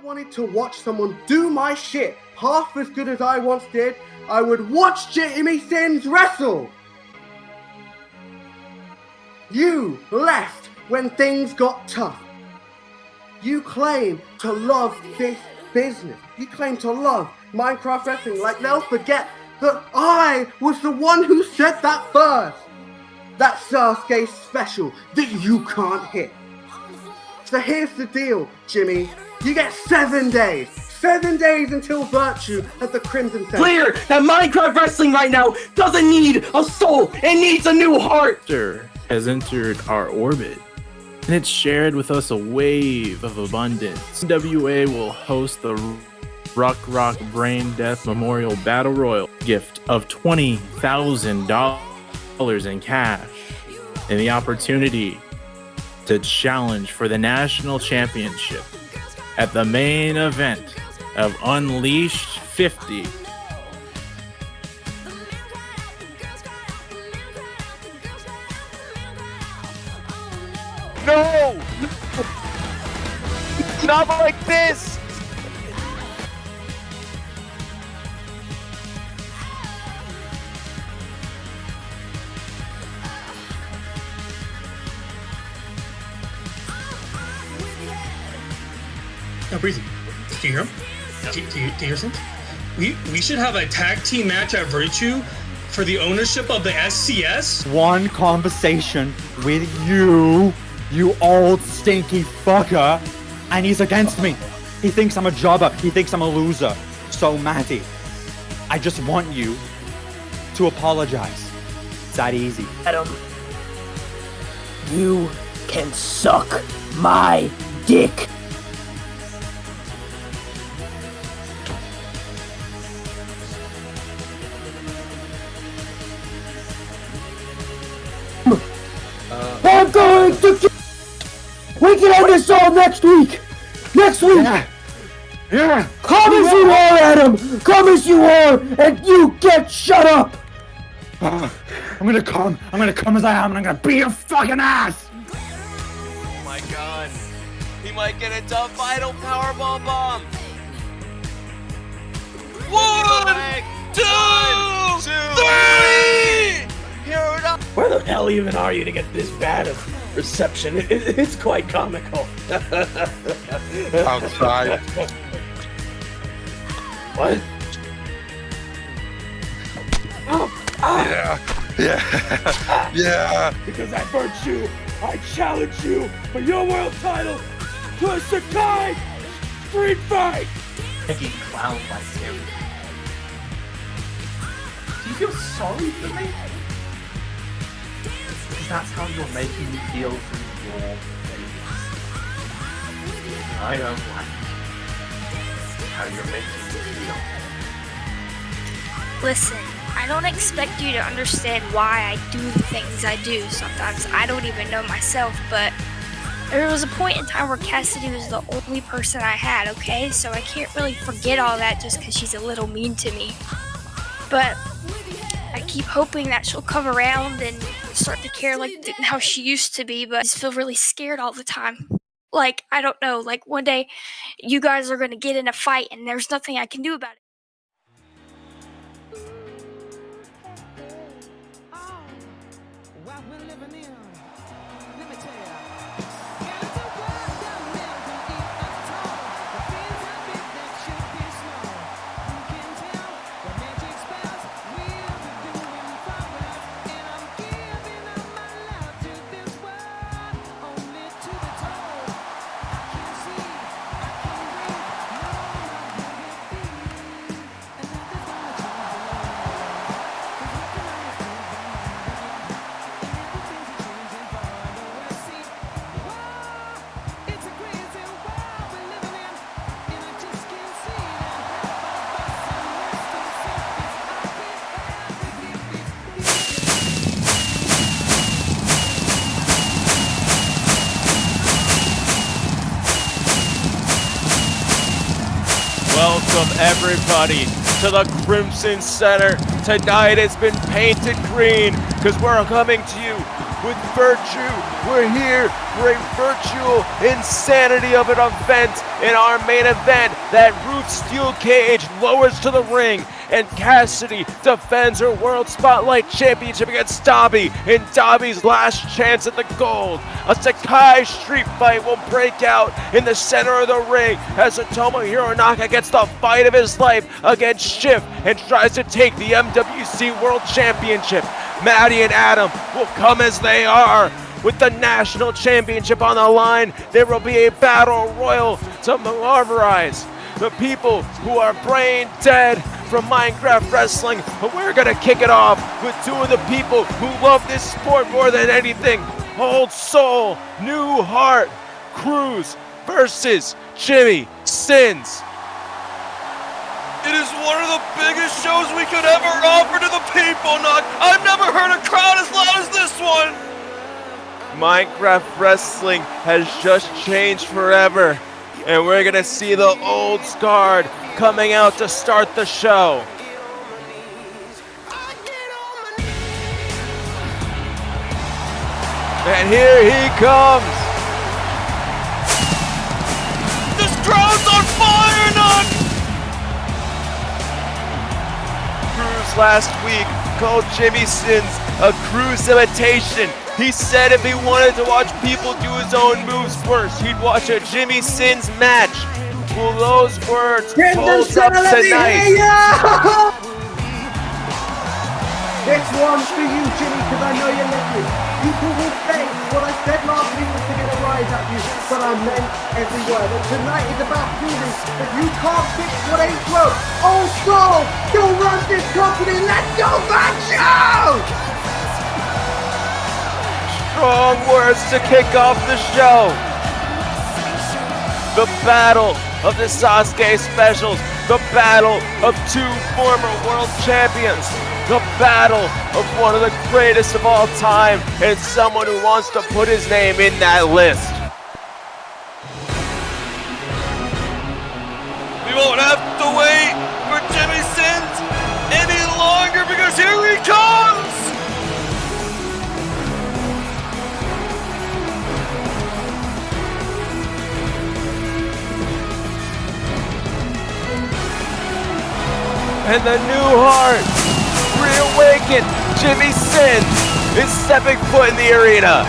wanted to watch someone do my shit half as good as I once did, I would watch Jimmy Sins wrestle. You left when things got tough. You claim to love this business. You claim to love Minecraft wrestling, like they'll forget that I was the one who said that first. That Sasuke special that you can't hit. So here's the deal, Jimmy. You get 7 days. 7 days until Virtue at the Crimson Center. Clear that Minecraft wrestling right now doesn't need a soul. It needs a new heart. Has entered our orbit, and it's shared with us a wave of abundance. NWA will host the RuckRock Braindead Memorial Battle Royal gift of $20,000 in cash, and the opportunity to challenge for the national championship at the main event of Unleashed 50. No! Not like this! Oh, Bhreezy, do you hear him? Do you hear something? We should have a tag team match at Virtue for the ownership of the SCS. One conversation with you old stinky fucker, and he's against me. He thinks I'm a jobber. He thinks I'm a loser. So, Matty, I just want you to apologize. It's that easy. Adam, you can suck my dick. I'm going to. We can end this all next week. Next week. Yeah. Come as you are, Adam. Come as you are, and you get shut up. I'm gonna come as I am, and I'm gonna beat your fucking ass. Oh my god. He might get a dub vital powerball bomb. One, two, three! Hironaka! Where the hell even are you to get this bad of reception? It's quite comical. Outside. What? Oh, Yeah. Because at Virtue, I challenge you for your world title to a Sakai street fight! Taking clown like him. Do you feel sorry for me? Because that's how you're making me feel through your face. I don't like how you're making me feel. Listen, I don't expect you to understand why I do the things I do. Sometimes I don't even know myself, but there was a point in time where Cassidy was the only person I had, okay? So I can't really forget all that just because she's a little mean to me. But I keep hoping that she'll come around and start to care like how she used to be, but I just feel really scared all the time. Like, I don't know, like one day you guys are going to get in a fight and there's nothing I can do about it. Welcome everybody to the Crimson Center. Tonight it's been painted green because we're coming to you with Virtue. We're here for a virtual insanity of an event in our main event. That roof steel cage lowers to the ring, and Cassidy defends her World Spotlight Championship against Dobby in Dobby's last chance at the gold. A Sakai street fight will break out in the center of the ring as Tsutomu Hironaka gets the fight of his life against Shiff and tries to take the MWC World Championship. Matty and Adam will come as they are. With the national championship on the line, there will be a battle royal to memorialize the people who are brain dead from Minecraft Wrestling. But we're gonna kick it off with two of the people who love this sport more than anything. Old Soul, New Heart, Cruz versus Jimmy Sins. It is one of the biggest shows we could ever offer to the people, Knock. I've never heard a crowd as loud as this one. Minecraft Wrestling has just changed forever, and we're gonna see the old guard coming out to start the show. And here he comes. This crowd's on fire, Knock. Cruz last week called Jimmy Sins a Cruz imitation. He said if he wanted to watch people do his own moves first, he'd watch a Jimmy Sins match. Will those words hold up tonight? This one's for you, Jimmy, because I know you love me. People will say what I said last week was to get a rise at you, but I meant every word. And tonight is about proving that you can't fix what ain't broke. Old Soul, you'll run this company. Let's go back, show! Strong words to kick off the show. The battle of the Sasuke specials. The battle of two former world champions. The battle of one of the greatest of all time, and someone who wants to put his name in that list. We won't have to wait for Jimmy Sins any longer because here he comes! And the new heart, reawakened Jimmy Sins, is stepping foot in the arena.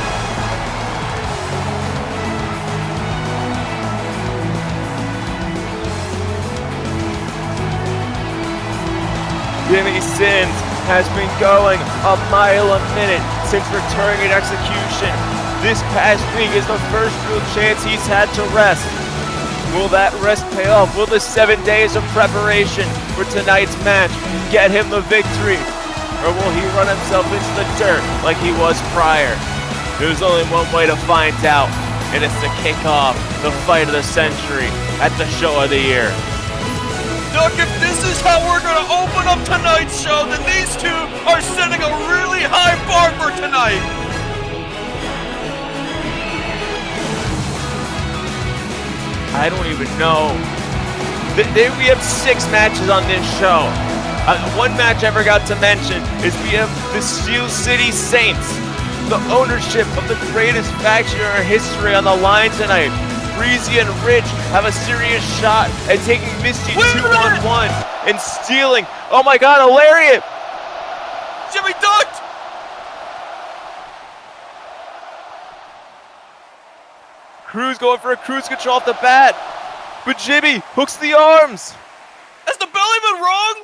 Jimmy Sins has been going a mile a minute since returning at Execution. This past week is the first real chance he's had to rest. Will that rest pay off? Will the 7 days of preparation for tonight's match get him the victory? Or will he run himself into the dirt like he was prior? There's only one way to find out, and it's to kick off the fight of the century at the show of the year. Look, if this is how we're gonna open up tonight's show, then these two are setting a really high bar for tonight. I don't even know. We have 6 matches on this show. One match I forgot to mention is we have the Steel City Saints, the ownership of the greatest faction in our history on the line tonight. Bhreezy and Rich have a serious shot at taking Misty 2-on-1 and stealing. Oh my God, a lariat! Jimmy ducked! Cruz going for a cruise control off the bat, but Jimmy hooks the arms. Has the belly been wrong?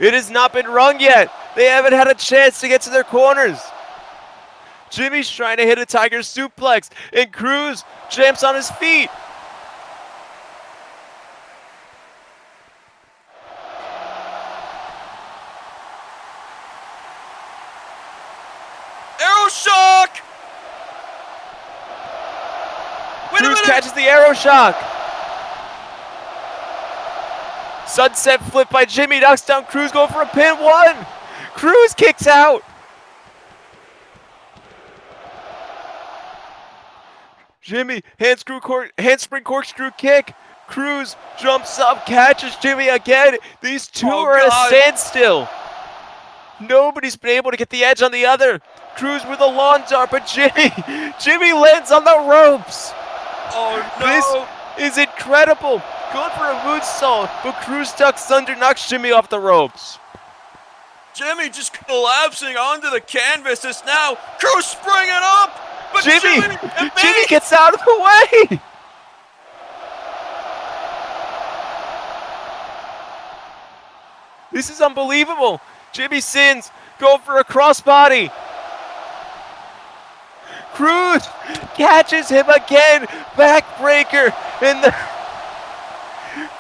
It has not been rung yet. They haven't had a chance to get to their corners. Jimmy's trying to hit a tiger suplex, and Cruz jumps on his feet. Arrow shock! Cruz catches the arrow shock. Sunset flip by Jimmy, knocks down Cruz, going for a pin. 1. Cruz kicks out. Jimmy, handspring corkscrew kick. Cruz jumps up, catches Jimmy again. These two are at a standstill. Nobody's been able to get the edge on the other. Cruz with a lawn dart, but Jimmy lands on the ropes. Oh no! This is incredible. Going for a moonsault, but Cruz ducks under, knocks Jimmy off the ropes. Jimmy just collapsing onto the canvas just now. Cruz springing up, but Jimmy Jimmy gets out of the way. This is unbelievable. Jimmy Sins going for a crossbody. Cruz catches him again. Backbreaker. And the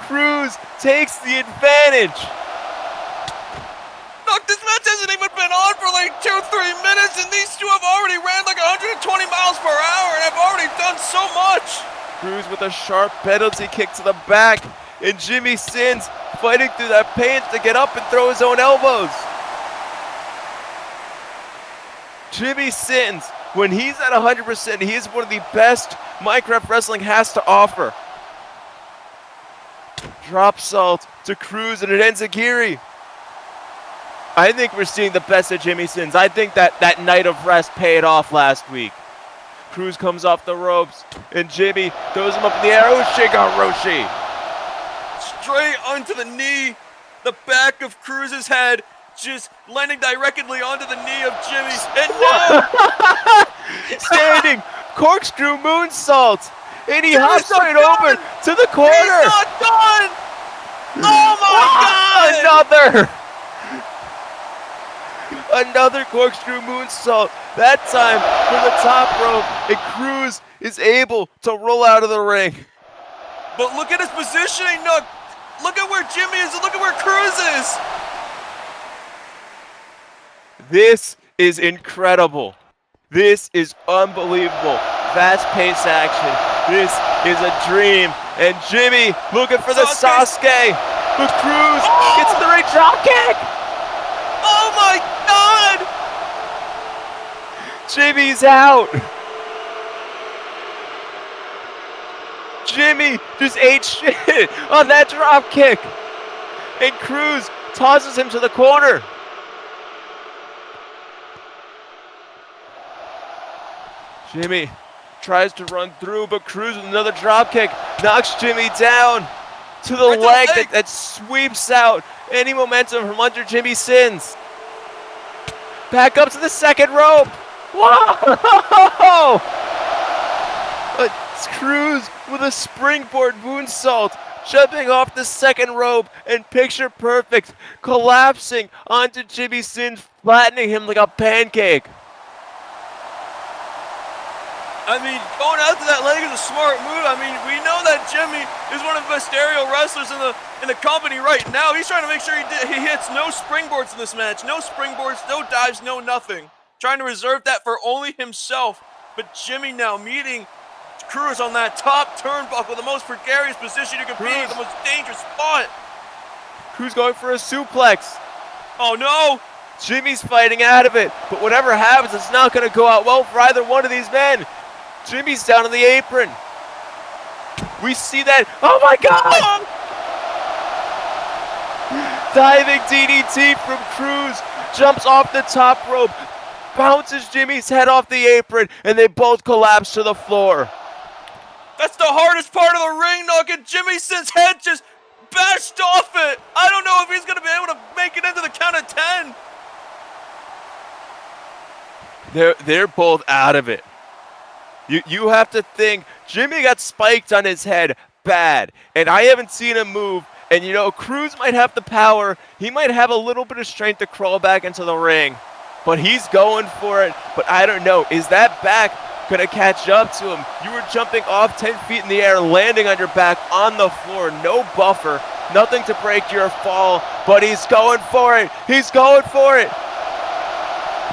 Cruz takes the advantage. Look, this match hasn't even been on for like 2-3 minutes, and these two have already ran like 120 miles per hour and have already done so much. Cruz with a sharp penalty kick to the back, and Jimmy Sins fighting through that pain to get up and throw his own elbows. Jimmy Sins, when he's at 100%, he is one of the best Minecraft wrestling has to offer. Drop salt to Cruz and it ends Agiri. I think we're seeing the best of Jimmy Sins. I think that night of rest paid off last week. Cruz comes off the ropes, and Jimmy throws him up in the air. Oshigaroshi. Straight onto the knee, the back of Cruz's head, just landing directly onto the knee of Jimmy. And no! Standing corkscrew moonsault, and he hops not right done! over to the corner. He's not done! Oh my God! Another corkscrew moonsault, that time from the top rope, and Cruz is able to roll out of the ring. But look at his positioning, Nook. Look at where Jimmy is and look at where Cruz is. This is incredible. This is unbelievable. Fast-paced action. This is a dream. And Jimmy looking for the Sasuke. But Cruz gets the ring drop kick. Oh my God! Jimmy's out. Jimmy just ate shit on that drop kick. And Cruz tosses him to the corner. Jimmy tries to run through, but Cruz with another drop kick knocks Jimmy down to the leg that sweeps out any momentum from under Jimmy Sins. Back up to the second rope. Whoa! Cruz with a springboard moonsault, jumping off the second rope and picture perfect, collapsing onto Jimmy Sins, flattening him like a pancake. I mean, going out to that leg is a smart move. I mean, we know that Jimmy is one of the best aerial wrestlers in the company right now. He's trying to make sure he hits no springboards in this match. No springboards, no dives, no nothing. Trying to reserve that for only himself. But Jimmy now meeting Cruz on that top turnbuckle, the most precarious position you can be in, the most dangerous spot. Cruz going for a suplex. Oh no! Jimmy's fighting out of it, but whatever happens, it's not going to go out well for either one of these men. Jimmy's down on the apron. We see that. Oh my God! Diving DDT from Cruz, jumps off the top rope, bounces Jimmy's head off the apron, and they both collapse to the floor. That's the hardest part of the ring, Nook, and Jimmy Sins' head just bashed off it. I don't know if he's going to be able to make it into the count of 10. They're both out of it. You have to think, Jimmy got spiked on his head bad, and I haven't seen him move. And you know, Cruz might have the power. He might have a little bit of strength to crawl back into the ring, but he's going for it. But I don't know, is that back gonna catch up to him? You were jumping off 10 feet in the air, landing on your back on the floor, no buffer, nothing to break your fall, but he's going for it. He's going for it.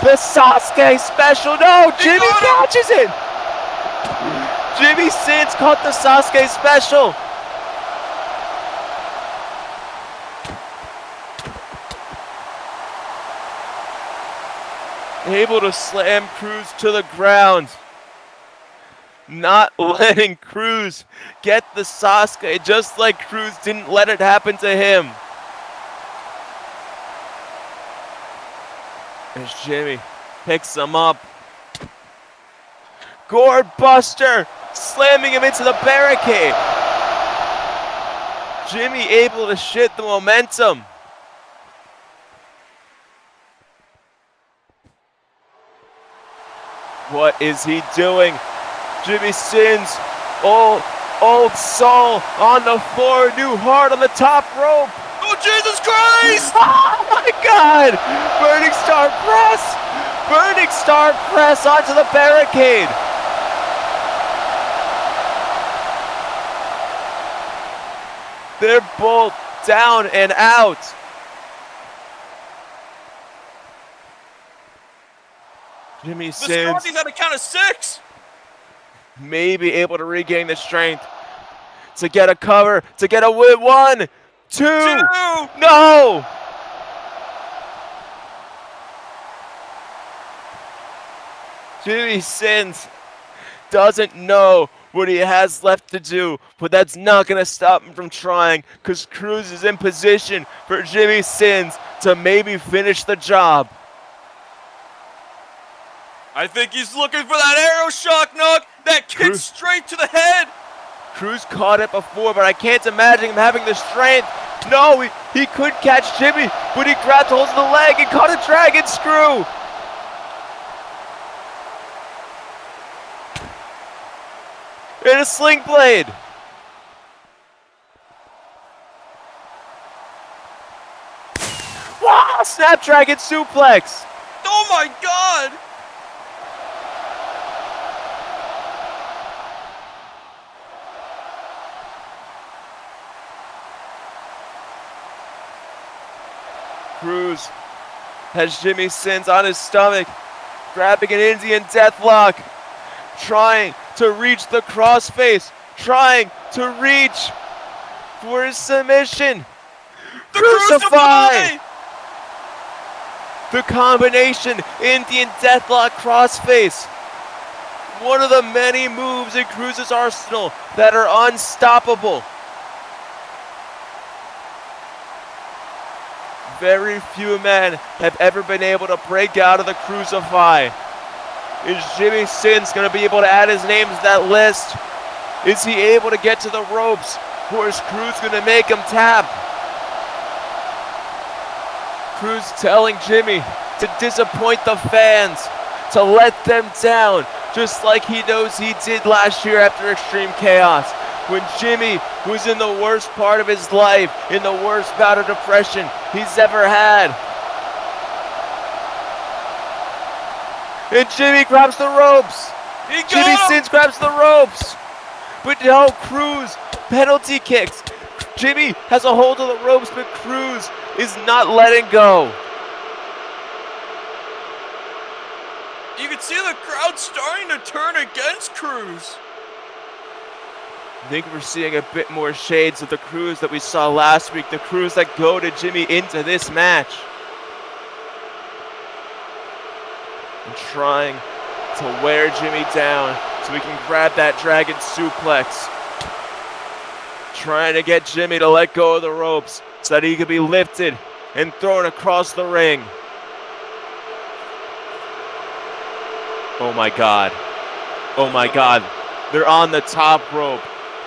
The Sasuke special, no, Jimmy catches it. Jimmy Sins caught the Sasuke special. Able to slam Cruz to the ground. Not letting Cruz get the Sasuke, just like Cruz didn't let it happen to him. As Jimmy picks him up. Gourd Buster slamming him into the barricade. Jimmy able to shift the momentum. What is he doing? Jimmy Sins, old soul on the floor, new heart on the top rope. Oh, Jesus Christ! Oh my God! Burning Star Press! Burning Star Press onto the barricade. They're both down and out. Jimmy Sins Visconti's at a count of 6. may be able to regain the strength to get a cover, to get a win. 1, 2, no! Jimmy Sins doesn't know what he has left to do, but that's not going to stop him from trying, because Cruz is in position for Jimmy Sins to maybe finish the job. I think he's looking for that arrow shock knock, that kick straight to the head. Cruz caught it before, but I can't imagine him having the strength. No, he could catch Jimmy, but he grabbed hold of the leg and caught a dragon screw. And a sling blade. Wow, Snapdragon suplex. Oh my God! Cruz has Jimmy Sins on his stomach, grabbing an Indian deathlock, trying to reach the crossface, trying to reach for his submission. The Crucify! The combination Indian deathlock crossface. One of the many moves in Cruz's arsenal that are unstoppable. Very few men have ever been able to break out of the Crucify. Is Jimmy Sins going to be able to add his name to that list? Is he able to get to the ropes? Or is Cruz going to make him tap? Cruz telling Jimmy to disappoint the fans, to let them down, just like he knows he did last year after Extreme Chaos, when Jimmy was in the worst part of his life, in the worst bout of depression he's ever had. And Jimmy grabs the ropes. Jimmy Sins grabs the ropes. But no, Cruz, penalty kicks. Jimmy has a hold of the ropes, but Cruz is not letting go. You can see the crowd starting to turn against Cruz. I think we're seeing a bit more shades of the Cruz that we saw last week, the Cruz that goaded Jimmy into this match. And trying to wear Jimmy down so we can grab that dragon suplex. Trying to get Jimmy to let go of the ropes so that he could be lifted and thrown across the ring. Oh my God. Oh my God. They're on the top rope.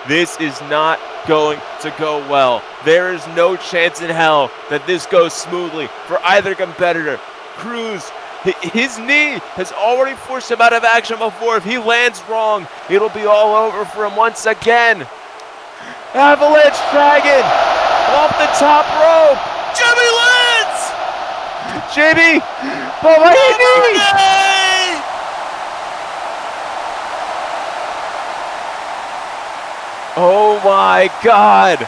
This is not going to go well. There is no chance in hell that this goes smoothly for either competitor. Cruz, his knee has already forced him out of action before. If he lands wrong, it'll be all over for him once again. Avalanche Dragon off the top rope. Jimmy lands! Jimmy, oh my knee! Oh my God!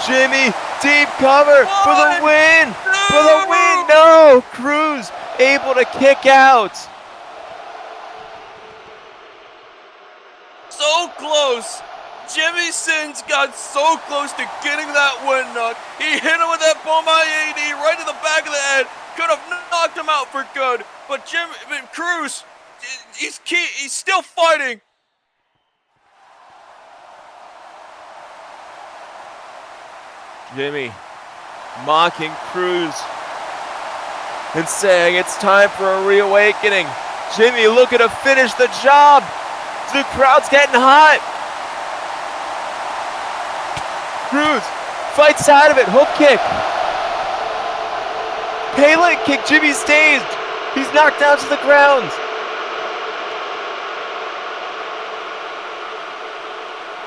Jimmy, deep cover for the win! For the win! No! Cruz able to kick out. So close. Jimmy Sins got so close to getting that win knock. He hit him with that Bomai AD right in the back of the head. Could have knocked him out for good. But Cruz, he's still fighting. Jimmy mocking Cruz. and saying it's time for a reawakening. Jimmy looking to finish the job. The crowd's getting hot. Cruz fights out of it. Hook kick. Pele kick. Jimmy's dazed. He's knocked down to the ground.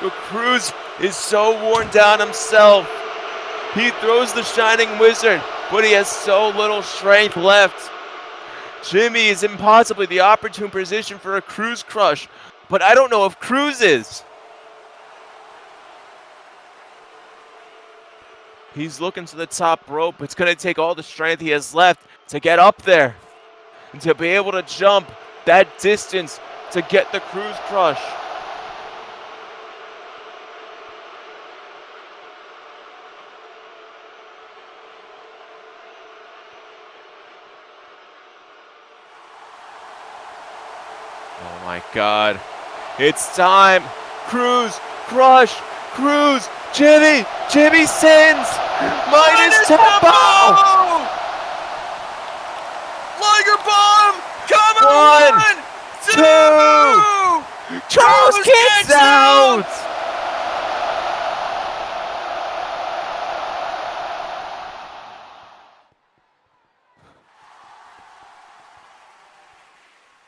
But Cruz is so worn down himself. He throws the Shining Wizard, but he has so little strength left. Jimmy is in possibly the opportune position for a Cruz crush, but I don't know if Cruz is. He's looking to the top rope. It's going to take all the strength he has left to get up there and to be able to jump that distance to get the Cruz crush. Oh my God. It's time. Cruz, crush, Cruz, Jimmy sins. Minus tempo. Liger bomb. Come One, on. two. Charles kicks out.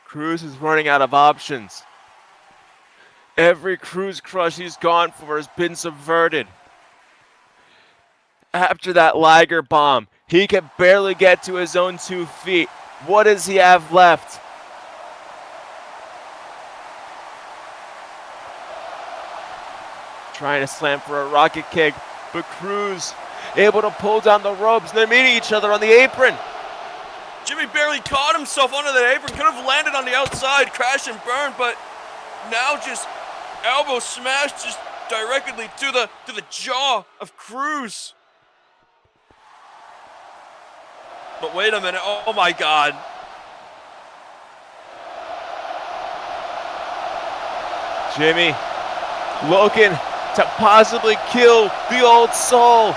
Cruz is running out of options. Every Cruz crush he's gone for has been subverted. After that Liger bomb, he can barely get to his own 2 feet. What does he have left? Trying to slam for a rocket kick, but Cruz able to pull down the ropes. They're meeting each other on the apron. Jimmy barely caught himself under that apron. Could have landed on the outside, crash and burn, but now just elbow smash just directly to the jaw of Cruz. But wait a minute. Oh my God. Jimmy looking to possibly kill the old soul.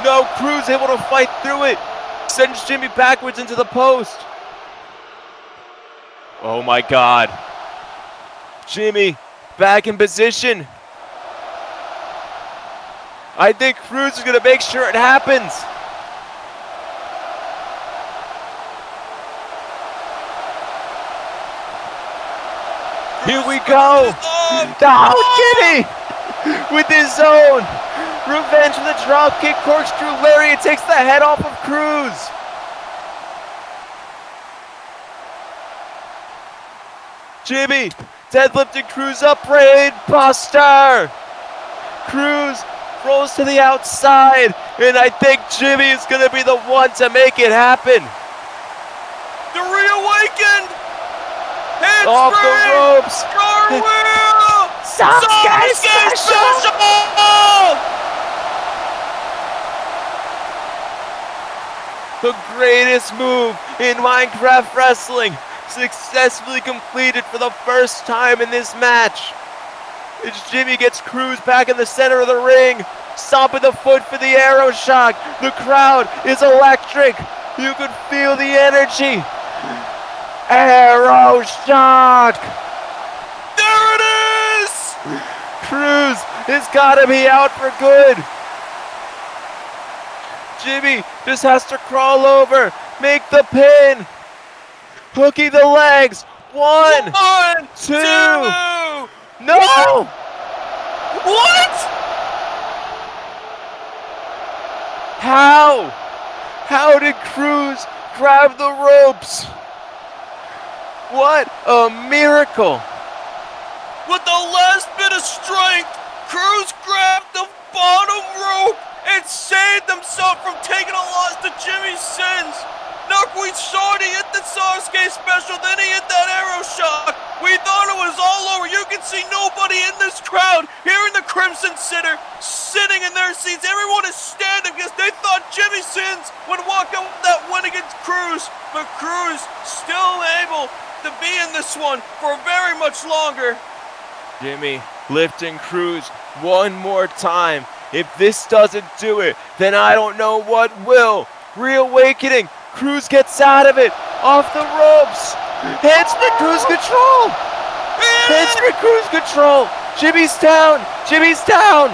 No, Cruz able to fight through it. Sends Jimmy backwards into the post. Oh my God. Jimmy back in position. I think Cruz is going to make sure it happens. Here we go. Down Jimmy with his own revenge for the dropkick corkscrew lariat takes the head off of Cruz. Jimmy deadlifted Cruz up, brain buster. Cruz rolls to the outside, and I think Jimmy is going to be the one to make it happen. The reawakened. Off the ropes. Cartwheel. Sasuke special. The greatest move in Minecraft wrestling, successfully completed for the first time in this match. As Jimmy gets Cruz back in the center of the ring, stomping the foot for the arrow shock. The crowd is electric. You could feel the energy. Arrow shock. There it is. Cruz has got to be out for good. Jimmy just has to crawl over, make the pin. Hooking the legs. One, two. No! What? How? How did Cruz grab the ropes? What a miracle! With the last bit of strength, Cruz grabbed the bottom rope and saved himself from taking a loss to Jimmy's sins. Look, we saw it. He hit the Sasuke special, then he hit that arrow shock. We thought it was all over. You can see nobody in this crowd here in the Crimson Center sitting in their seats. Everyone is standing because they thought Jimmy Sins would walk out with that win against Cruz. But Cruz still able to be in this one for very much longer. Jimmy lifting Cruz one more time. If this doesn't do it, then I don't know what will. reawakening. Cruz gets out of it, off the ropes. Handspring cruise control. Handspring cruise control. Jimmy's down. Jimmy's down.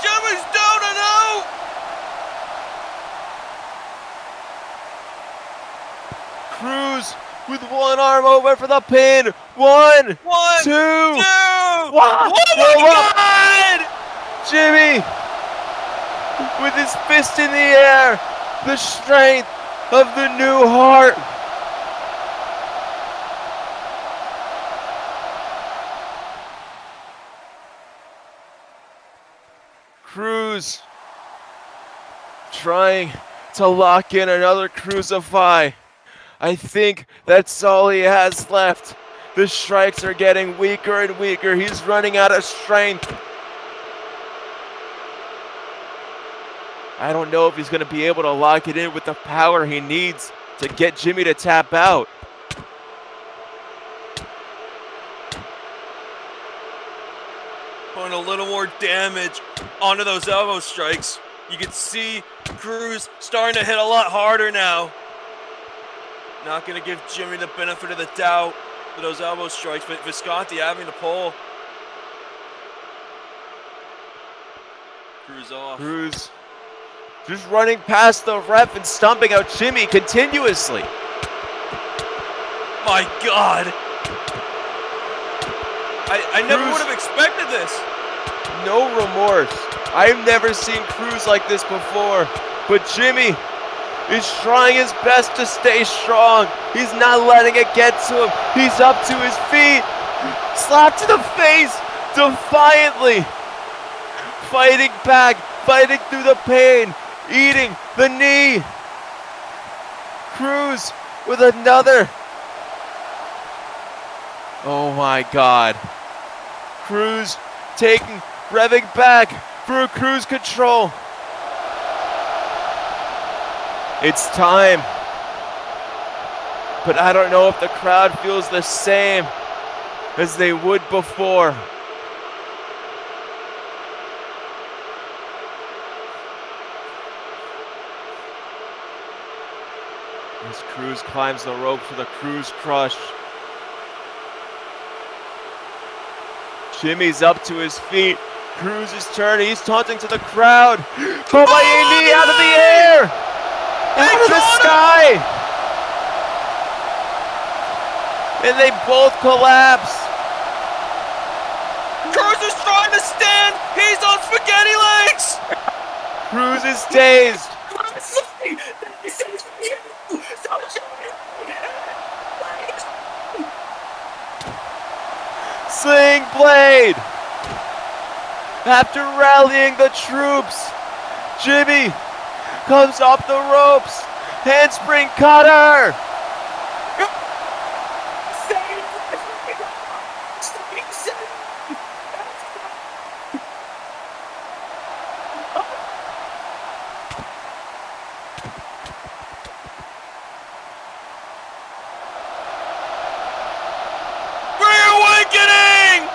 Jimmy's down and out. Cruz with one arm over for the pin. One, two. Wow. Oh my God! Jimmy with his fist in the air. The strength of the new heart. Cruz trying to lock in another crucify. I think that's all he has left. The strikes are getting weaker and weaker. He's running out of strength. I don't know if he's going to be able to lock it in with the power he needs to get Jimmy to tap out. Putting a little more damage onto those elbow strikes. You can see Cruz starting to hit a lot harder now. Not going to give Jimmy the benefit of the doubt for those elbow strikes, but Visconti having to pull. Cruz off. Cruz just running past the ref and stomping out Jimmy continuously. My God. I never would have expected this. No remorse. I've never seen Cruz like this before. But Jimmy is trying his best to stay strong. He's not letting it get to him. He's up to his feet. Slap to the face. Defiantly. Fighting back. Fighting through the pain. Eating the knee. Cruz with another. Oh my God. Cruz revving back for a cruise control. It's time. But I don't know if the crowd feels the same as they would before. As Cruz climbs the rope for the Cruz Crush. Jimmy's up to his feet. Cruz is turning. He's taunting to the crowd. Kobayashi knee out of the air. Out of the sky. And they both collapse. Cruz is trying to stand. He's on spaghetti legs. Cruz is dazed. Sling blade. After rallying the troops, Jimmy comes off the ropes. Handspring cutter. Reawakening!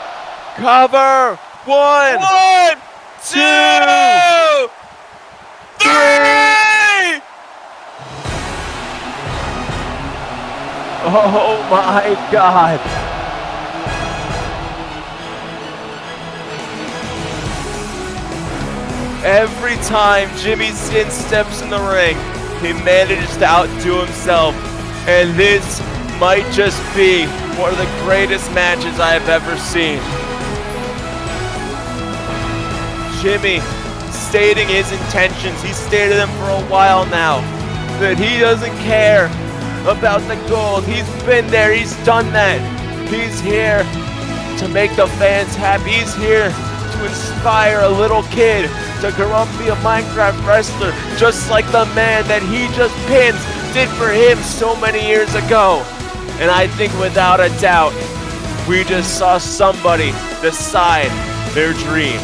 Cover. One, two, three! Oh my God. Every time Jimmy Sin steps in the ring, he manages to outdo himself. And this might just be one of the greatest matches I have ever seen. Jimmy stating his intentions. He's stated them for a while now. That he doesn't care about the gold. He's been there. He's done that. He's here to make the fans happy. He's here to inspire a little kid to grow up and be a Minecraft wrestler, just like the man that he just pinned did for him so many years ago. And I think without a doubt, we just saw somebody decide their dream.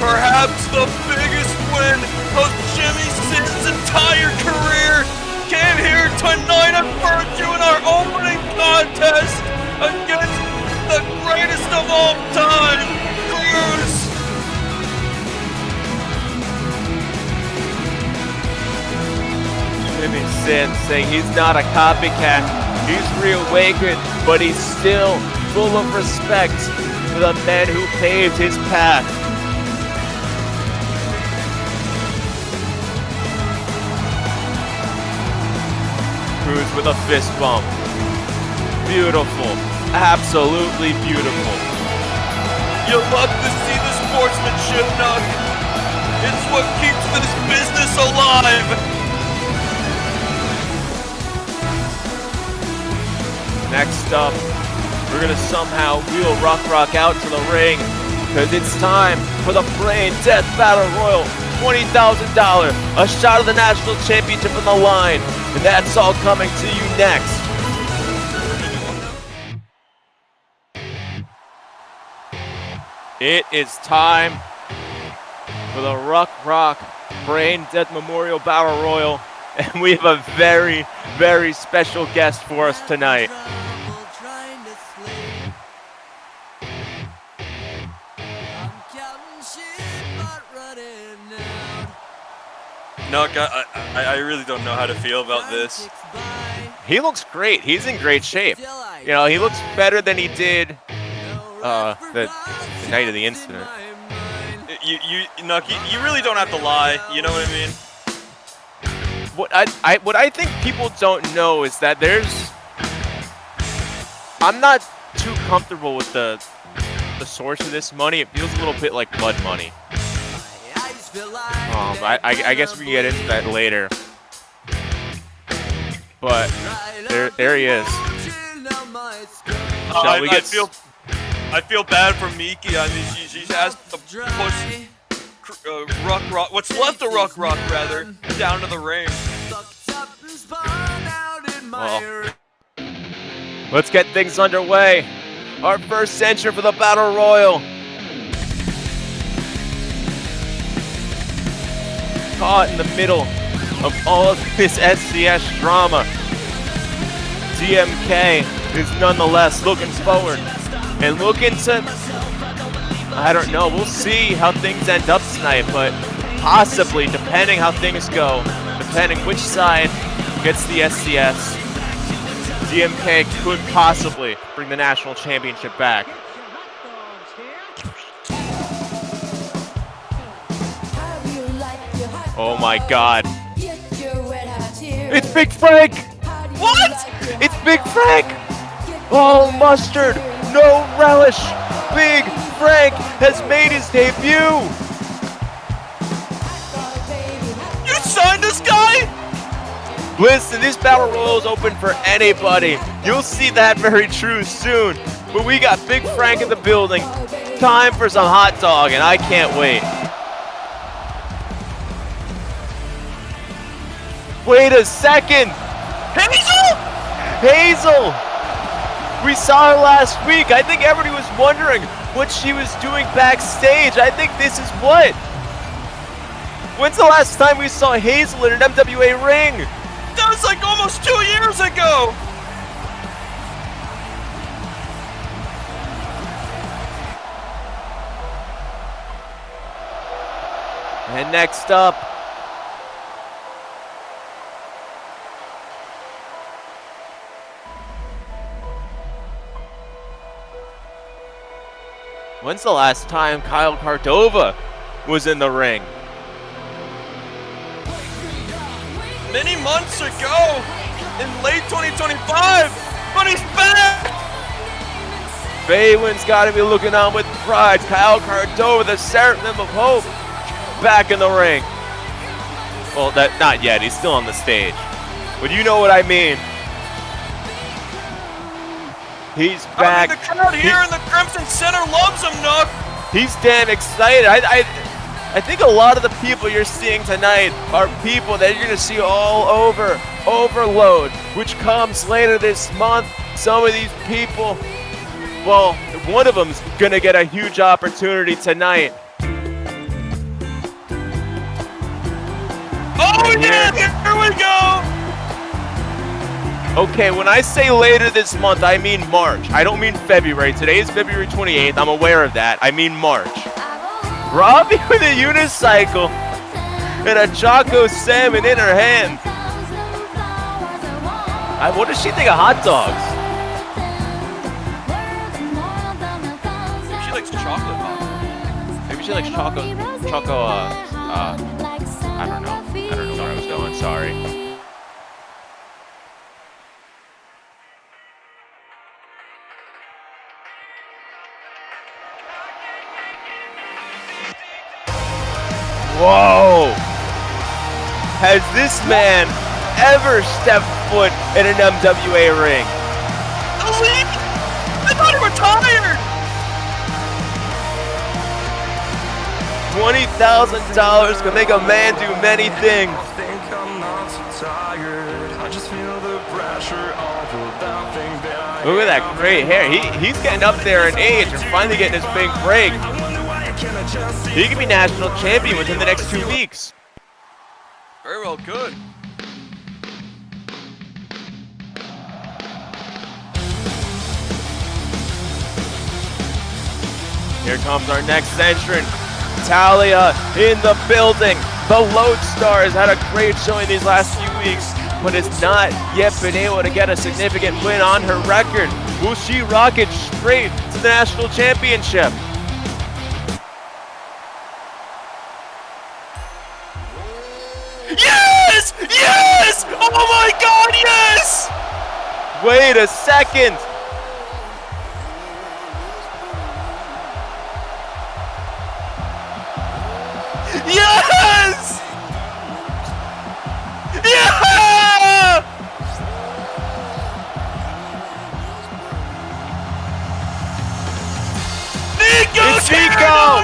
Perhaps the biggest win of Jimmy Sin's entire career came here tonight at Virtue in our opening contest against the greatest of all time, Jimmy Sin saying he's not a copycat. He's reawakened, but he's still full of respect for the men who paved his path. Cruz with a fist bump. Beautiful. Absolutely beautiful. You love to see the sportsmanship, Nuck. It's what keeps this business alive. Next up, we're gonna somehow wheel RuckRock out to the ring because it's time for the Braindead Battle Royal. $20,000, a shot of the national championship on the line, and that's all coming to you next. It is time for the RuckRock Braindead Memorial Battle Royal, and we have a very, very special guest for us tonight. Nuck, I really don't know how to feel about this. He looks great. He's in great shape. You know, he looks better than he did the night of the incident. Nuck, you really don't have to lie. You know what I mean? What I think people don't know is that I'm not too comfortable with the source of this money. It feels a little bit like blood money. I guess we can get into that later. But there he is. I feel bad for Miki. I mean, she has to push RuckRock, what's left of RuckRock rather, down to the ring. Well, let's get things underway. Our first entrant for the Battle Royal. Caught in the middle of all of this SCS drama, DMK is nonetheless looking forward and looking to, I don't know, we'll see how things end up tonight, but possibly, depending how things go, depending which side gets the SCS, DMK could possibly bring the national championship back. Oh my god. It's Big Frank! What? It's Big Frank! Oh, mustard! No relish! Big Frank has made his debut! You signed this guy? Listen, this Battle Royal is open for anybody. You'll see that very true soon. But we got Big Frank in the building. Time for some hot dog, and I can't wait. Wait a second! Hazel! Hazel! We saw her last week. I think everybody was wondering what she was doing backstage. I think this is what? When's the last time we saw Hazel in an MWA ring? That was like almost 2 years ago! And next up, when's the last time Kyle Cardova was in the ring? Many months ago, in late 2025, but he's back! Baywin's got to be looking on with pride. Kyle Cardova, the Seraphim of Hope, back in the ring. Well, not yet. He's still on the stage. But you know what I mean. He's back. I mean, the crowd here in the Crimson Center loves him, Nook. He's damn excited. I think a lot of the people you're seeing tonight are people that you're going to see all over Overload, which comes later this month. Some of these people, well, one of them's going to get a huge opportunity tonight. Oh, yeah, here we go. Okay, when I say later this month, I mean March. I don't mean February. Today is February 28th. I'm aware of that. I mean March. Robbie with a unicycle and a Choco Salmon in her hand. What does she think of hot dogs? Maybe she likes chocolate hot dogs. Maybe she likes I don't know where I was going, sorry. Whoa! Has this man ever stepped foot in an MWA ring? Elite? I thought he retired! $20,000 can make a man do many things. Look at that great hair. He's getting up there in age and finally getting his big break. He could be national champion within the next 2 weeks. Very well, good. Here comes our next entrant. Talia in the building. The Lodestar has had a great showing these last few weeks, but has not yet been able to get a significant win on her record. Will she rocket straight to the national championship? Yes! Yes! Oh my God, yes! Wait a second. Yes! Yeah! It's Nico!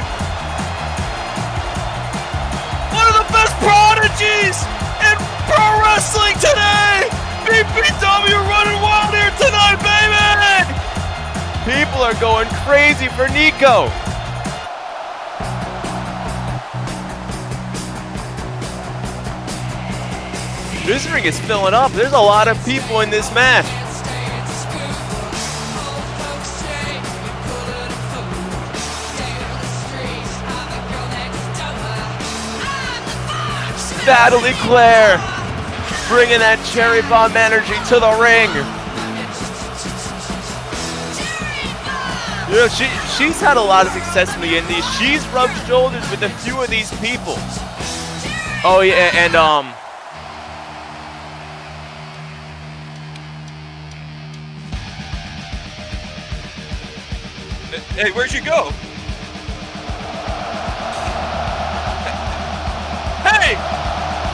One of the best prodigies in pro wrestling today! PPW running wild here tonight, baby! People are going crazy for Nico. This ring is filling up. There's a lot of people in this match. Battle Eclair, bringing that cherry bomb energy to the ring. You know, she's had a lot of success in the indies. She's rubbed shoulders with a few of these people. Oh yeah, and Hey, where'd you go? Hey!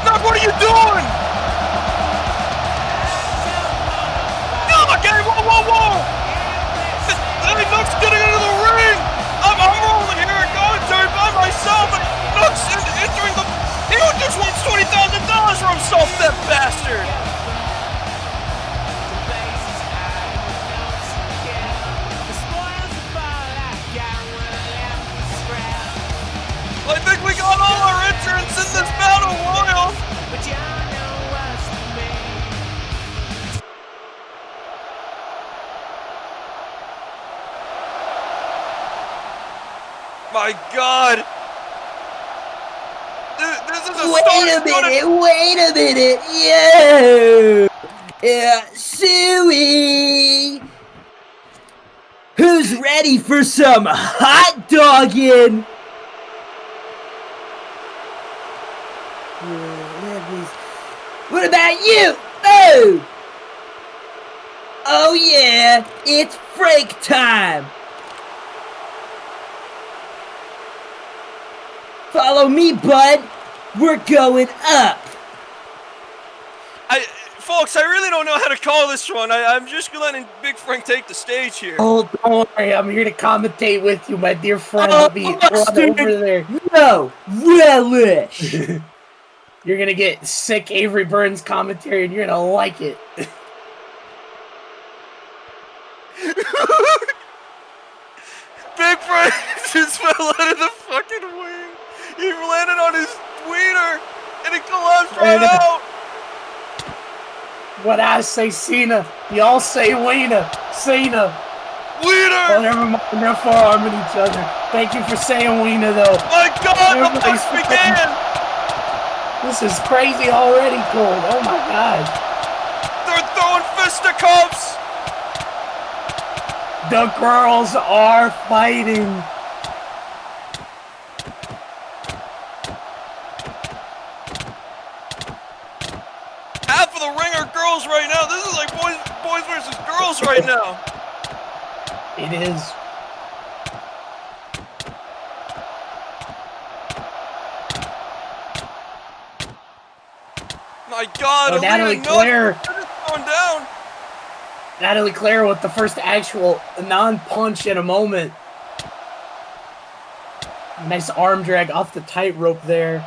Knock, what are you doing? No, okay, whoa! Hey, Knock's getting into the ring! I'm rolling here at commentary by myself, and Knock's entering the... He just wants $20,000 for himself, that bastard! I think we got all our entrants in this battle royal! My God! This is a Wait a minute! Yo! Suey! Who's ready for some hot dogging? What about you? Oh yeah, it's break time. Follow me, bud. We're going up. Folks, I really don't know how to call this one. I'm just letting Big Frank take the stage here. Oh, don't worry. I'm here to commentate with you, my dear friend. I'll be right over there. No relish. You're going to get sick Avery Burns commentary, and you're going to like it. Big Frank just fell out of the fucking wing. He landed on his wiener, and it collapsed right out. What I say, Cena. Y'all say Wiener. Cena. Wiener! Oh, never mind. They're forearming each other. Thank you for saying Wiener, though. My God, the place began! This is crazy already, Cole. Oh, my God. They're throwing fisticuffs! The girls are fighting. Half of the ring are girls right now. This is like boys versus girls right now. It is. My God, Oh, Natalie Claire. They're just going down. Natalie Claire with the first actual non-punch in a moment. Nice arm drag off the tightrope there.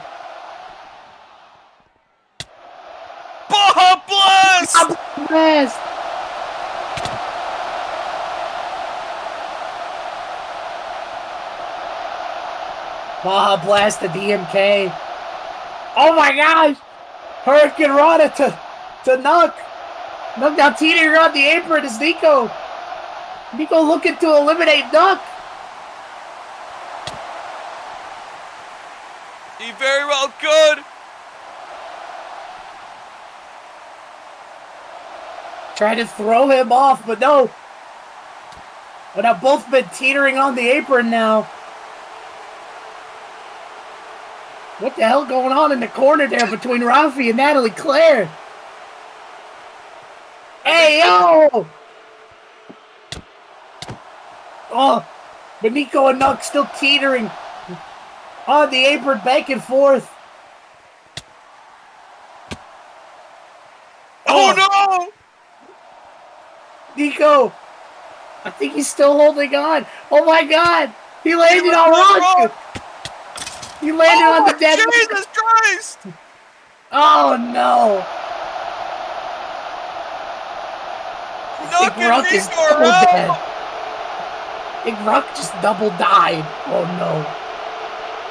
Baja Blast! Blast! Baja Blast the DMK. Oh my gosh! Hurricane Rana to Nuck. Nuck now teetering around the apron is Nico. Nico looking to eliminate Nuck. He very well could. Trying to throw him off, but no. But have both been teetering on the apron now. What the hell going on in the corner there between Rafi and Natalie Claire? Hey, yo! Oh, but Nico and Nuck still teetering on the apron back and forth. Oh no! Nico, I think he's still holding on. Oh my God, he landed on Rock. He landed on the dead. Jesus Christ! Oh no! I think Ruck is double dead. I think Ruck just double died. Oh no.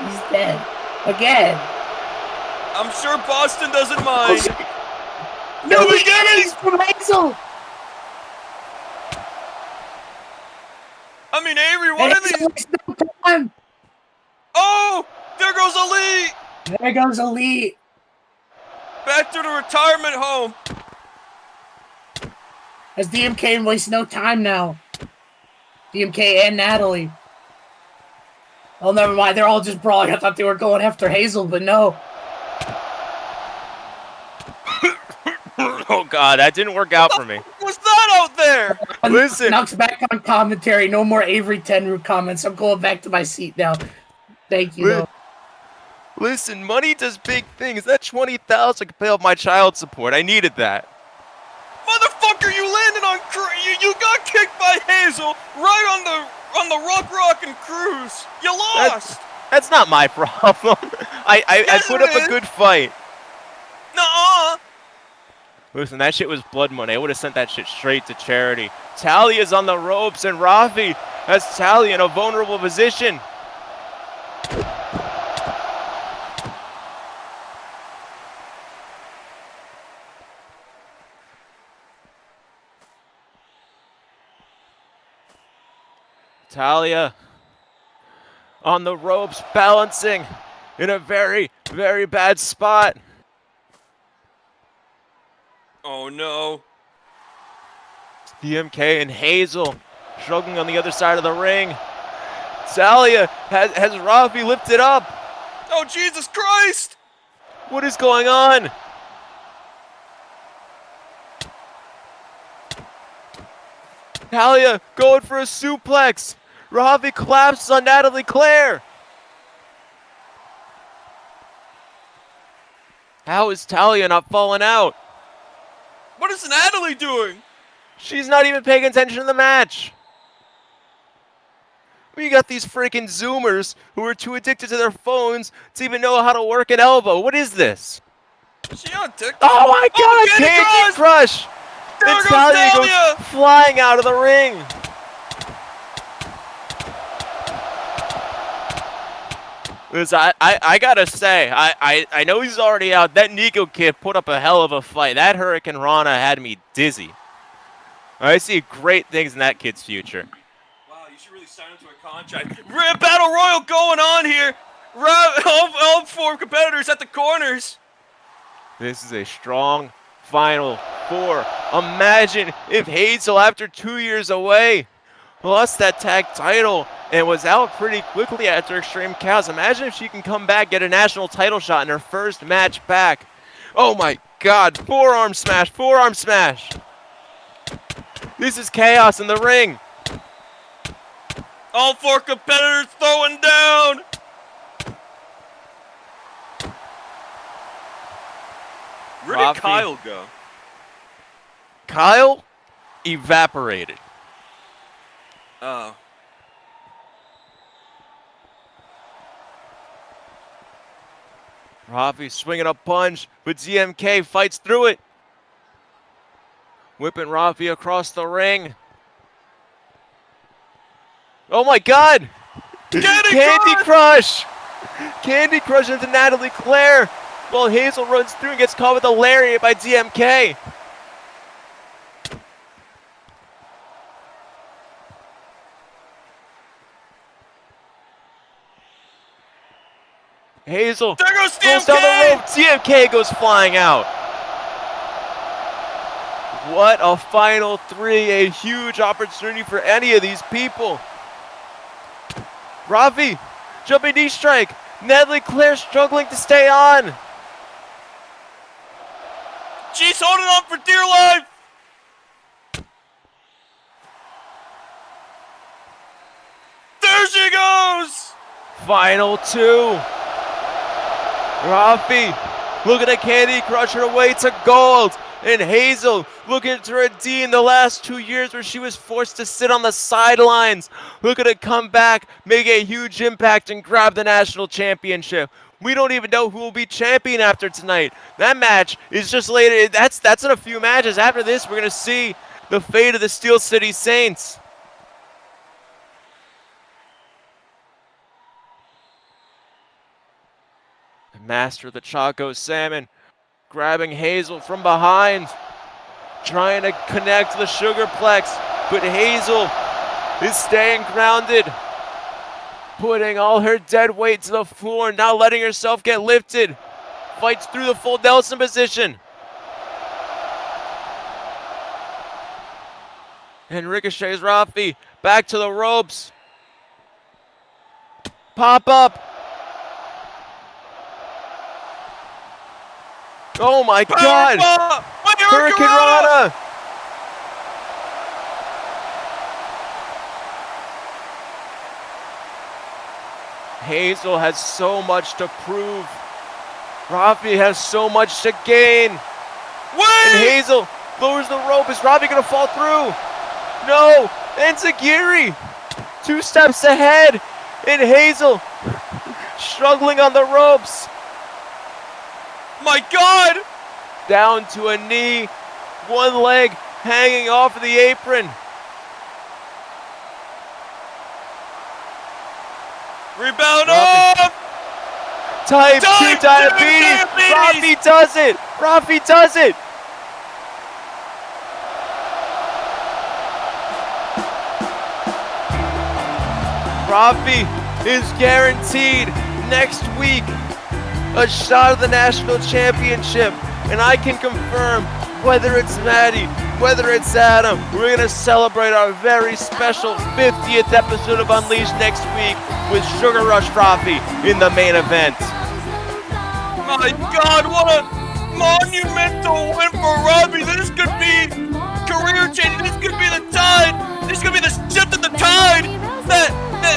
He's dead. Again. I'm sure Boston doesn't mind. No beginnings from Hazel! I mean, Avery, what are these? Time. Oh! There goes Elite! There goes Elite. Back to the retirement home. As DMK wastes no time now. DMK and Natalie. Oh, never mind. They're all just brawling. I thought they were going after Hazel, but no. Oh God, that didn't work out for me. What's that out there? Listen. Knocks back on commentary. No more Avery Tenru comments. I'm going back to my seat now. Thank you, though. Listen, money does big things. That 20,000 could pay off my child support. I needed that. Motherfucker, you landed on you got kicked by Hazel right on the RuckRock and Cruise. You lost. That's not my problem. I put up a good fight. Nuh-uh. Listen, that shit was blood money. I would have sent that shit straight to charity. Talia's on the ropes, and Rafi has Talia in a vulnerable position. Talia on the ropes, balancing in a very, very bad spot. Oh no. DMK and Hazel struggling on the other side of the ring. Talia has Rafi lifted up. Oh Jesus Christ! What is going on? Talia going for a suplex. Rafi collapses on Natalie Claire. How is Talia not falling out? What is Natalie doing? She's not even paying attention to the match. We got these freaking Zoomers who are too addicted to their phones to even know how to work an elbow. What is this? Is she on TikTok? Oh my God! Candy Candy Crush! There And goes Talia Talia! goes flying out of the ring. Listen, I gotta say, I know he's already out. That Nico kid put up a hell of a fight. That Hurricane Rana had me dizzy. I see great things in that kid's future. Wow, you should really sign him to a contract. Battle Royal going on here. All four competitors at the corners. This is a strong final 4. Imagine if Hazel, after 2 years away, lost that tag title and was out pretty quickly after Extreme Chaos. Imagine if she can come back, get a national title shot in her first match back. Oh my God, forearm smash, forearm smash. This is chaos in the ring. All 4 competitors throwing down. Where did Rafi. Kyle go? Kyle evaporated. Oh. Rafi swinging a punch, but ZMK fights through it. Whipping Rafi across the ring. Oh my God! Candy Crush! Candy Crush into Natalie Claire, while Hazel runs through and gets caught with a lariat by ZMK. Hazel There goes goes down the ZMK! rope. ZMK goes flying out. What a final 3. A huge opportunity for any of these people. Rafi, jumping knee strike. Natalie Claire struggling to stay on. She's holding on for dear life. There she goes. Final 2. Rafi looking at Candy Crush her way to gold. And Hazel looking to redeem the last 2 years where she was forced to sit on the sidelines. Looking to come back, make a huge impact, and grab the national championship. We don't even know who will be champion after tonight. That match is just later. That's in a few matches. After this, we're going to see the fate of the Steel City Saints. The master of the Choco Salmon grabbing Hazel from behind, trying to connect the Sugarplex, but Hazel is staying grounded, putting all her dead weight to the floor, not letting herself get lifted. Fights through the full Nelson position. And ricochets Rafi back to the ropes. Pop up. Oh my God! Hurricane Rana! Hazel has so much to prove. Rafi has so much to gain. And Hazel lowers the rope. Is Rafi gonna fall through? No! Enziguri! 2 steps ahead! And Hazel struggling on the ropes. My God! Down to a knee, one leg hanging off of the apron. Rebound up! Type 2 diabetes! Rafi does it! Rafi does it! Rafi is guaranteed next week a shot at the national championship, and I can confirm, whether it's Matty, whether it's Adam, we're gonna celebrate our very special 50th episode of Unleashed next week with Sugar Rush Rafi in the main event. My God, what a monumental win for Rafi! This could be career changing. This could be the tide. This could be the shift of the tide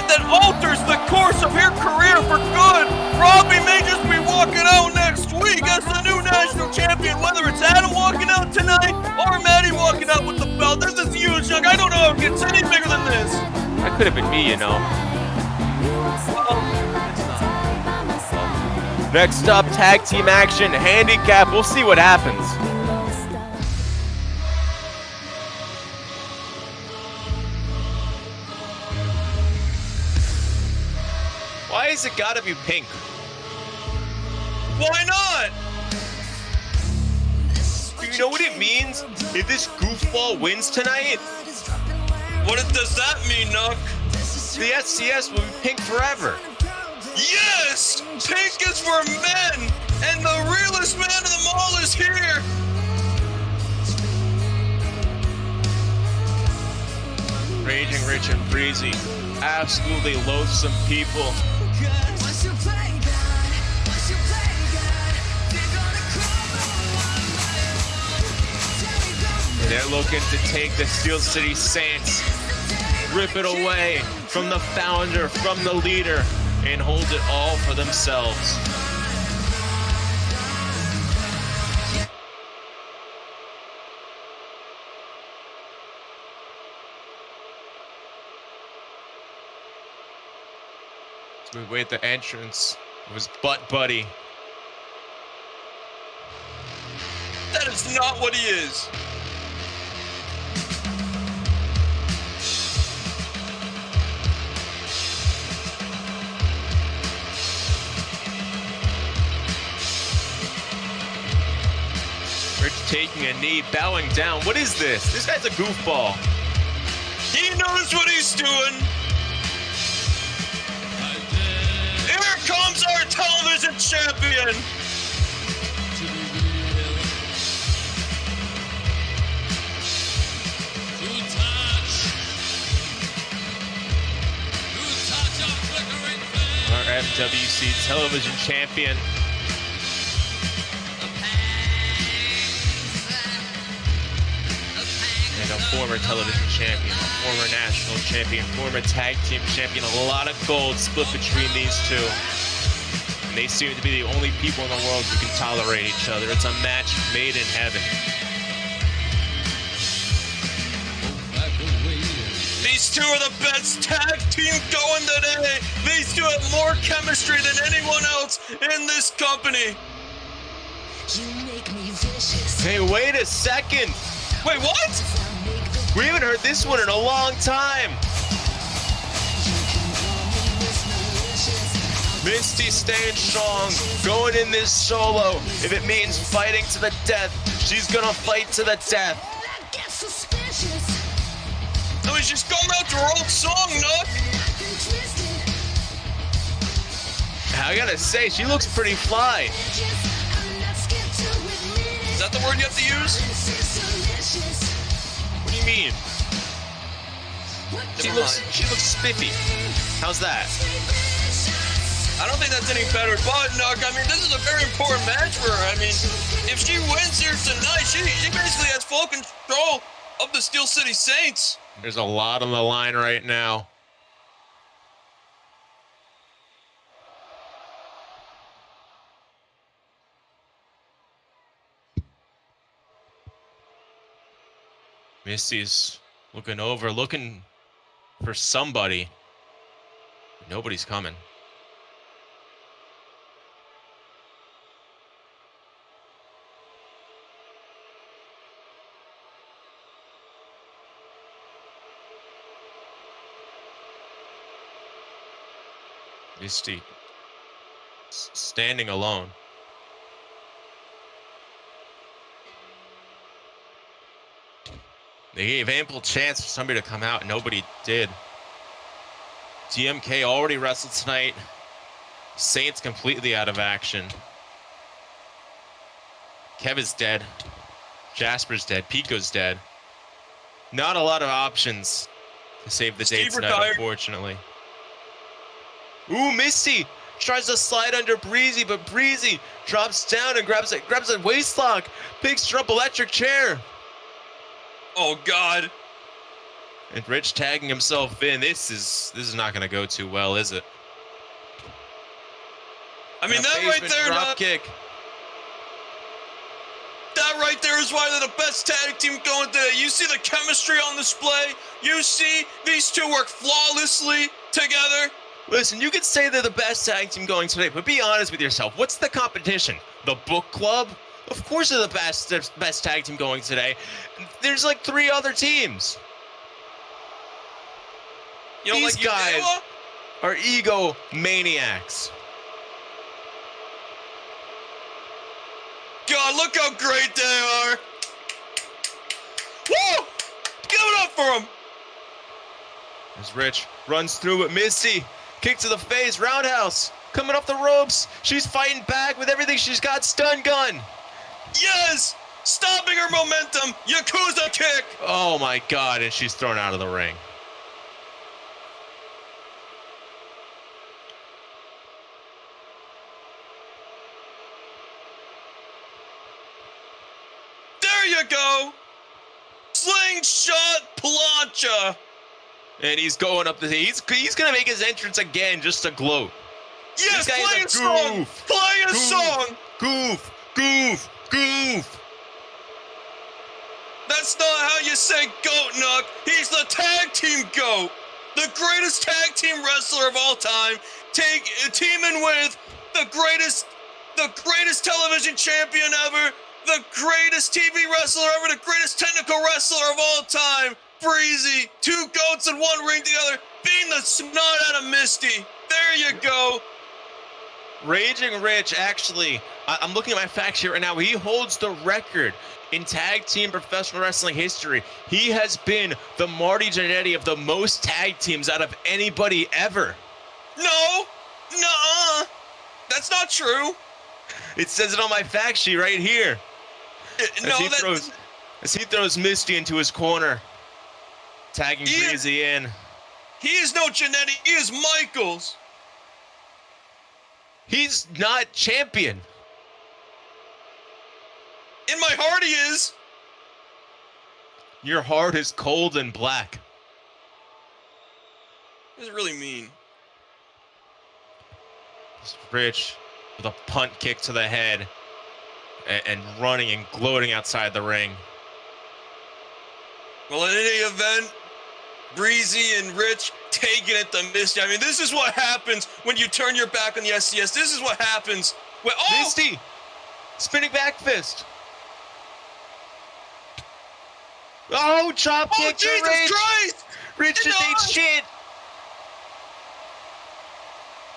that alters the course of her career for good. Rafi may just be walking out next week as the new national champion, whether it's Adam walking out tonight or Matty walking out with the belt. This is huge, Young. I don't know if it gets any bigger than this. That could have been me, you know. Well, it's not. Next up, tag team action, handicap. We'll see what happens. Why has it gotta be pink? Why not? Do you know what it means if this goofball wins tonight? What does that mean, Nuck? The SCS will be pink forever. Yes! Pink is for men! And the realest man of them all is here! Raging Rich and Bhreezy, absolutely loathsome people. They're looking to take the Steel City Saints, rip it away from the founder, from the leader, and hold it all for themselves. As we wait the entrance, it was Butt Buddy. That is not what he is. Rich taking a knee, bowing down. What is this? This guy's a goofball. He knows what he's doing. Here comes our television champion. Our FWC television champion. And a former television champion, a former national champion, former tag team champion. A lot of gold split between these two. And they seem to be the only people in the world who can tolerate each other. It's a match made in heaven. These two are the best tag team going today. These two have more chemistry than anyone else in this company. Hey, wait a second. Wait, what? We haven't heard this one in a long time. Misty staying strong, going in this solo. If it means fighting to the death, she's gonna fight to the death. I mean, she's going out to her old song, Nook. I gotta say, she looks pretty fly. Is that the word you have to use? What do you mean? She looks spiffy. How's that? I don't think that's any better, but Nook, I mean, this is a very important match for her. I mean, if she wins here tonight, she basically has full control of the Steel City Saints. There's a lot on the line right now. Misty's looking over, looking for somebody. Nobody's coming. Misty standing alone. They gave ample chance for somebody to come out, and nobody did. DMK already wrestled tonight. Saints completely out of action. Kevin's dead. Jasper's dead. Pico's dead. Not a lot of options to save the day tonight, unfortunately. Ooh, Misty tries to slide under Bhreezy, but Bhreezy drops down and grabs a waist lock, picks her up, electric chair. Oh God! And Rich tagging himself in. This is not going to go too well, is it? I mean, that right there, drop kick. That right there is why they're the best tag team going today. You see the chemistry on display. You see these two work flawlessly together. Listen, you could say they're the best tag team going today, but be honest with yourself. What's the competition? The Book Club? Of course they're the best tag team going today. There's like 3 other teams. You know, these like guys are ego maniacs. God, look how great they are. Woo! Give it up for them. As Rich runs through it, Misty, kick to the face, roundhouse, coming off the ropes. She's fighting back with everything she's got, stun gun. Yes! Stopping her momentum, Yakuza kick. Oh my God, and she's thrown out of the ring. you go. Slingshot plancha. And he's going up the. He's gonna make his entrance again just to gloat. Yes, This guy's play a a song. goof. Play a Goof. song. Goof, goof, goof. That's not how you say goat, Nuck. He's the tag team goat. The greatest tag team wrestler of all time. Teaming with the greatest television champion ever. The greatest TV wrestler ever. The greatest technical wrestler of all time. Bhreezy. 2 goats in 1 ring together. Beating the snot out of Misty. There you go. Raging Rich, actually, I'm looking at my facts here right now. He holds the record in tag team professional wrestling history. He has been the Marty Jannetty of the most tag teams out of anybody ever. No. Nuh-uh. That's not true. It says it on my fact sheet right here. No, As he throws Misty into his corner, tagging Bhreezy in. He is no Jannetty. He is Michaels. He's not champion. In my heart, he is. Your heart is cold and black. What does it really mean? Rich with a punt kick to the head and running and gloating outside the ring. Well, in any event, Bhreezy and Rich taking it to Misty. I mean, this is what happens when you turn your back on the SDS. This is what happens when Misty! Spinning back fist. Oh, drop kick to Jesus Rich! Christ! Rich just ate shit!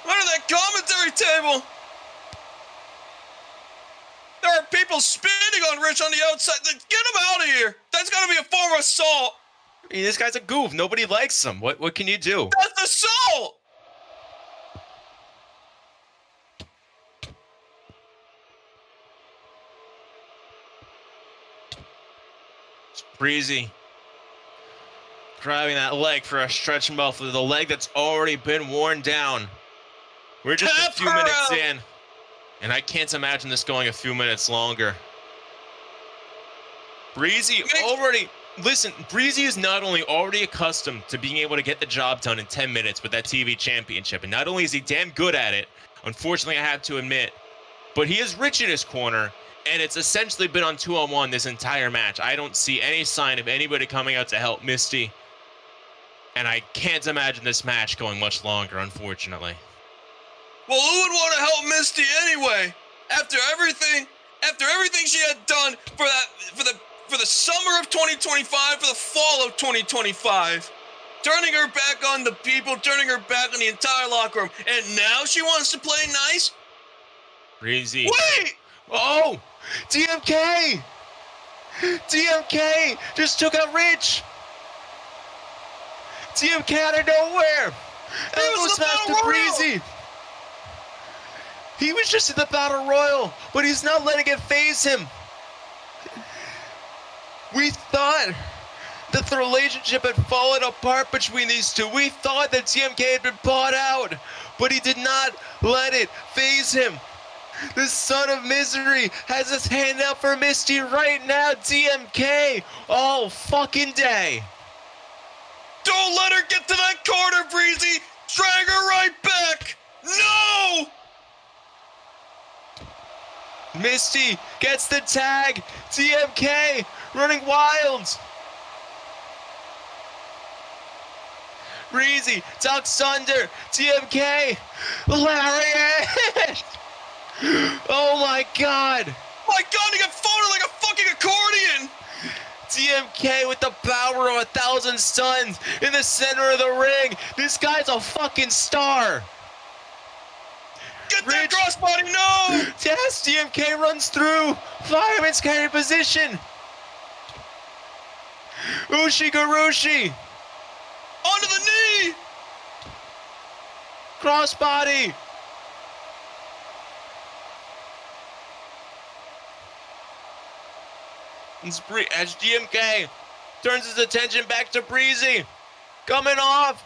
Under that commentary table! There are people spitting on Rich on the outside. Get him out of here! That's gotta be a form of assault! I mean, this guy's a goof. Nobody likes him. What can you do? That's assault! It's Bhreezy grabbing that leg for a stretch muffler, the leg that's already been worn down. We're just a few minutes in, and I can't imagine this going a few minutes longer. Bhreezy is not only already accustomed to being able to get the job done in 10 minutes with that TV championship, and not only is he damn good at it, unfortunately I have to admit, but he is Rich in his corner, and it's essentially been on 2-on-1 this entire match. I don't see any sign of anybody coming out to help Misty, and I can't imagine this match going much longer, unfortunately. Well, who would want to help Misty anyway? After everything she had done for the summer of 2025, for the fall of 2025. Turning her back on the people, turning her back on the entire locker room. And now she wants to play nice? Bhreezy. Wait! Oh! DMK! DMK just took out Rich! DMK out of nowhere! Elbow smash to Bhreezy! He was just in the Battle Royal, but he's not letting it phase him. We thought that the relationship had fallen apart between these two. We thought that TMK had been bought out, but he did not let it phase him. The son of misery has his hand out for Misty right now. TMK all fucking day. Don't let her get to that corner, Bhreezy. Drag her right back. No! Misty gets the tag. TMK running wild. Bhreezy ducks under. TMK lariat. Oh my god. My god, he got folded like a fucking accordion. TMK with the power of 1,000 suns in the center of the ring. This guy's a fucking star. Get that crossbody, no! Yes, TMK runs through. Fireman's carry position. Ushigurushi. Onto the knee. Crossbody. As DMK turns his attention back to Bhreezy. Coming off.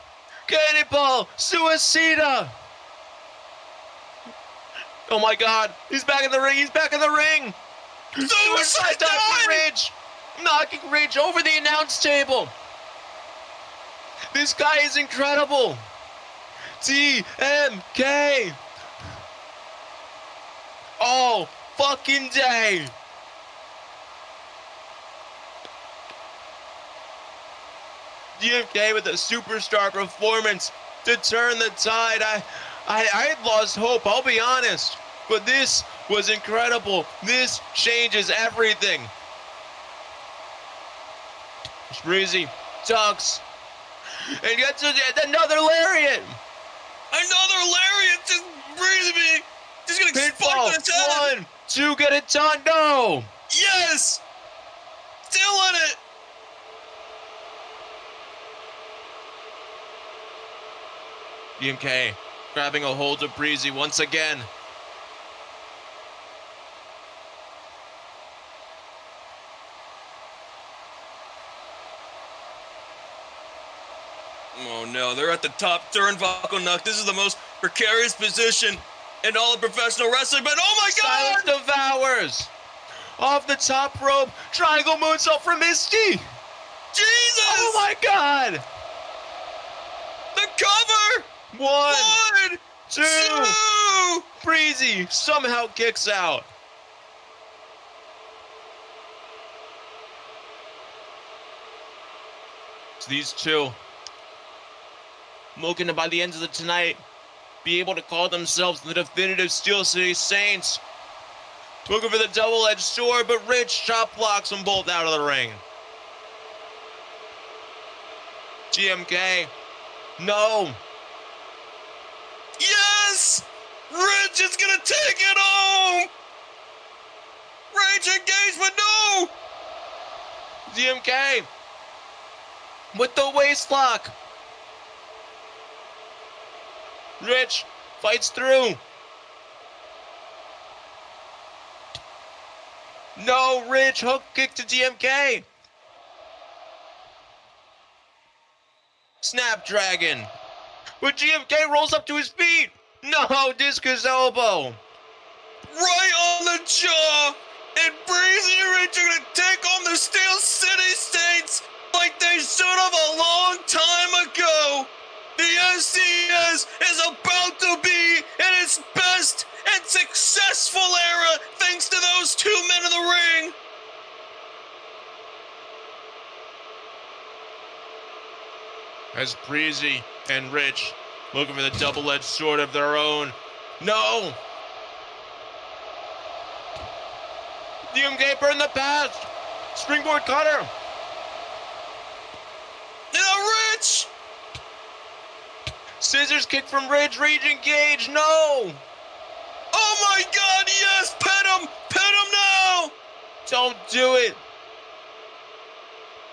Cannonball. Suicida. Oh my god. He's back in the ring. He's back in the ring. Suicide dive for Ridge. knocking Ridge over the announce table. This guy is incredible. TMK. All fucking day. TMK with a superstar performance to turn the tide. I had lost hope, I'll be honest. But this was incredible. This changes everything. Bhreezy ducks and gets another lariat. Another lariat to Bhreezy. Just gonna Pinfall. spike his head. 1, 2, get it done. No. Yes. Still in it. DMK grabbing a hold of Bhreezy once again. Oh no, they're at the top turnbuckle, Nuck. This is the most precarious position in all of professional wrestling, but oh my god! Silence devours. Off the top rope, triangle moonsault from Misty. Jesus! Oh my god! The cover! 1, 2. 2. Bhreezy somehow kicks out. So these two looking to, by the end of the tonight, be able to call themselves the definitive Steel City Saints. Looking for the double-edged sword, but Rich chop blocks them both out of the ring. GMK, no. Yes! Rich is gonna take it home! Rage engagement, no! GMK with the waist lock. Rich fights through. No, Rich hook kick to GMK. Snapdragon. But GMK rolls up to his feet. No, discus elbow. Right on the jaw! And Bhreezy and Rich are gonna take on the Steel City Saints like they should have a long time ago! The SCS is about to be in its best and successful era thanks to those two men in the ring! As Bhreezy and Rich looking for the double-edged sword of their own. No! DMK burned the past! Springboard cutter! Now Rich! Scissors kick from Ridge, Rage engage, no! Oh my god, yes! Pin him! Pin him now! Don't do it!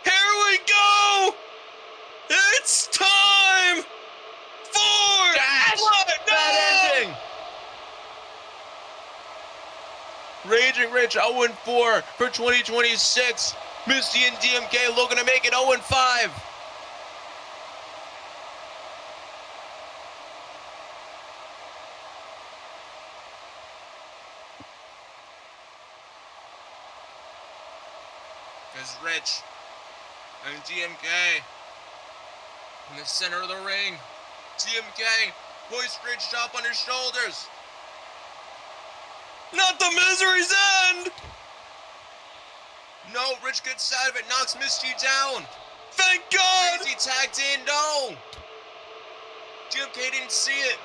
Here we go! It's time for Dash! what? Bad ending! Raging Rich 0-4 for 2026. Misty and DMK looking to make it 0-5. As Rich and DMK in the center of the ring. DMK hoists Rich up on his shoulders. Not the misery's end! No, Rich gets out of it, knocks Misty down. Thank God! He tagged in, no! DMK didn't see it.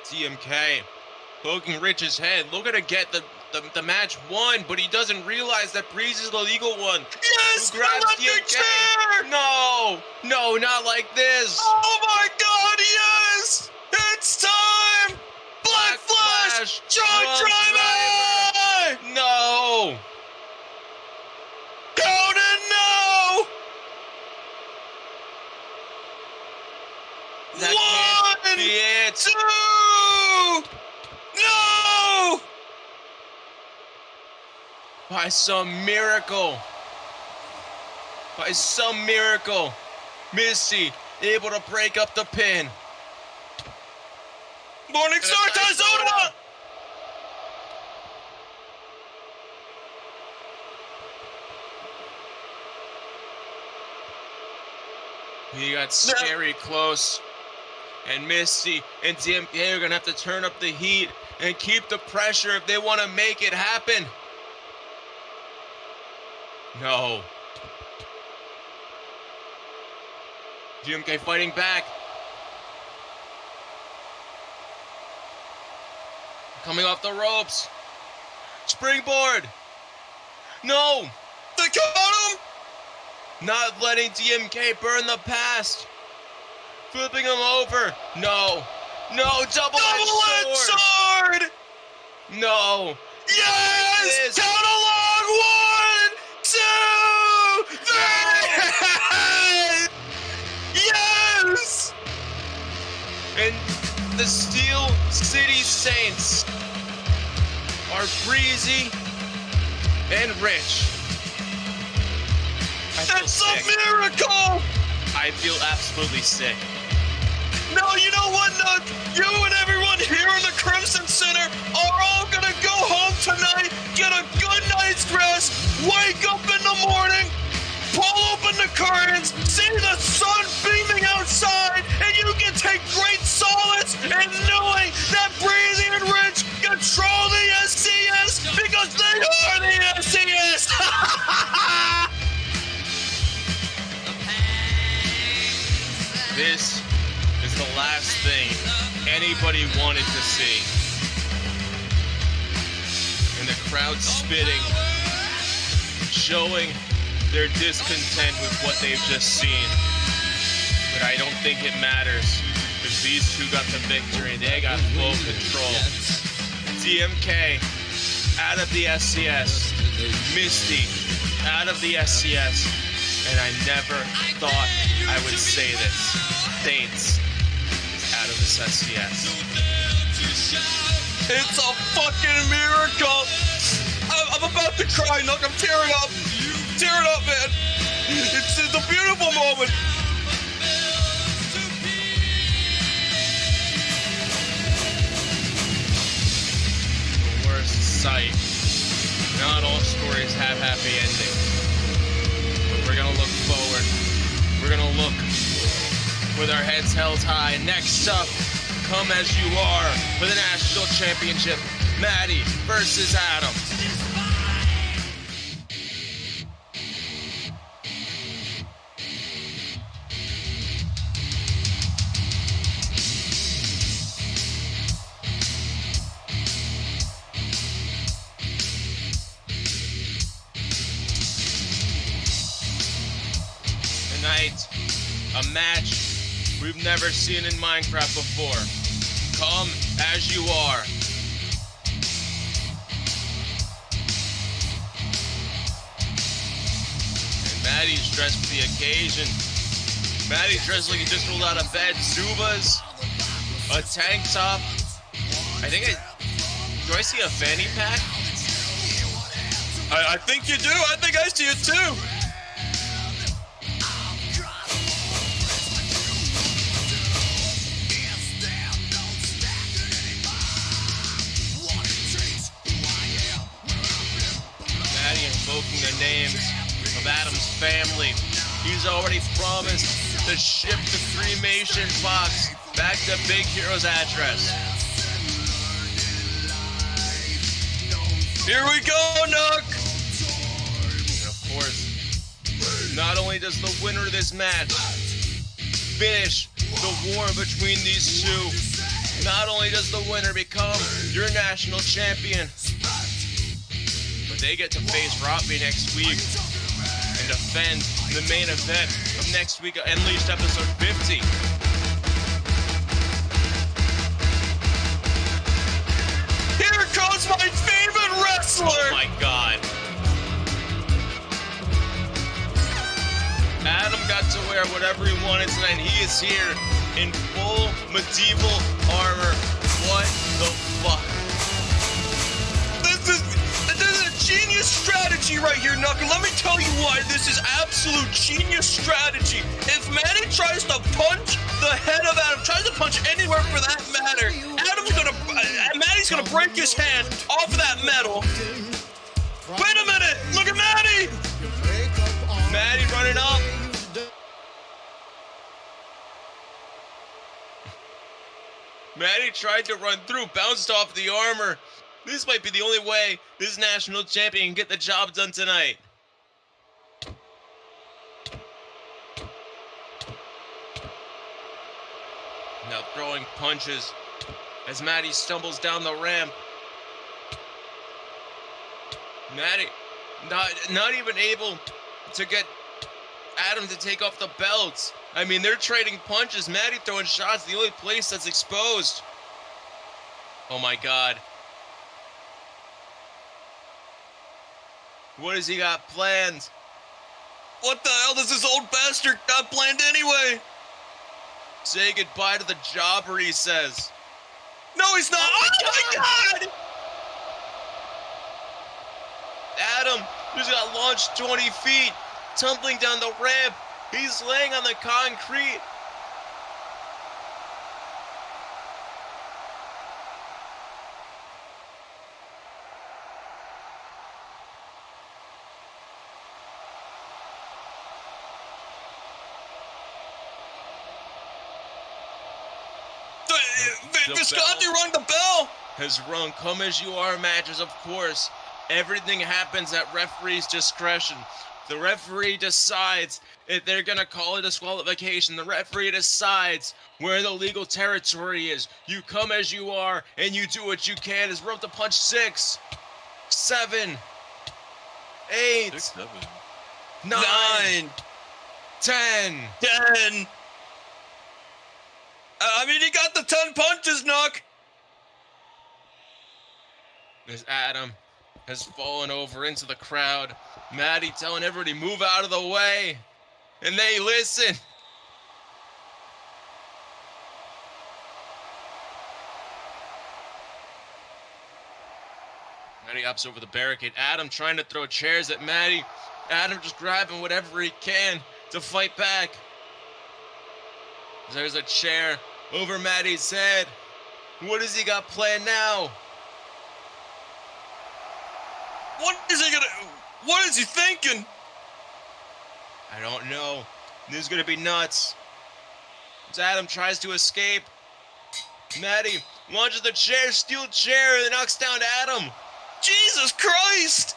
DMK poking Rich's head, looking to get the match won, but he doesn't realize that Bhreezy is the legal one. Yes! Who grabs electric DMK? chair! No! No, not like this! Oh my God, yes! It's time! Black Flash! John Driver! No! Conan, no! That can't be it! 2! No! by some miracle, Misty able to break up the pin. Morning Star Taizona! He got scary close. And Misty and DMK are gonna have to turn up the heat and keep the pressure if they want to make it happen. No. DMK fighting back. Coming off the ropes. Springboard. No. They caught him! Not letting DMK burn the past. Flipping him over. No. No, double-edged sword. No. Yes! Count along! 1, 2, 3! Yes! And the Steel City Saints are Bhreezy and Rich. That's a miracle! I feel absolutely sick. No, you know what, Nuck? You and everyone here in the Crimson Center are all gonna go home tonight, get a good night's rest, wake up in the morning, pull open the curtains, see the sun beaming outside, and you can take great solace in knowing that Bhreezy and Rich control the SCS because they are the SCS! This is the last thing anybody wanted to see. And the crowd spitting, showing their discontent with what they've just seen. But I don't think it matters, because these two got the victory. They got full control. DMK out of the SCS. Misty out of the SCS. And I never thought I would say this. Saints is out of this SCS. It's a fucking miracle! I'm about to cry, Nuck. I'm tearing up. Tearing up, man. It's a beautiful moment. The worst sight. Not all stories have happy endings. But we're gonna look forward. We're gonna look with our heads held high. Next up, come as you are for the national championship. Matty versus Adam. Tonight, a match we've never seen in Minecraft before. Come as you are. And Matty's dressed for the occasion. Matty's dressed like he just rolled out of bed. Zubas, a tank top. Do I see a fanny pack? I think you do. I think I see it too. Invoking the names of Adam's family. He's already promised to ship the cremation box back to Big Hero's address. Here we go, Nuck! And of course, not only does the winner of this match finish the war between these two, not only does the winner become your national champion, they get to face Robbie next week and defend the main event of next week, Unleashed episode 50. Here comes my favorite wrestler! Oh my god. Adam got to wear whatever he wanted tonight, and he is here in full medieval armor. What the fuck? This is a genius genius strategy right here, Knuckle. Let me tell you why this is absolute genius strategy. If Matty tries to punch the head of Adam, tries to punch anywhere for that matter, Matty's gonna break his hand off of that metal. Wait a minute! Look at Matty! Matty running up. Matty tried to run through, bounced off the armor. This might be the only way this national champion can get the job done tonight. Now throwing punches as Matty stumbles down the ramp. Matty not even able to get Adam to take off the belts. I mean, they're trading punches. Matty throwing shots, the only place that's exposed. Oh my God. What has he got planned? What the hell does this old bastard got planned anyway? Say goodbye to the jobber, he says. No, he's not. Oh my God! Adam just got launched 20 feet, tumbling down the ramp. He's laying on the concrete. Visconti rung the bell! Has rung come as you are matches, of course. Everything happens at referee's discretion. The referee decides if they're gonna call a disqualification. The referee decides where the legal territory is. You come as you are, and you do what you can. As we're up to punch 6, 7, 8, 6, 7, 9, 10. I mean, he got the 10 punches, Nuck. As Adam has fallen over into the crowd, Matty telling everybody move out of the way, and they listen. Matty hops over the barricade. Adam trying to throw chairs at Matty. Adam just grabbing whatever he can to fight back. There's a chair over Matty's head. What has he got planned now? What is he thinking? I don't know. This is gonna be nuts. As Adam tries to escape, Matty launches the chair, steel chair, and knocks down Adam. Jesus Christ!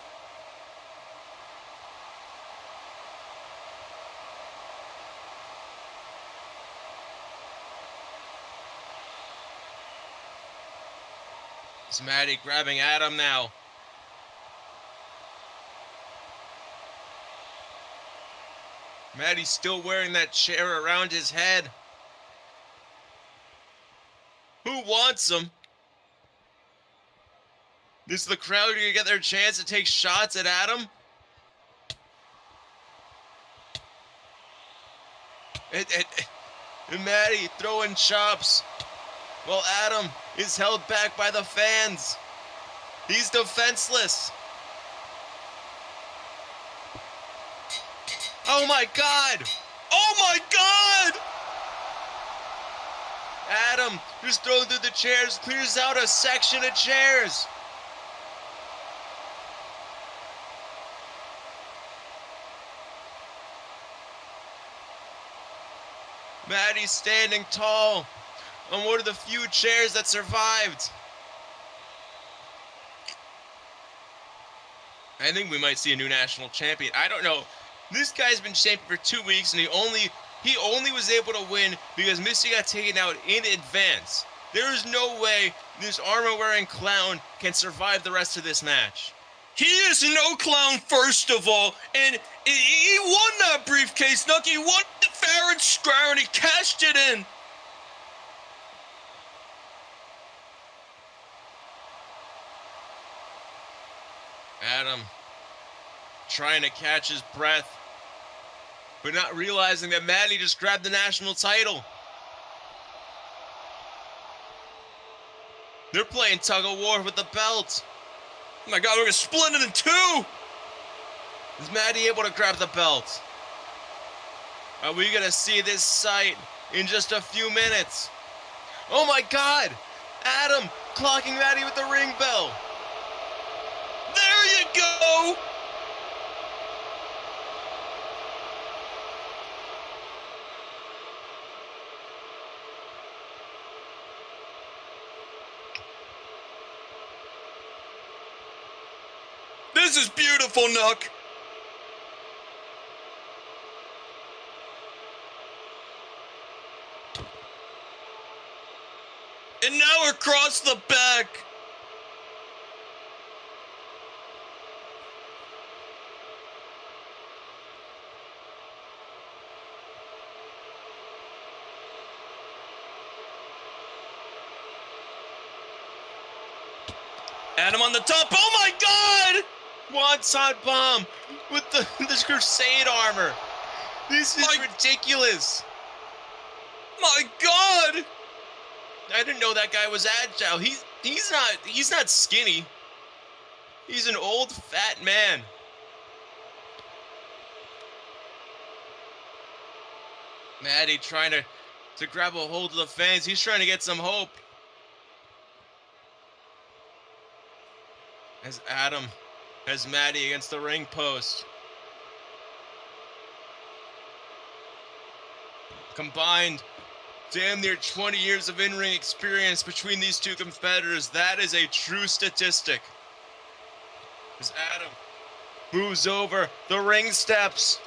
It's Matty grabbing Adam now. Matty's still wearing that chair around his head. Who wants him? Is the crowd gonna get their chance to take shots at Adam? And Matty throwing chops while Adam is held back by the fans. He's defenseless. Oh my God! Oh my God! Adam just thrown through the chairs, clears out a section of chairs. Matty's standing tall on one of the few chairs that survived. I think we might see a new national champion. I don't know. This guy's been champion for 2 weeks, and he only was able to win because Misty got taken out in advance. There is no way this armor-wearing clown can survive the rest of this match. He is no clown, first of all, and he won that briefcase, Nuck. He won it fair and square, and he cashed it in. Adam trying to catch his breath, but not realizing that Matty just grabbed the national title. They're playing tug of war with the belt. Oh my God, we're gonna split it in two! Is Matty able to grab the belt? Are we gonna see this sight in just a few minutes? Oh my God! Adam clocking Matty with the ring bell. There you go! This is beautiful, Nook. And now we're across the back. Adam on the top. Oh my God! One-side bomb with this Crusade armor. This is ridiculous. My God! I didn't know that guy was agile. He's not skinny. He's an old fat man. Matty trying to grab a hold of the fans. He's trying to get some hope. As Adam has Matty against the ring post. Combined, damn near 20 years of in-ring experience between these two competitors. That is a true statistic. As Adam moves over the ring steps.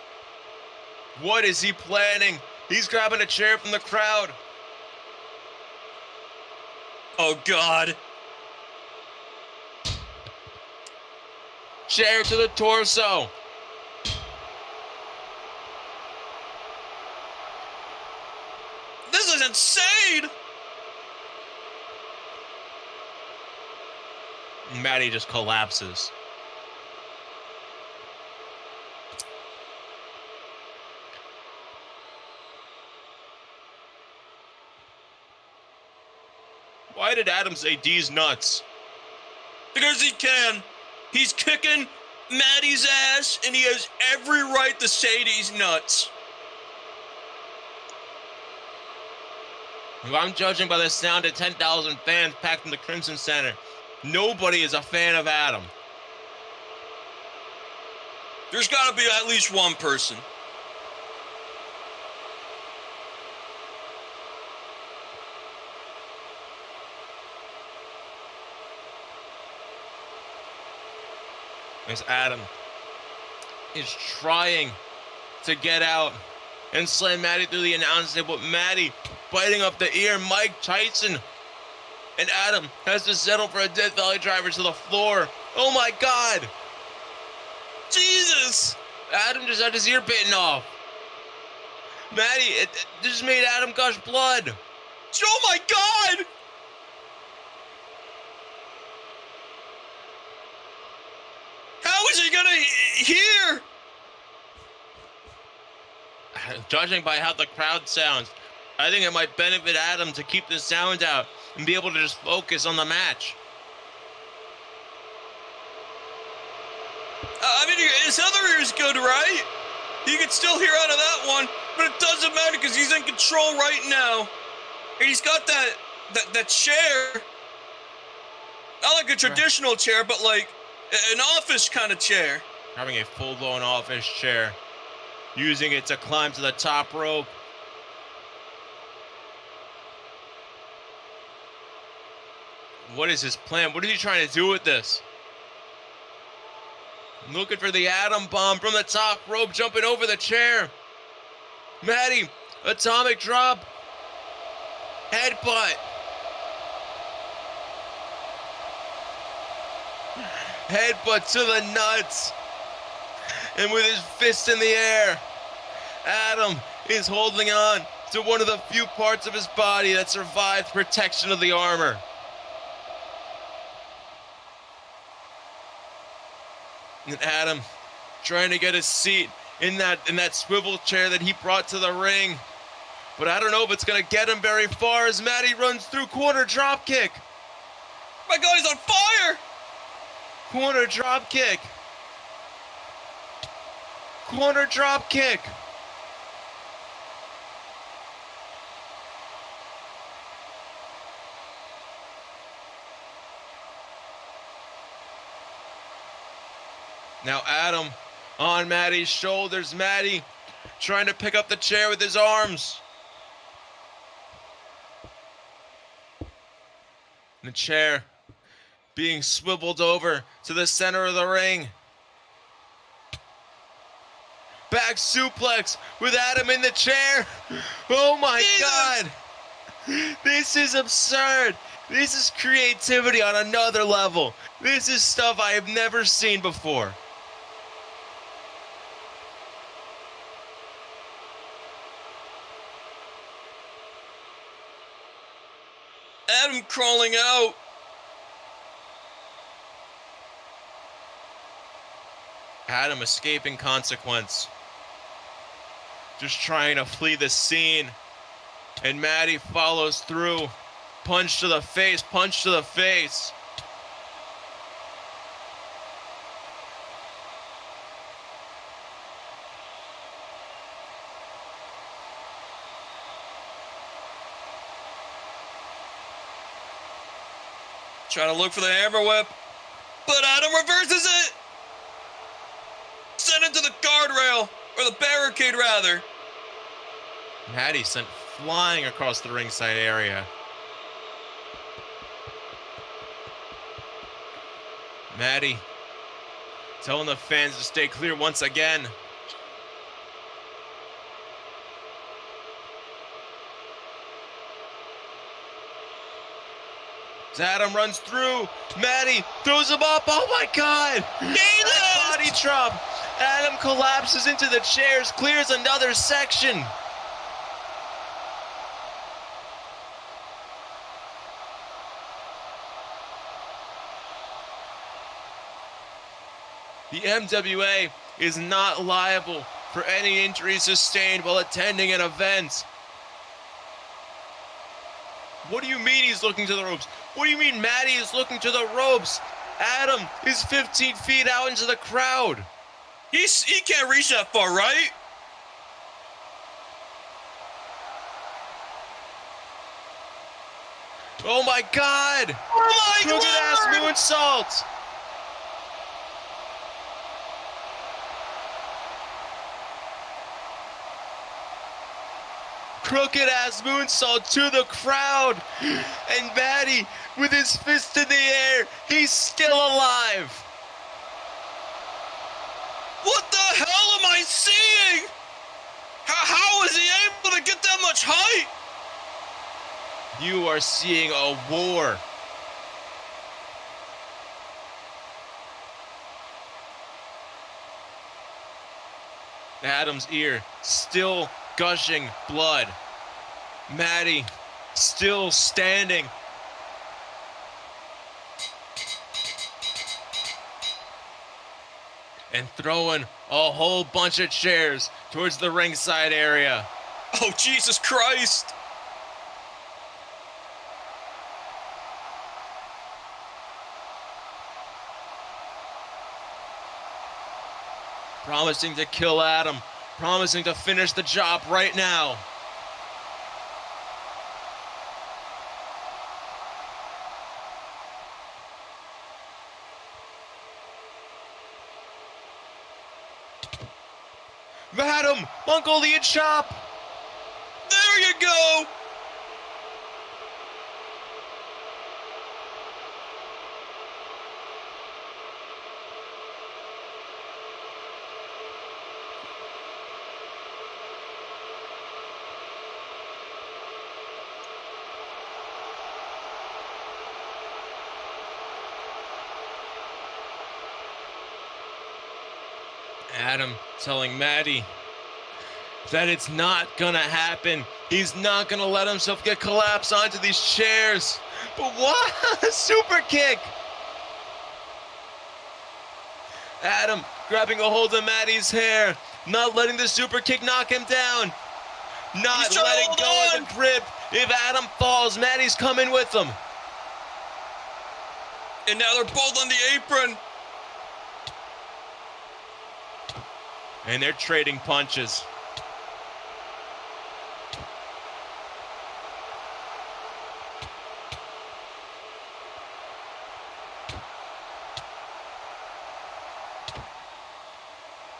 What is he planning? He's grabbing a chair from the crowd. Oh God. Chair to the torso. This is insane! Matty just collapses. Why did Adam say D's nuts? Because he can. He's kicking Matty's ass, and he has every right to say he's nuts. If I'm judging by the sound of 10,000 fans packed in the Crimson Center, nobody is a fan of Adam. There's got to be at least one person. As Adam is trying to get out and slam Matty through the announce table, but Matty biting up the ear, Mike Tyson. And Adam has to settle for a Death Valley driver to the floor. Oh my God! Jesus! Adam just had his ear bitten off. Matty, it just made Adam gush blood. Oh my God! How is he gonna hear? Judging by how the crowd sounds, I think it might benefit Adam to keep the sound out and be able to just focus on the match. I mean, his other ear is good, right? He can still hear out of that one, but it doesn't matter because he's in control right now. And he's got that chair. Not like a traditional chair, but like an office kind of chair. Having a full-blown office chair. Using it to climb to the top rope. What is his plan? What is he trying to do with this? Looking for the atom bomb from the top rope, jumping over the chair. Matty, atomic drop. Headbutt. Headbutt to the nuts. And with his fist in the air, Adam is holding on to one of the few parts of his body that survived protection of the armor. And Adam trying to get a seat in that swivel chair that he brought to the ring. But I don't know if it's going to get him very far as Matty runs through corner dropkick. My God, he's on fire! Corner drop kick. Corner drop kick. Now Adam on Matty's shoulders. Matty trying to pick up the chair with his arms. The chair being swiveled over to the center of the ring. Back suplex with Adam in the chair. Oh my God. This is absurd. This is creativity on another level. This is stuff I have never seen before. Adam crawling out. Adam escaping consequence. Just trying to flee the scene. And Matty follows through. Punch to the face, punch to the face. Trying to look for the hammer whip, but Adam reverses it. Sent it to the guardrail, or the barricade rather. Matty sent flying across the ringside area. Matty telling the fans to stay clear once again. As Adam runs through, Matty throws him up. Oh my God! Body drop. Adam collapses into the chairs, clears another section. The MWA is not liable for any injuries sustained while attending an event. What do you mean he's looking to the ropes? What do you mean Matty is looking to the ropes? Adam is 15 feet out into the crowd. He can't reach that far, right? Oh my God! Oh my Crooked ass moonsault! Crooked ass moonsault to the crowd, and Matty with his fist in the air, he's still alive. What the hell am I seeing? How is he able to get that much height? You are seeing a war. Adam's ear still gushing blood. Matty still standing. And throwing a whole bunch of chairs towards the ringside area. Oh, Jesus Christ! Promising to kill Adam. Promising to finish the job right now. Adam, Mongolian chop. There you go. Adam telling Matty that it's not gonna happen. He's not gonna let himself get collapsed onto these chairs. But what? Super kick! Adam grabbing a hold of Matty's hair, not letting the super kick knock him down. Not letting go of the grip. If Adam falls, Matty's coming with him. And now they're both on the apron. And they're trading punches.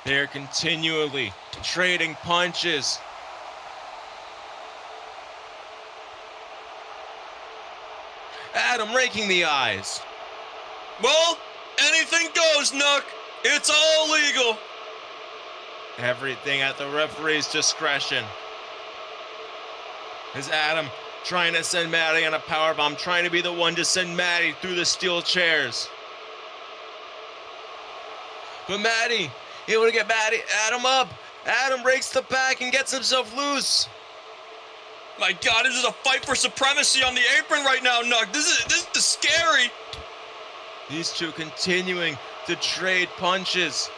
They're continually trading punches. Adam raking the eyes. Well, anything goes, Nook. It's all legal. Everything at the referee's discretion. Is Adam trying to send Matty on a powerbomb, trying to be the one to send Matty through the steel chairs. But Matty, able to get Adam up. Adam breaks the back and gets himself loose. My God, this is a fight for supremacy on the apron right now, Nook. This is scary. These two continuing to trade punches.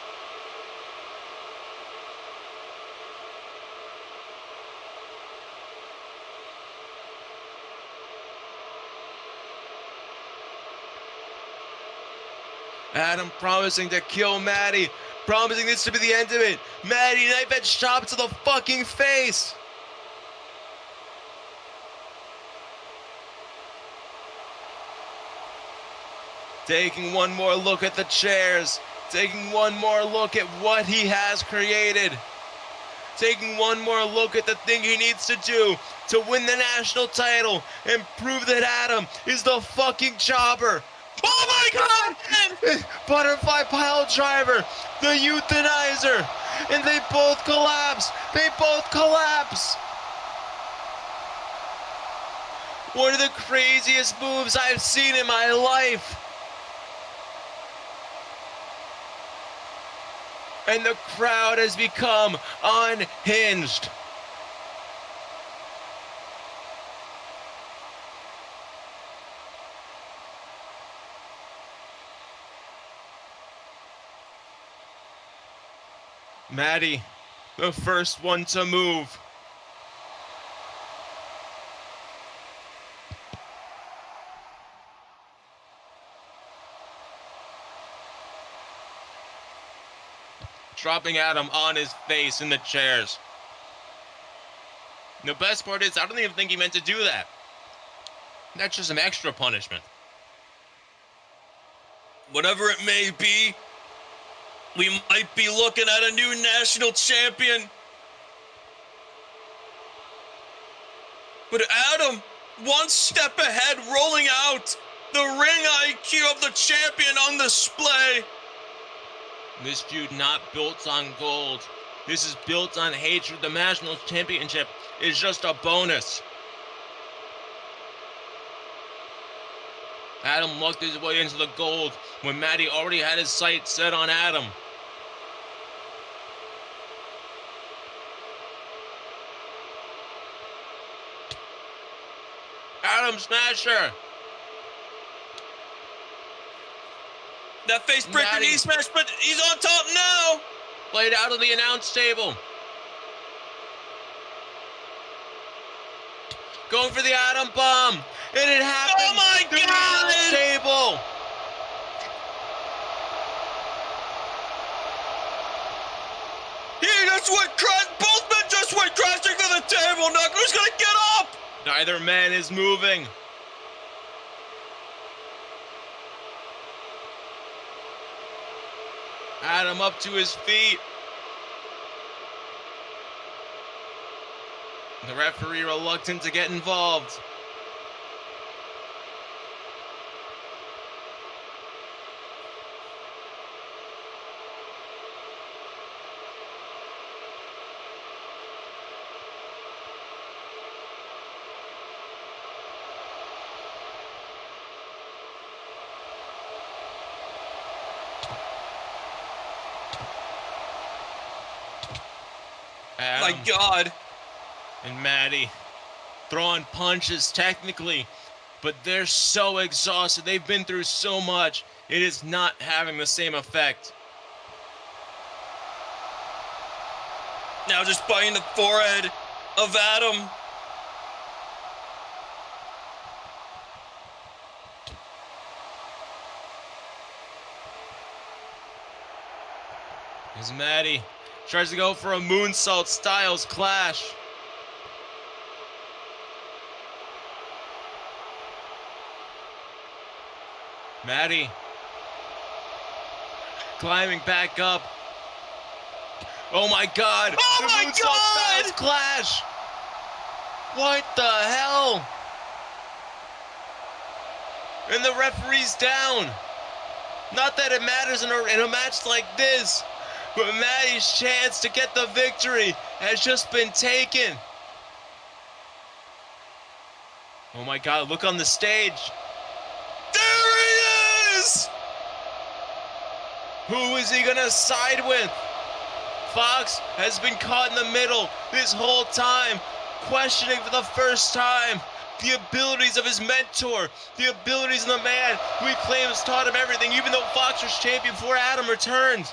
Adam promising to kill Matty, promising this to be the end of it. Matty, knife edge chop to the fucking face. Taking one more look at the chairs, taking one more look at what he has created, taking one more look at the thing he needs to do to win the national title and prove that Adam is the fucking jobber. Oh my God! Butterfly pile driver, the euthanizer, and they both collapse. They both collapse. One of the craziest moves I've seen in my life. And the crowd has become unhinged. Matty, the first one to move. Dropping Adam on his face in the chairs. The best part is, I don't even think he meant to do that. That's just some extra punishment. Whatever it may be, we might be looking at a new national champion. But Adam, one step ahead, rolling out the ring IQ of the champion on display. This feud not built on gold. This is built on hatred. The national championship is just a bonus. Adam lucked his way into the gold when Matty already had his sights set on Adam. Adam Smasher. That face breaker knee smash, but he's on top now. Played out of the announce table. Going for the Adam bomb. And it happened. Oh my through God. the announce table. He just went both men just went crashing to the table. Nook, who's gonna get up? Neither man is moving. Adam up to his feet. The referee reluctant to get involved. My God. And Matty throwing punches technically, but they're so exhausted. They've been through so much. It is not having the same effect. Now just biting the forehead of Adam. As Matty Tries to go for a moonsault Styles clash. Matty climbing back up. Oh my god! Oh the my moonsault God! Styles clash! What the hell? And the referee's down. Not that it matters in a match like this, but Matty's chance to get the victory has just been taken. Oh my god, look on the stage. There he is! Who is he gonna side with? Fox has been caught in the middle this whole time, questioning for the first time the abilities of his mentor, the abilities of the man who he claims taught him everything, even though Fox was champion before Adam returned.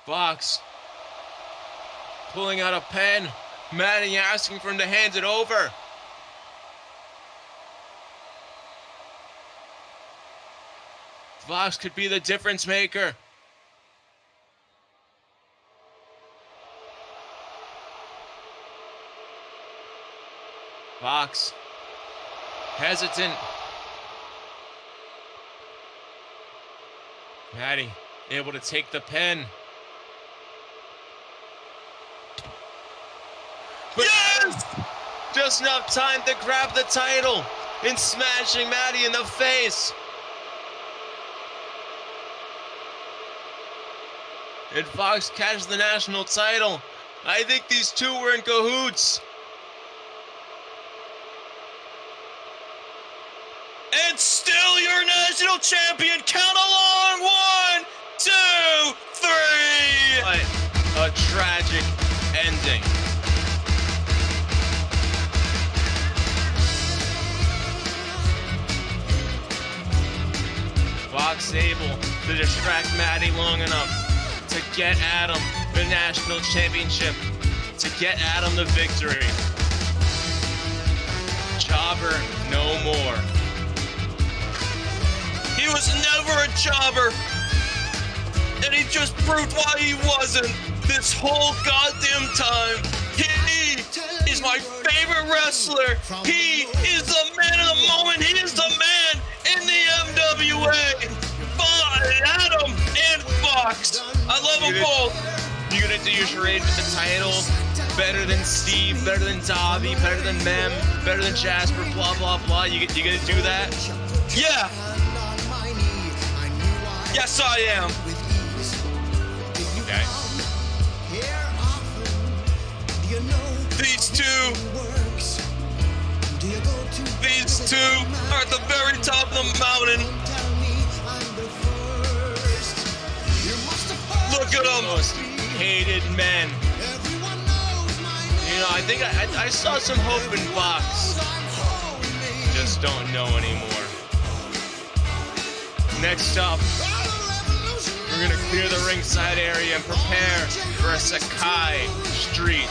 Fox pulling out a pen, Matty asking for him to hand it over. Fox could be the difference maker. Fox hesitant. Matty able to take the pen. But yes! Just enough time to grab the title and smashing Matty in the face. And Fox catches the national title. I think these two were in cahoots. And still your national champion. Count along. 1, 2, 3. What a tragic ending. Fox able to distract Matty long enough to get Adam the national championship, to get Adam the victory. Jobber no more. He was never a jobber, and he just proved why he wasn't this whole goddamn time. He is my favorite wrestler. He is the man of the moment. He is the man in the MWA. Adam and Fox. I love them both. You gonna do your charade with the title? Better than Steve, better than Dobby, better than Mem, better than Jasper, blah, blah, blah. You gonna do that? Yeah. Yes, I am. Okay. These two are at the very top of the mountain. Look at them. Most hated men. You know, I think I saw some hope in Fox. Just don't know anymore. Next up, we're gonna clear the ringside area and prepare for a Sakai Street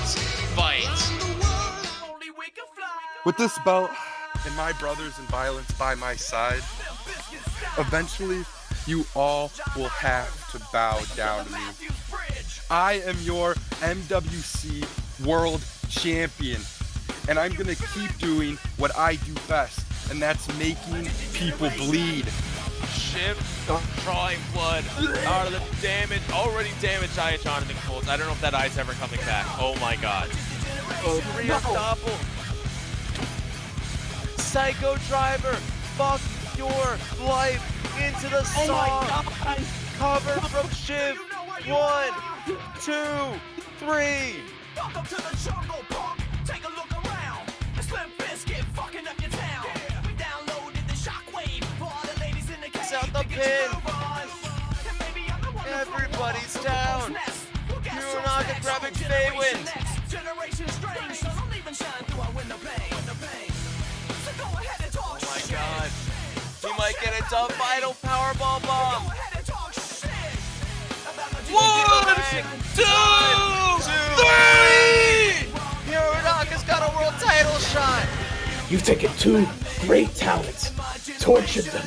fight. With this belt and my brothers in violence by my side, eventually you all will have to bow down to me. I am your MWC World Champion, and I'm gonna keep doing what I do best, and that's making people bleed. Shiff drawing blood out of the already damaged eye of Jonathan Colts. I don't know if that eye's ever coming back. Oh my god. Real double. Psycho Driver, fuck your life into the song. Cover from Shiv. 1, 2, 3. Welcome to the jungle, punk. Take a look around. The Slim Biscuit fucking up your town. We downloaded the shockwave for all the ladies in the cave. Out the pin. Everybody's down. Hironaka grabbing Faye wins. Generation strange, so don't even shine through our window pane. So go ahead and talk shit. Oh my shit. god. He might get a dub vital powerball bomb. Go ahead and talk shit. 1, 2, 3. Hironaka's got a a world title shot. You've taken two great talents, tortured them,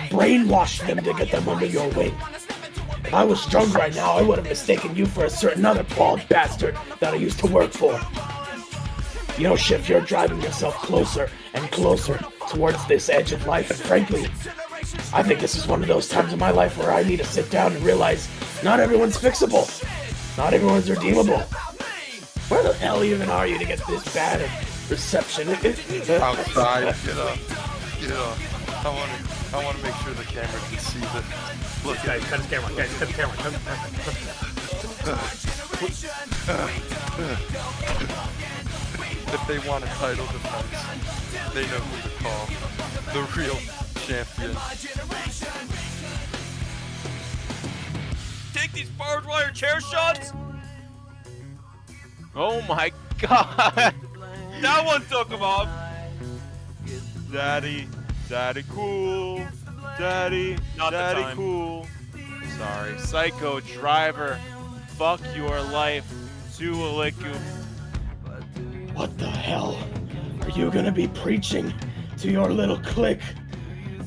brainwashed them to get them under your wing. If I was drunk right now, I would have mistaken you for a certain other bald bastard that I used to work for. You know, Shiff, you're driving yourself closer and closer towards this edge of life, and frankly, I think this is one of those times in my life where I need to sit down and realize not everyone's fixable. Not everyone's redeemable. Where the hell even are you to get this bad of reception? Outside, get up. I want to make sure the camera can see that. Look, Guys, cut the camera. Guys, cut the camera. If they want a title defense, they know who to call. The real champion. Take these barbed wire chair shots. Oh my god. That one took him off. Daddy cool. Daddy Not the time. cool. Sorry, psycho driver. Fuck your life. Tualiku. What the hell are you gonna be preaching to your little clique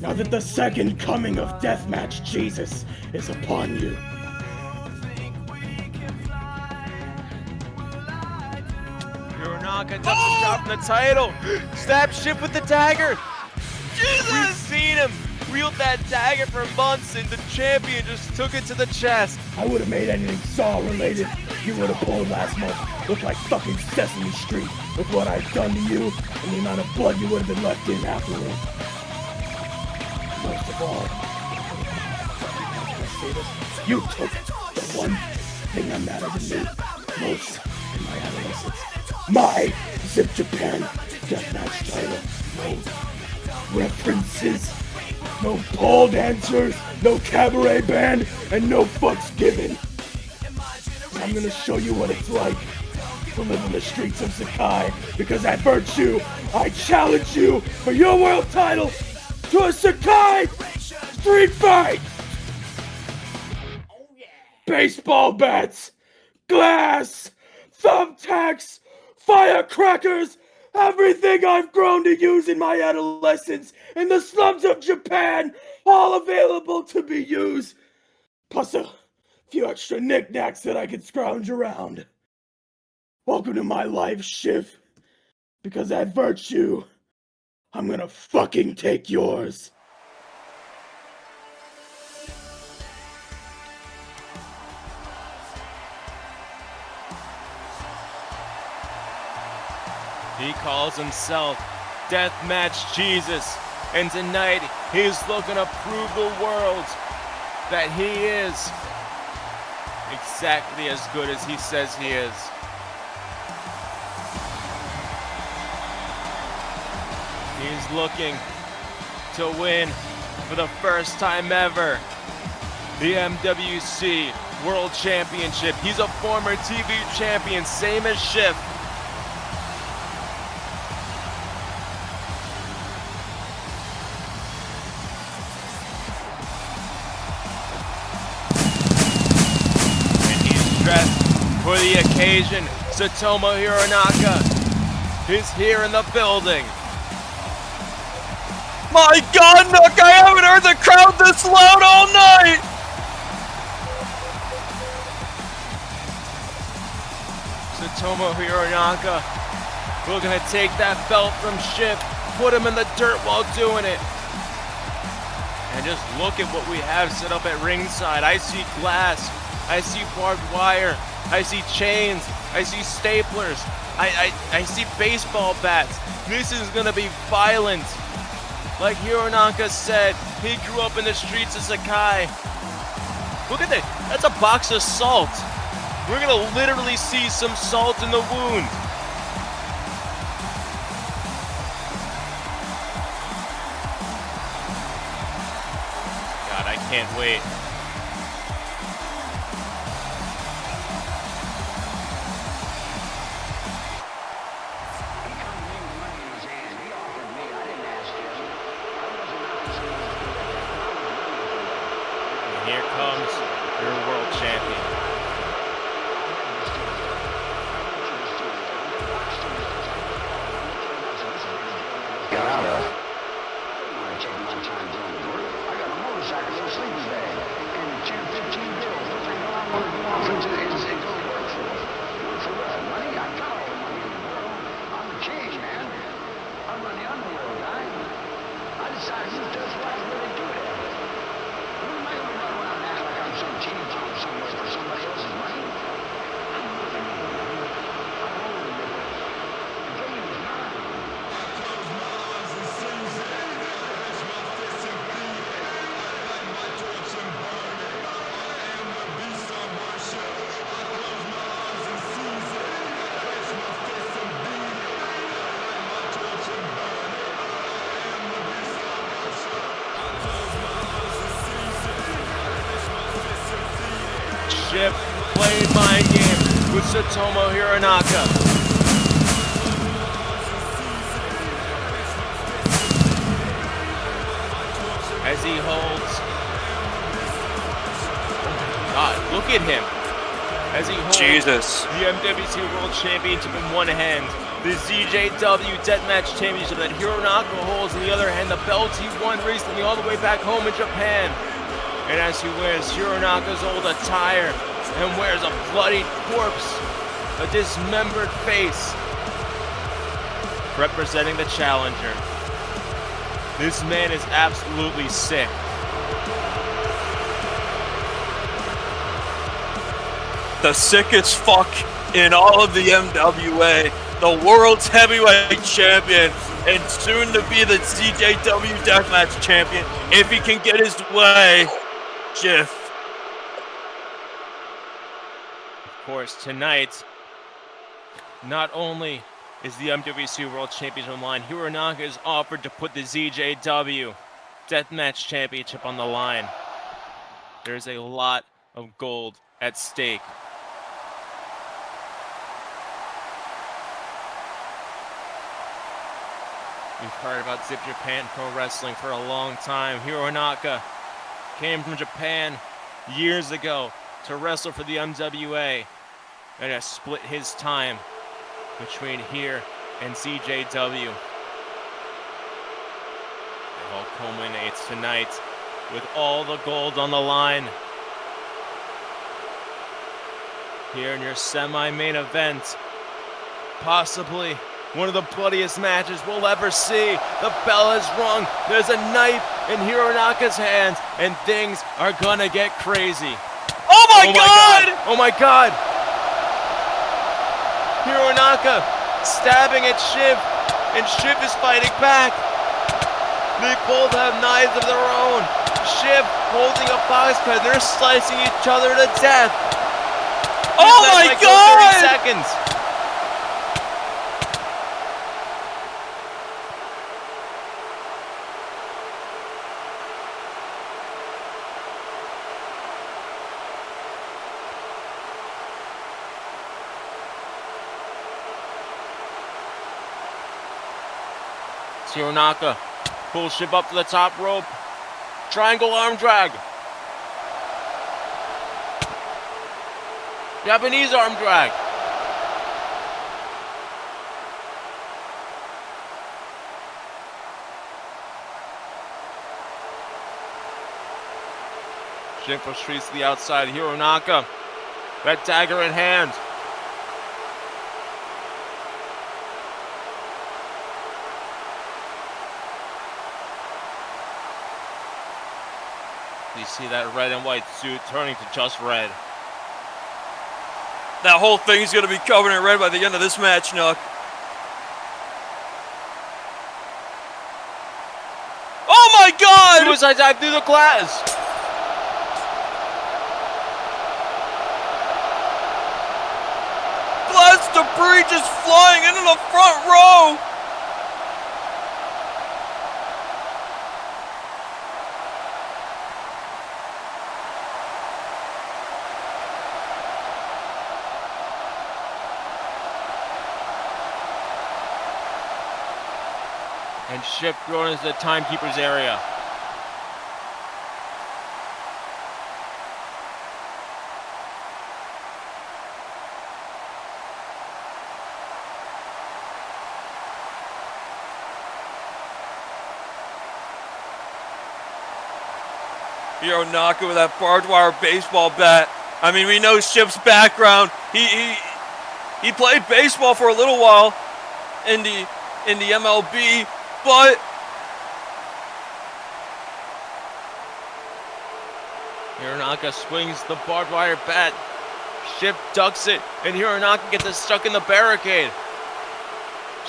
now that the second coming of Deathmatch Jesus is upon you? Hironaka does the shot from the title. Stab Shiff with the dagger. Jesus! We've seen him wield that dagger for months, and the champion just took it to the chest. I would have made anything Saw related you would have pulled last month look like fucking Sesame Street with what I've done to you and the amount of blood you would have been left in afterward. Most of all, can I say this? You took the one thing I'm madder than me most in my adolescence. My Zip Japan Deathmatch title. No references, no pole dancers, no cabaret band, and no fucks given. I'm gonna show you what it's like to live in the streets of Sakai, because at Virtue, I challenge you for your world title to a Sakai street fight! Baseball bats, glass, thumbtacks, firecrackers, everything I've grown to use in my adolescence in the slums of Japan, all available to be used. Plus a few extra knickknacks that I could scrounge around. Welcome to my life, Shiff. Because at Virtue, I'm gonna fucking take yours. He calls himself Deathmatch Jesus, and tonight he's looking to prove the world that he is exactly as good as he says he is. He's looking to win for the first time ever the MWC World Championship. He's a former TV champion, same as Shiff. For the occasion, Tsutomu Hironaka is here in the building. My God, Nook, I haven't heard the crowd this loud all night! Tsutomu Hironaka, we're gonna take that belt from Shiff, put him in the dirt while doing it. And just look at what we have set up at ringside. I see glass, I see barbed wire, I see chains, I see staplers, I see baseball bats. This is gonna be violent. Like Hironaka said, he grew up in the streets of Sakai. Look at that, that's a box of salt. We're gonna literally see some salt in the wound. God, I can't wait. Here comes your world champion. Shiff playing mind game with Tsutomu Hironaka. As he holds, God, look at him. As he holds the MWC World Championship in one hand, the ZJW Deathmatch Championship that Hironaka holds in the other hand, the belts he won recently all the way back home in Japan. And as he wears Hironaka's old attire and wears a bloodied corpse, a dismembered face, representing the challenger. This man is absolutely sick. The sickest fuck in all of the MWA, the world's heavyweight champion, and soon to be the CJW Deathmatch champion, if he can get his way, Shiff. Of course, tonight, not only is the MWC World Championship on the line, Hironaka is offered to put the ZJW Deathmatch Championship on the line. There's a lot of gold at stake. We've heard about Zip Japan Pro Wrestling for a long time. Hironaka came from Japan years ago to wrestle for the MWA and has split his time between here and CJW. It all culminates tonight with all the gold on the line. Here in your semi-main event, possibly one of the bloodiest matches we'll ever see. The bell is rung, there's a knife in Hironaka's hands, and things are gonna get crazy. Oh my god! Oh my god! Hironaka stabbing at Shiff, and Shiff is fighting back. They both have knives of their own. Shiff holding a box cut, they're slicing each other to death. Oh my god! 30 seconds. Hironaka pulls Shiff up to the top rope. Triangle arm drag. Japanese arm drag. Shiff retreats to the outside. Hironaka, that dagger in hand. You see that red and white suit turning to just red. That whole thing's gonna be covered in red by the end of this match, Nook. Oh my god! Suicide dive through the glass! Glass debris just flying into the front row! And Shiff thrown into the timekeeper's area. Hironaka with that barbed wire baseball bat. I mean, we know Shiff's background. He played baseball for a little while in the MLB, but Hironaka swings the barbed wire bat. Shiff ducks it, and Hironaka gets it stuck in the barricade.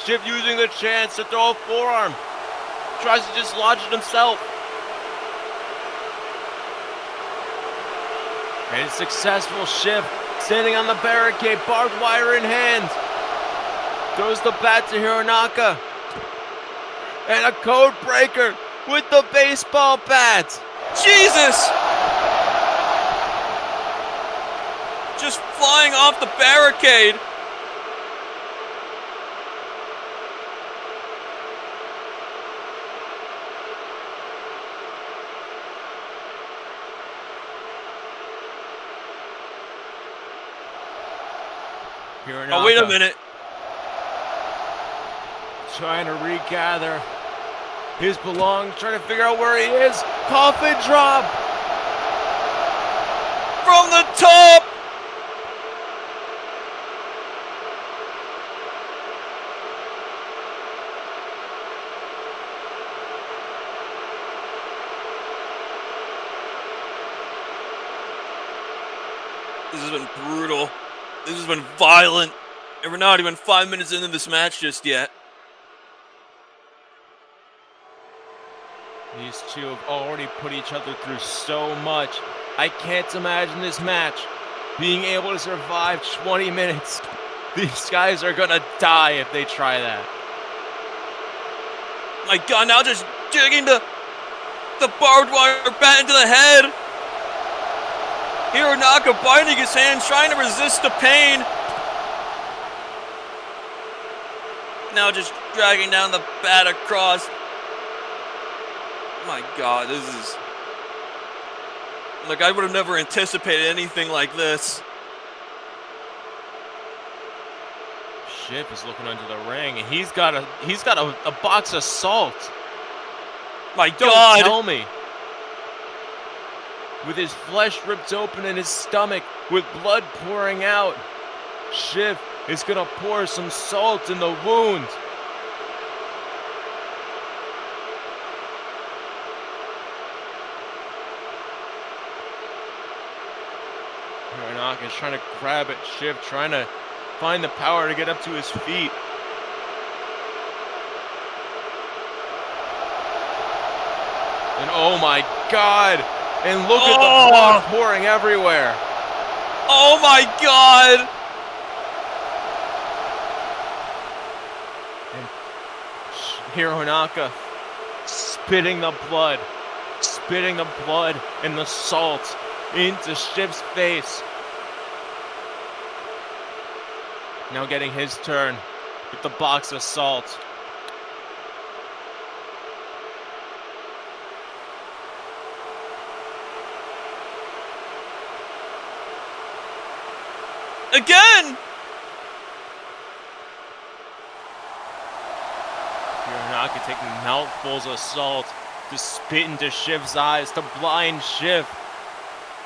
Shiff using the chance to throw a forearm. Tries to dislodge it himself. And it's successful. Shiff standing on the barricade, barbed wire in hand. Throws the bat to Hironaka. And a code breaker with the baseball bat. Jesus! just flying off the barricade. Hironaka. Oh, wait a minute. Trying to regather his belongings, trying to figure out where he is. Coffin drop! From the top! This has been brutal. This has been violent. And we're not even 5 minutes into this match just yet. These two have already put each other through so much. I can't imagine this match being able to survive 20 minutes. These guys are gonna die if they try that. My God, now just digging the barbed wire bat into the head. Hironaka binding his hands, trying to resist the pain. Now just dragging down the bat across. My God, this is... Like, I would have never anticipated anything like this. Shiff is looking under the ring, and he's got a box of salt. My Don't God! tell me. With his flesh ripped open in his stomach, with blood pouring out, Shiff is gonna pour some salt in the wound. Hironaka is trying to grab at Shiff, trying to find the power to get up to his feet. And oh my God! And look at the blood pouring everywhere. Oh my God! And Hironaka spitting the blood and the salt into Shiff's face. Now getting his turn with the box of salt. Again! Hironaka taking mouthfuls of salt to spit into Shiff's eyes, to blind Shiff.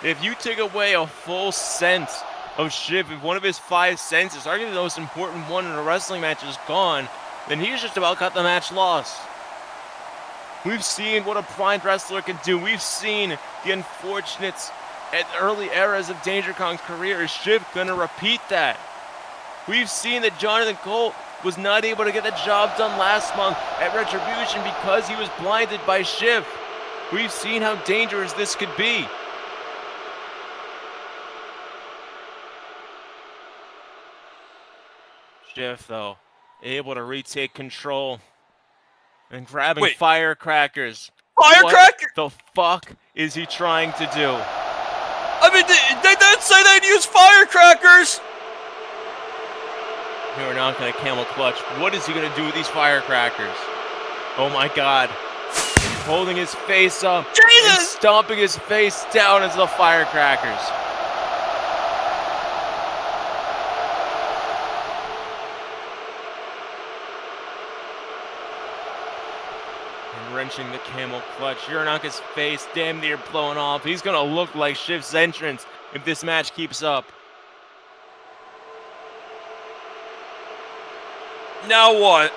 If you take away a full sense of Shiff, if one of his 5 senses, arguably the most important one in a wrestling match, is gone, then he's just about got the match lost. We've seen what a primed wrestler can do. We've seen the unfortunates at early eras of Danger Kong's career. Is Shiff gonna repeat that? We've seen that Jonathan Colt was not able to get the job done last month at Retribution because he was blinded by Shiff. We've seen how dangerous this could be. Shiff, though, able to retake control and grabbing firecrackers. Firecracker? What the fuck is he trying to do? I mean, they didn't say they'd use firecrackers! Hironaka, a camel clutch. What is he gonna do with these firecrackers? Oh my God. Holding his face up and stomping his face down into the firecrackers. And wrenching the camel clutch. Hironaka's face damn near blowing off. He's gonna look like Shiff's entrance if this match keeps up. Now what?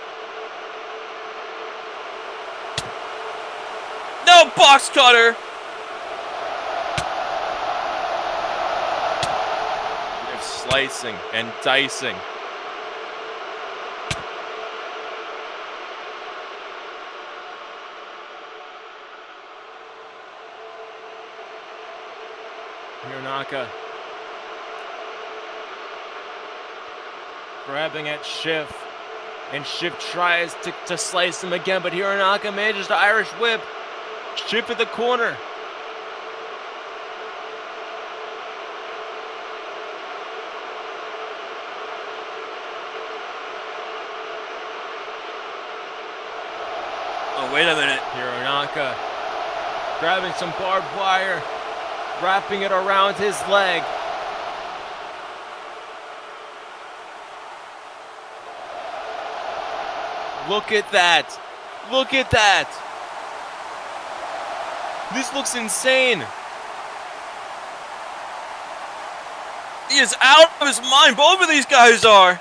No box cutter! They're slicing and dicing. Hironaka grabbing at Shiff. And Shiff tries to slice him again, but Hironaka manages to Irish whip. Shiff in the corner. wait a minute. Hironaka grabbing some barbed wire, wrapping it around his leg. Look at that. Look at that. This looks insane. He is out of his mind. Both of these guys are.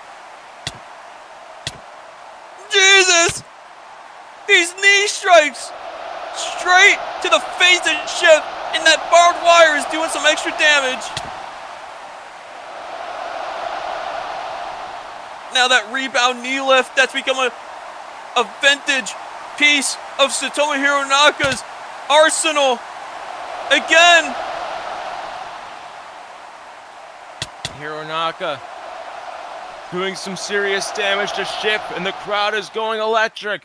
Jesus! These knee strikes straight to the face of Shiff, and that barbed wire is doing some extra damage. Now that rebound knee lift, that's become a vintage piece of Tsutomu Hironaka's arsenal. Again. Hironaka doing some serious damage to Shiff, and the crowd is going electric.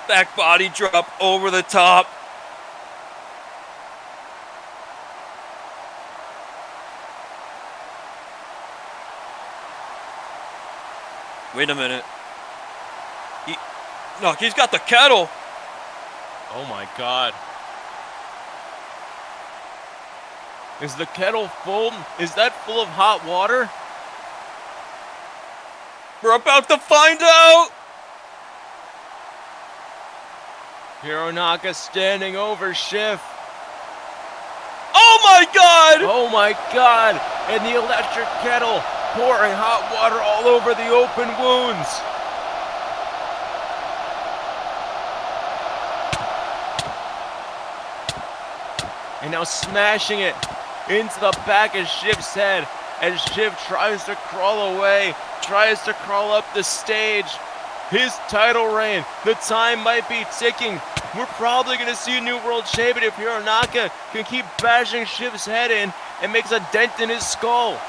Back body drop over the top. Wait a minute. He's got the kettle. Oh my God. Is the kettle full? Is that full of hot water? We're about to find out. Hironaka standing over Shiff. Oh my God! Oh my God! And the electric kettle pouring hot water all over the open wounds. And now smashing it into the back of Shiff's head as Shiff tries to crawl away, tries to crawl up the stage. His title reign, the time might be ticking. We're probably going to see a new world champion if Hironaka can keep bashing Shiff's head in and makes a dent in his skull.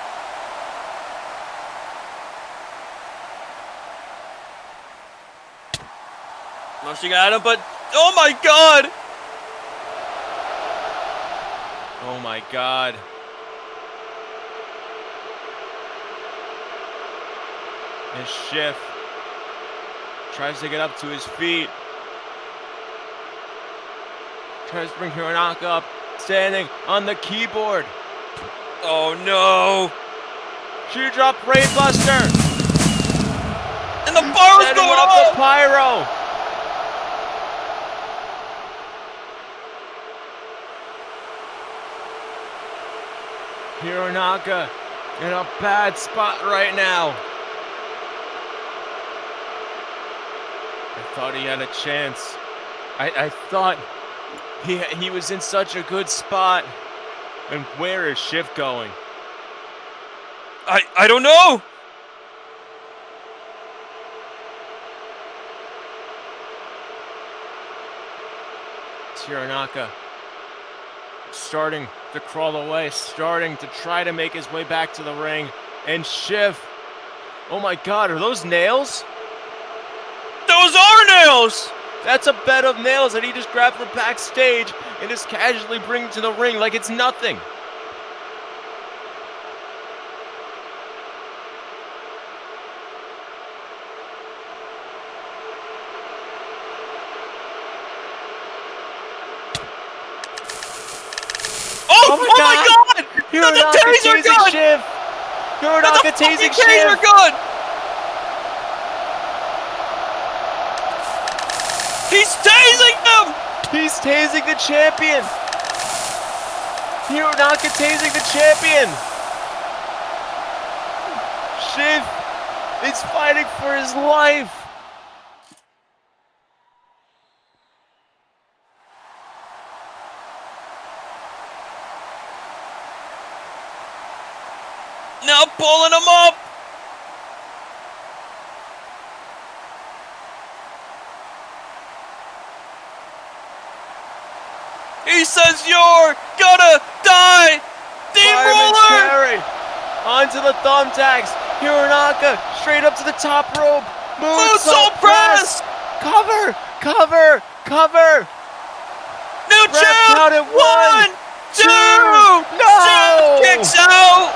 No, she got him, but oh my God! Oh my God. And Shiff tries to get up to his feet. Tries to bring Hironaka up, standing on the keyboard. Oh no! She dropped Brainbuster! And the bar is going off up! The pyro! Hironaka in a bad spot right now. I thought he had a chance. I thought he was in such a good spot. And where is Shiff going? I don't know! Hironaka starting to crawl away, starting to try to make his way back to the ring. And Shiff, oh my God, are those nails? Those are nails! That's a bed of nails that he just grabbed from backstage and just casually brings to the ring like it's nothing. Oh my God! Hironaka the taser gun! Shiff! Hironaka tasing Shiff! Taser gun! He's tasing them! He's tasing the champion! Hironaka tasing the champion! Shiff is fighting for his life! Now pulling him up! He says you're gonna die! Steamroller! Carry onto the thumbtacks. Hironaka straight up to the top rope. Moonsault press! Cover! Cover! Cover! New Ref counted 1, 2. No! Shiff kicks out.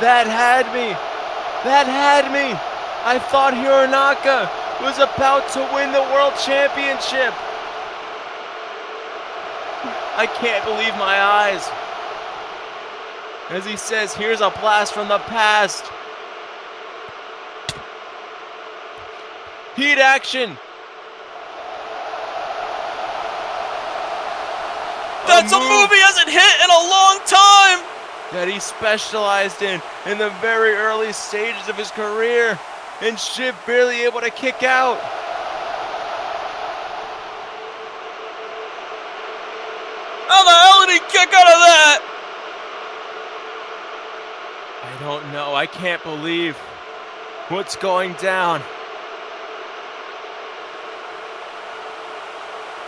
That had me. That had me. I thought Hironaka was about to win the World Championship. I can't believe my eyes. As he says, here's a blast from the past. Heat action. That's a move he hasn't hit in a long time. That he specialized in the very early stages of his career, and Shiff barely able to kick out. How the hell did he kick out of that? I don't know. I can't believe what's going down.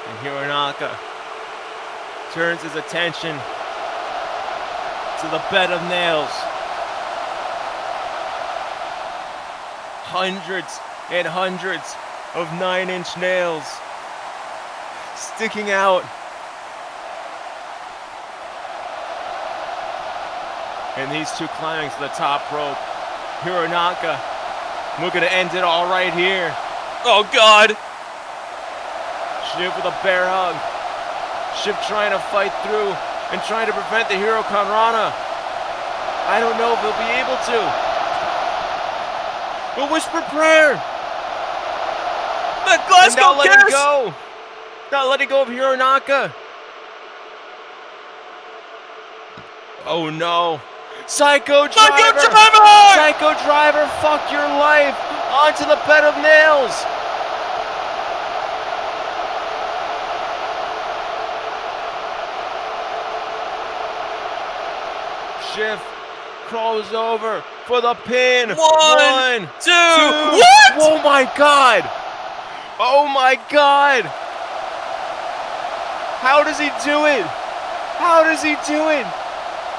And Hironaka turns his attention to the bed of nails. Hundreds and hundreds of 9-inch nails sticking out. And these two climbing to the top rope. Hironaka looking to end it all right here. Oh God. Shiff with a bear hug. Shiff trying to fight through and trying to prevent the Hurricane Rana. I don't know if he'll be able to. But whisper prayer. The Glasgow Not letting go. Not letting go of Hironaka. Oh no. Psycho driver. Psycho driver, fuck your life. Onto the bed of nails. Shiff crawls over for the pin. One, two. What? Oh my God. Oh my God. How does he do it? How does he do it?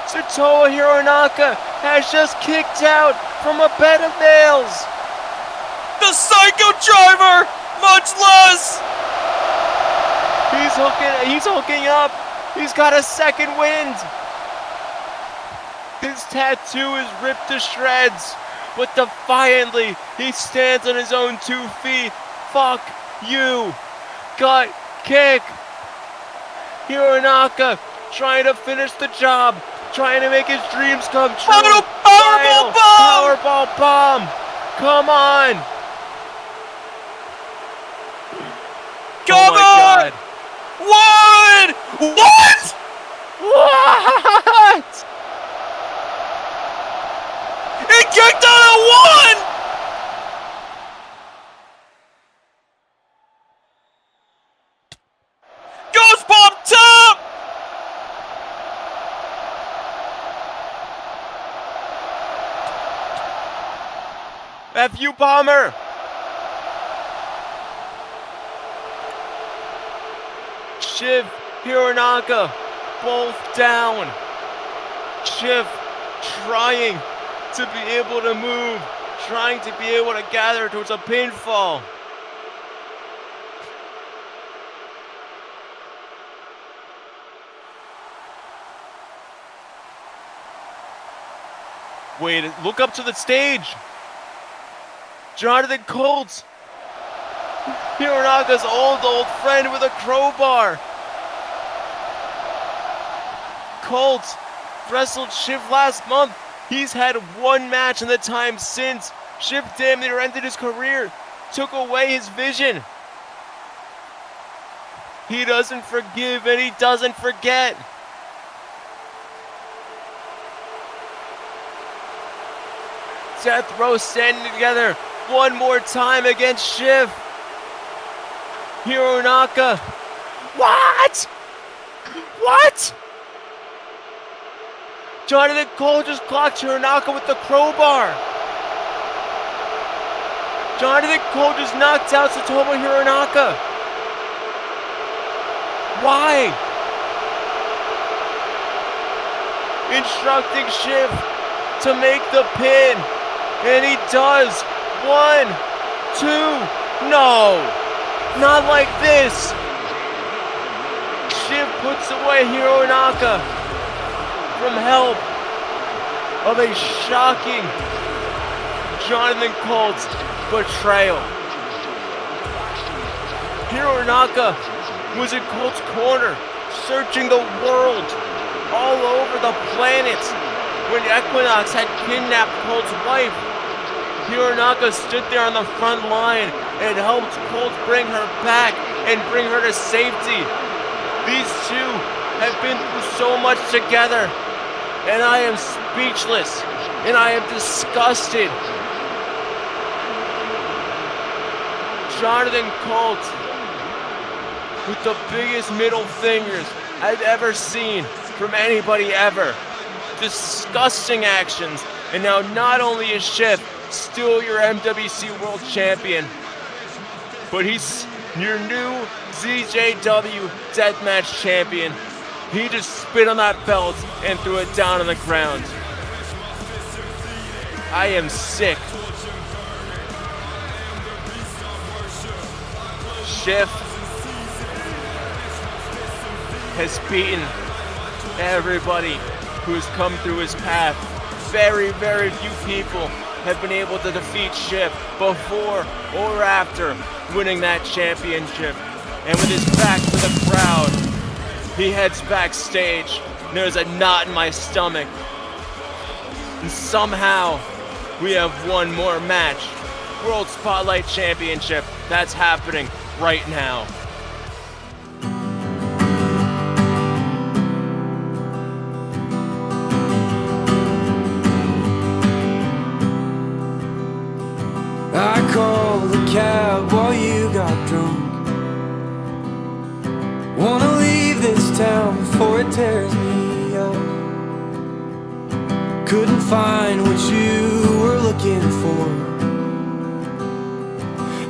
Tsutomu Hironaka has just kicked out from a bed of nails. The Psycho driver, much less. He's hooking up. He's got a second wind. His tattoo is ripped to shreds, but defiantly he stands on his own 2 feet. Fuck you. Gut kick. Hironaka trying to finish the job, trying to make his dreams come true. Powerball bomb! Powerball bomb. Come on. Come on! One! What? What? He kicked out at 1! Ghost bomb top! F you, bomber. Shiff, Hironaka, both down. Shiff trying to be able to move, trying to be able to gather towards a pinfall. Wait, look up to the stage. Jonathan Colts. Hironaka's old friend with a crowbar. Colts wrestled Shiff last month. He's had one match in the time since. Shiff damn near ended his career, took away his vision. He doesn't forgive and he doesn't forget. Death Row standing together one more time against Shiff. Hironaka. What? What? Jonathan Cole just clocked Hironaka with the crowbar. Jonathan Cole just knocked out Tsutomu Hironaka. Why? Instructing Shiff to make the pin. And he does. 1, 2, no. Not like this! Shiff puts away Hironaka from help of a shocking Jonathan Colt's betrayal. Hironaka was in Colt's corner, searching the world, all over the planet. When Equinox had kidnapped Colt's wife, Hironaka stood there on the front line and helped Colt bring her back and bring her to safety. These two have been through so much together, and I am speechless, and I am disgusted. Jonathan Colt, with the biggest middle fingers I've ever seen from anybody ever. Disgusting actions, and now not only is Shiff still your MWC World Champion, but he's your new ZJW Deathmatch Champion. He just spit on that belt and threw it down on the ground. I am sick. Shiff has beaten everybody who has come through his path. Very, very few people have been able to defeat Shiff before or after winning that championship. And with his back to the crowd, he heads backstage. There's a knot in my stomach. And somehow, we have one more match. World Spotlight Championship. That's happening right now. I called a cab while you got drunk. Wanna leave this town before it tears me up. Couldn't find what you were looking for.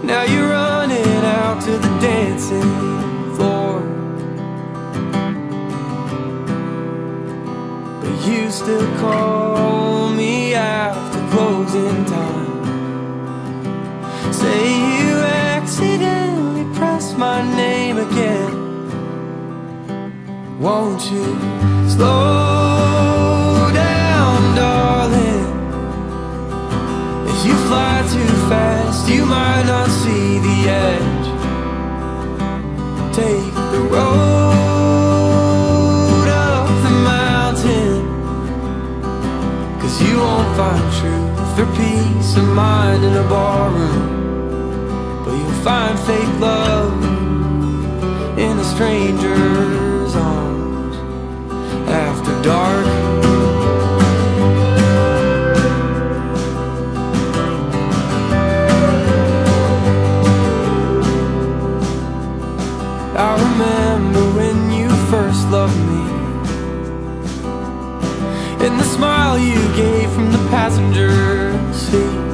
Now you're running out to the dancing floor, but you still call me after closing time. Say you accidentally pressed my name again. Won't you slow down, darling? If you fly too fast, you might not see the edge. Take the road up the mountain, 'cause you won't find truth or peace of mind in a barroom. But you'll find fake love in a stranger's arms after dark. I remember when you first loved me, and the smile you gave from the passenger seat.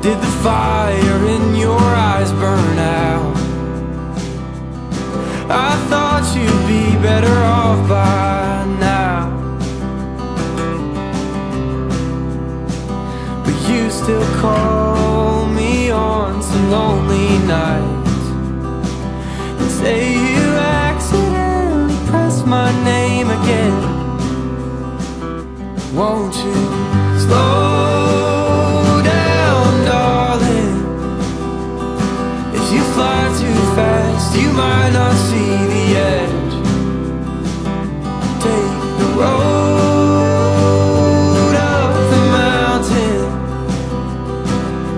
Did the fire in your eyes burn out? I thought you'd be better off by now, but you still call me on some lonely nights and say you accidentally pressed my name again. Won't you slow down, darling? If you fly too fast, you might not see the edge. Take the road up the mountain,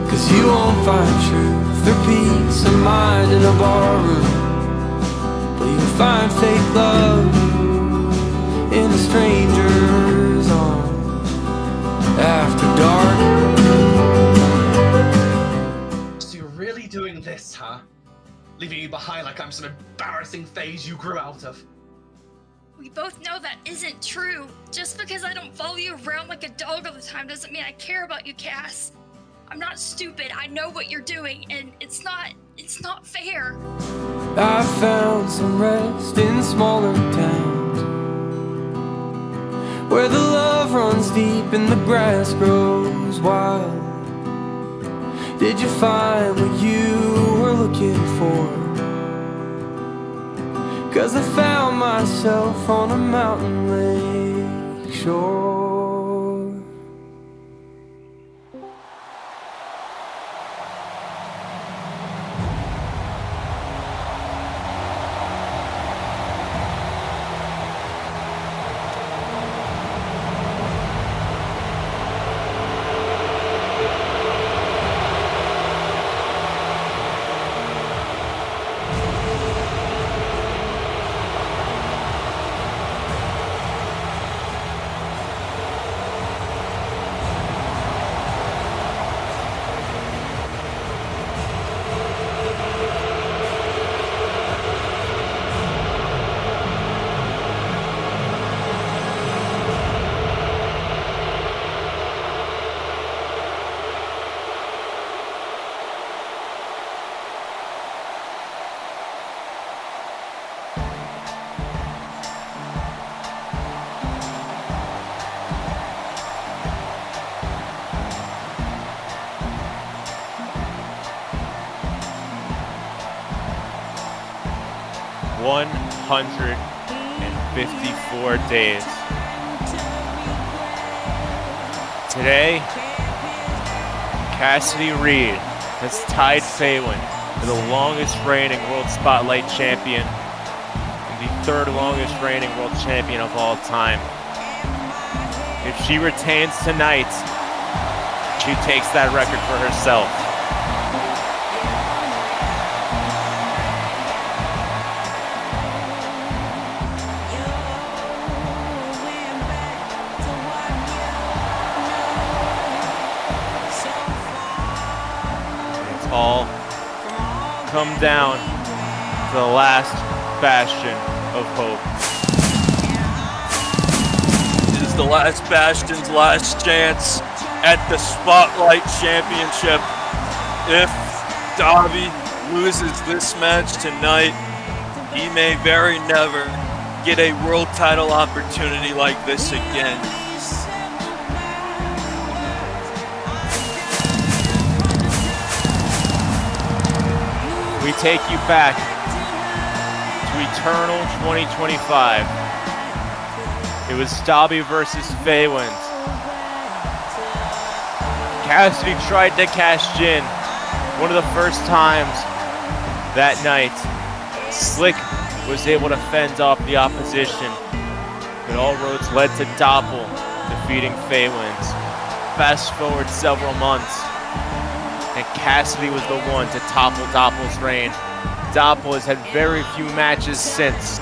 'cause you won't find truth or peace of mind in a barroom. But you'll find fake love in a stranger's arms after dark. So you're really doing this, huh? Leaving you behind like I'm some embarrassing phase you grew out of. We both know that isn't true. Just because I don't follow you around like a dog all the time doesn't mean I care about you, Cass. I'm not stupid. I know what you're doing, and it's not fair. I found some rest in smaller towns, where the love runs deep and the grass grows wild. Did you find what you were looking for? 'Cause I found myself on a mountain lake shore. 154 days. Today, Cassidy Reed has tied Phelan for the longest reigning World Spotlight Champion and the third longest reigning World Champion of all time. If she retains tonight, she takes that record for herself. All come down to the last bastion of hope. It is the last bastion's last chance at the Spotlight Championship. If Dobby loses this match tonight, he may very never get a world title opportunity like this again. We take you back to Eternal 2025. It was Dobby versus Phelan. Cassidy tried to cash in one of the first times that night. Slick was able to fend off the opposition, but all roads led to Doppel defeating Phelan's. Fast forward several months, and Cassidy was the one to topple Doppel's reign. Doppel has had very few matches since.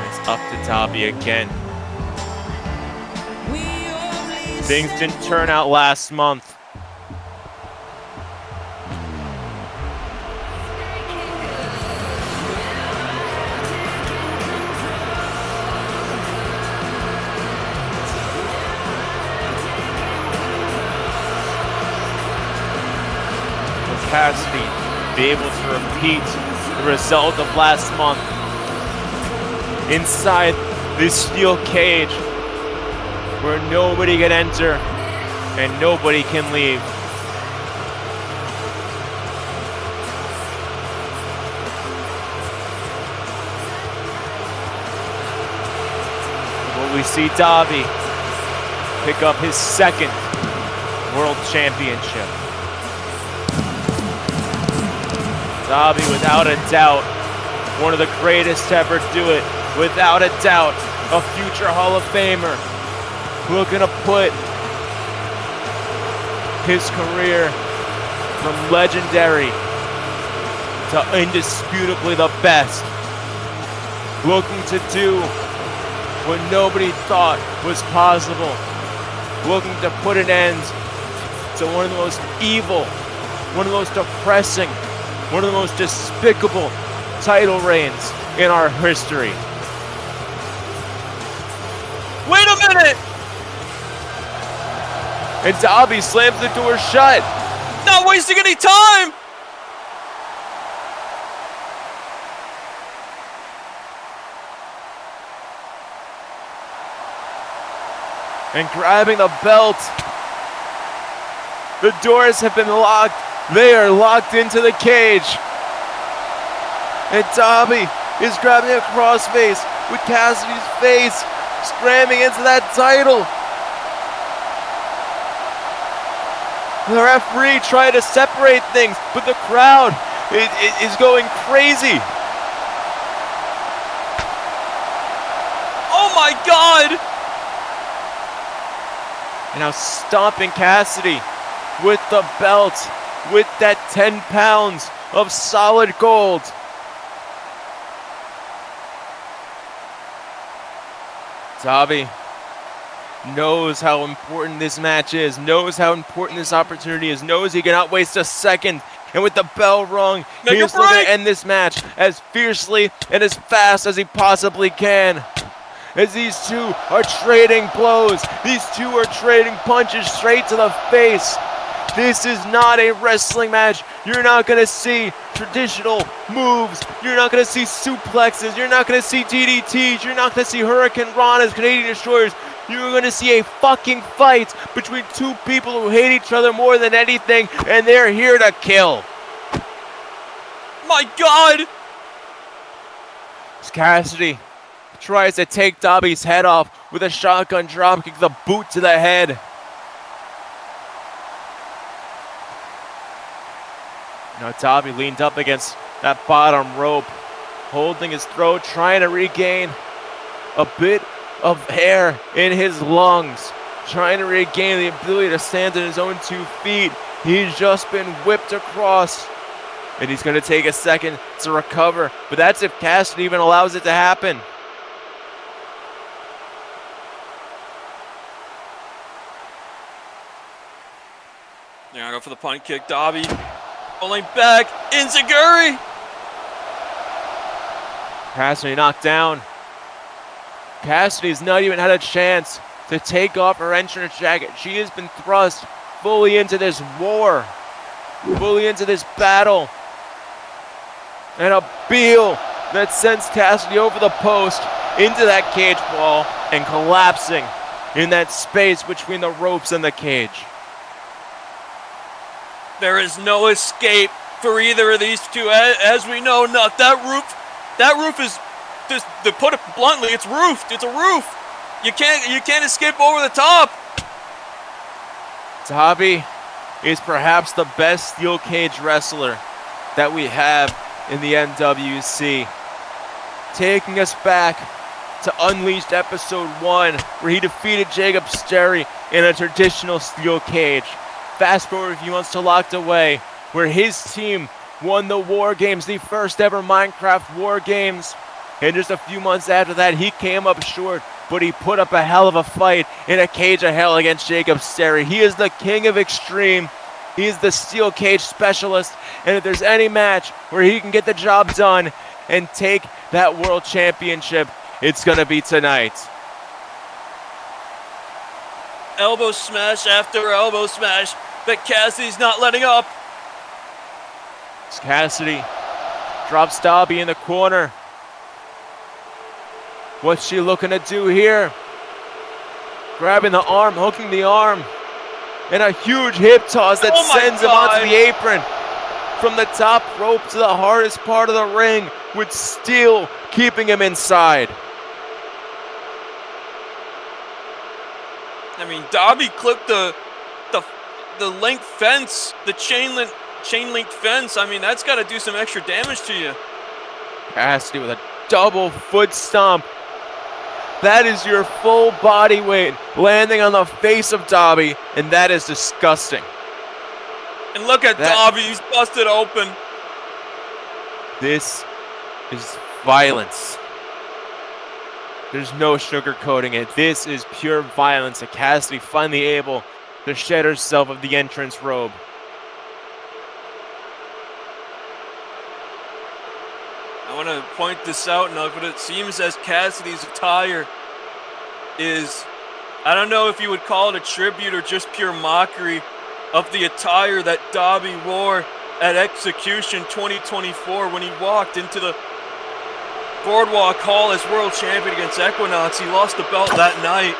It's up to Dobby again. Things didn't turn out last month. Cassidy be able to repeat the result of last month inside this steel cage where nobody can enter and nobody can leave. Will we see Dobby pick up his second world championship? Dobby, without a doubt, one of the greatest to ever do it. Without a doubt, a future Hall of Famer. Looking to put his career from legendary to indisputably the best. Looking to do what nobody thought was possible. Looking to put an end to one of the most evil, one of the most depressing, one of the most despicable title reigns in our history. Wait a minute! And Dobby slams the door shut. Not wasting any time! and grabbing the belt. The doors have been locked. They are locked into the cage. And Dobby is grabbing a crossface with Cassidy's face, scramming into that title. The referee tried to separate things, but the crowd is going crazy. Oh my God! And now stomping Cassidy with the belt, with that 10 pounds of solid gold. Dobby knows how important this match is, knows how important this opportunity is, knows he cannot waste a second. And with the bell rung, he is looking to end this match as fiercely and as fast as he possibly can. As these two are trading blows, these two are trading punches straight to the face. This is not a wrestling match. You're not going to see traditional moves. You're not going to see suplexes. You're not going to see DDTs. You're not going to see Hurricane Rana's, Canadian Destroyers. You're going to see a fucking fight between two people who hate each other more than anything, and they're here to kill. My God! Cassidy tries to take Dobby's head off with a shotgun dropkick, the boot to the head. Now Dobby leaned up against that bottom rope, holding his throat, trying to regain a bit of air in his lungs, trying to regain the ability to stand on his own 2 feet. He's just been whipped across, and he's going to take a second to recover, but that's if Cassidy even allows it to happen. They're gonna go for the punt kick. Dobby pulling back. Enziguri! Cassidy knocked down. Cassidy's not even had a chance to take off her entrance jacket. She has been thrust fully into this war, fully into this battle. And a Beal that sends Cassidy over the post into that cage wall and collapsing in that space between the ropes and the cage. There is no escape for either of these two. As we know, not that roof is just, to put it bluntly, it's roofed. It's a roof. You can't escape over the top. Dobby is perhaps the best steel cage wrestler that we have in the NWC. Taking us back to Unleashed Episode 1, where he defeated Jacob Sterry in a traditional steel cage. Fast forward a few months to Locked Away, where his team won the War Games, the first ever Minecraft War Games. And just a few months after that, he came up short, but he put up a hell of a fight in a cage of hell against Jacob Sterry. He is the king of extreme. He is the steel cage specialist. And if there's any match where he can get the job done and take that world championship, it's going to be tonight. Elbow smash after elbow smash, but Cassidy's not letting up. Cassidy drops Dobby in the corner. What's she looking to do here? Grabbing the arm, hooking the arm, and a huge hip toss that sends him onto the apron. From the top rope to the hardest part of the ring, with steel keeping him inside. I mean, Dobby clipped the link fence, the chain link fence. I mean, that's got to do some extra damage to you. Cassidy with a double foot stomp. That is your full body weight landing on the face of Dobby, and that is disgusting. And look at Dobby, he's busted open. This is violence. There's no sugarcoating it. This is pure violence. And Cassidy finally able to shed herself of the entrance robe. I want to point this out now, but it seems as Cassidy's attire is, I don't know if you would call it a tribute or just pure mockery of the attire that Dobby wore at Execution 2024 when he walked into the Boardwalk Hall as world champion against Equinox. He lost the belt that night.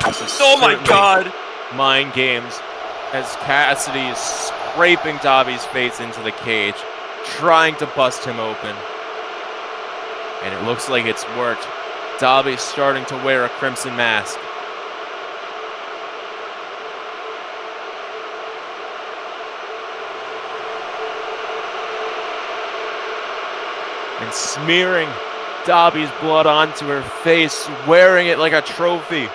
Oh my God! Mind games as Cassidy is scraping Dobby's face into the cage, trying to bust him open. And it looks like it's worked. Dobby's starting to wear a crimson mask. And smearing Dobby's blood onto her face, wearing it like a trophy.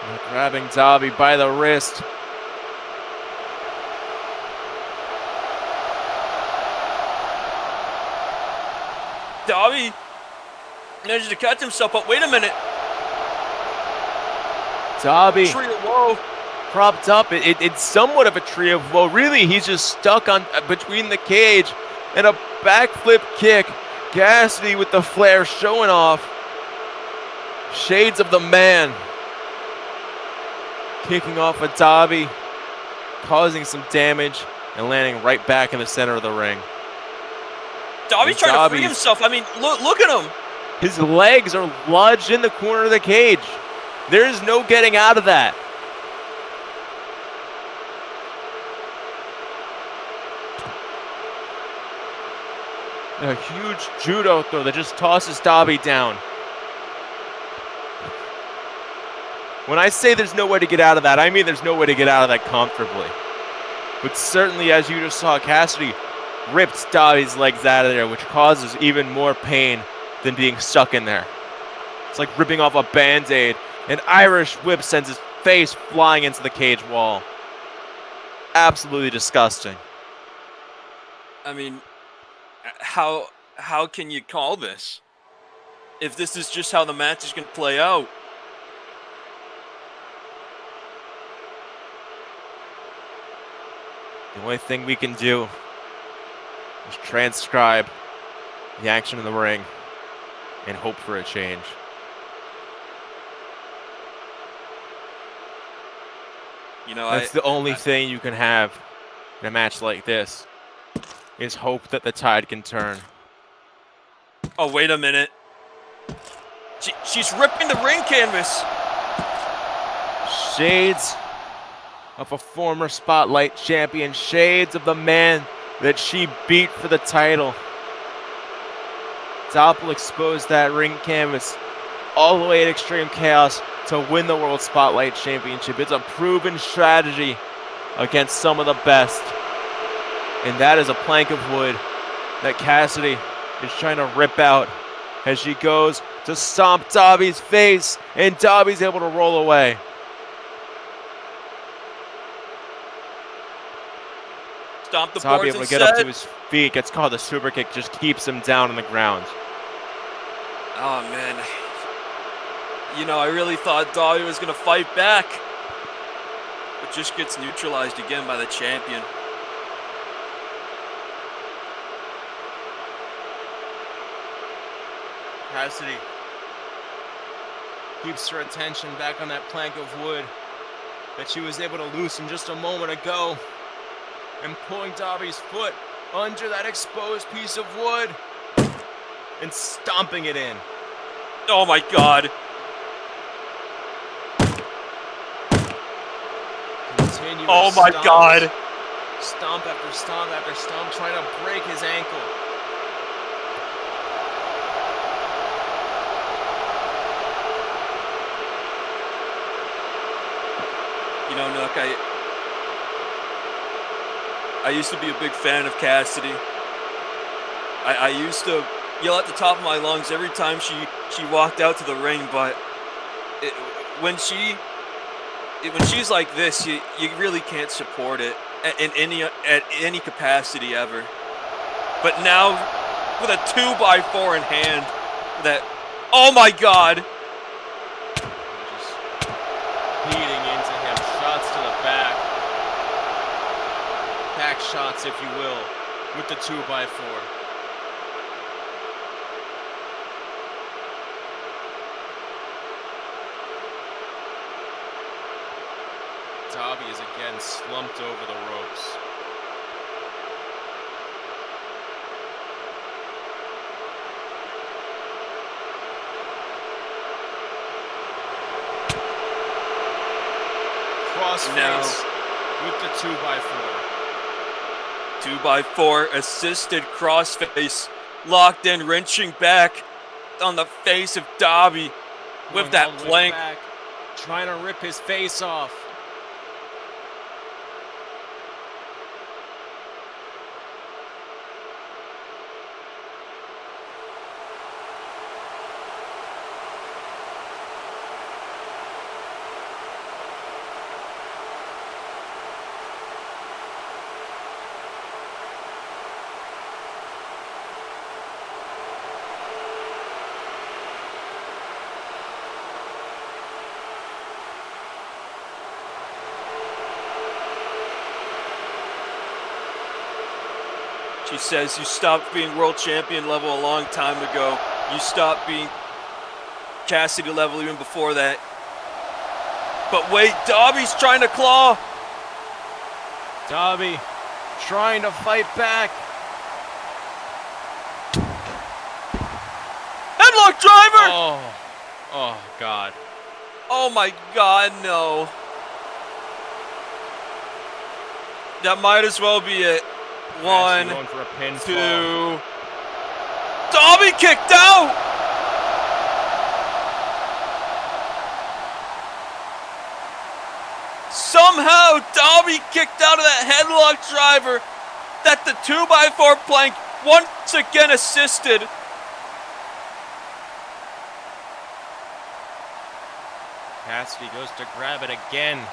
And grabbing Dobby by the wrist. Dobby managed to catch himself, but wait a minute. Dobby Tree of woe. propped up. It's somewhat of a tree of woe. Really, he's just stuck on between the cage and a backflip kick. Cassidy with the flare showing off. Shades of the man. Kicking off a Dobby, causing some damage and landing right back in the center of the ring. Dobby's trying to free himself. I mean, look at him. His legs are lodged in the corner of the cage. There is no getting out of that. A huge judo throw that just tosses Dobby down. When I say there's no way to get out of that, I mean there's no way to get out of that comfortably. But certainly, as you just saw, Cassidy ripped Dobby's legs out of there, which causes even more pain than being stuck in there. It's like ripping off a Band-Aid. An Irish whip sends his face flying into the cage wall. Absolutely disgusting. I mean, how can you call this? If this is just how the match is going to play out. The only thing we can do is transcribe the action in the ring and hope for a change. You know, that's the only thing you can have in a match like this, is hope that the tide can turn. Oh, wait a minute. She's ripping the ring canvas. Shades of a former Spotlight champion. Shades of the man that she beat for the title. Doppel exposed that ring canvas all the way at Extreme Chaos to win the World Spotlight Championship. It's a proven strategy against some of the best. And that is a plank of wood that Cassidy is trying to rip out as she goes to stomp Dobby's face, and Dobby's able to roll away. Stomp the Dobby boards able and to get up set. to his feet, gets called a super kick, just keeps him down on the ground. Oh, man. You know, I really thought Dobby was going to fight back. But just gets neutralized again by the champion. Cassidy keeps her attention back on that plank of wood that she was able to loosen just a moment ago, and pulling Dobby's foot under that exposed piece of wood and stomping it in. Oh my God. Continuous oh my stomps, God. Stomp after stomp after stomp, trying to break his ankle. You know, Nook, I used to be a big fan of Cassidy. I used to yell at the top of my lungs every time she walked out to the ring, but when she's like this, you really can't support it at any capacity ever. But now, with a 2x4 in hand, that, oh my God! Just beating into him, shots to the back. Back shots, if you will, with the 2x4. Dobby is again slumped over the ropes. Crossface with the 2x4. 2x4 assisted crossface, locked in, wrenching back on the face of Dobby with that plank. Back, trying to rip his face off. She says you stopped being world champion level a long time ago. You stopped being Cassidy level even before that. But wait, Dobby's trying to claw. Dobby trying to fight back. Headlock driver! Oh God. Oh my God, no. That might as well be it. One, going for a pinfall. 2. Dobby kicked out! Somehow, Dobby kicked out of that headlock driver that the 2x4 plank once again assisted. Cassidy goes to grab it again.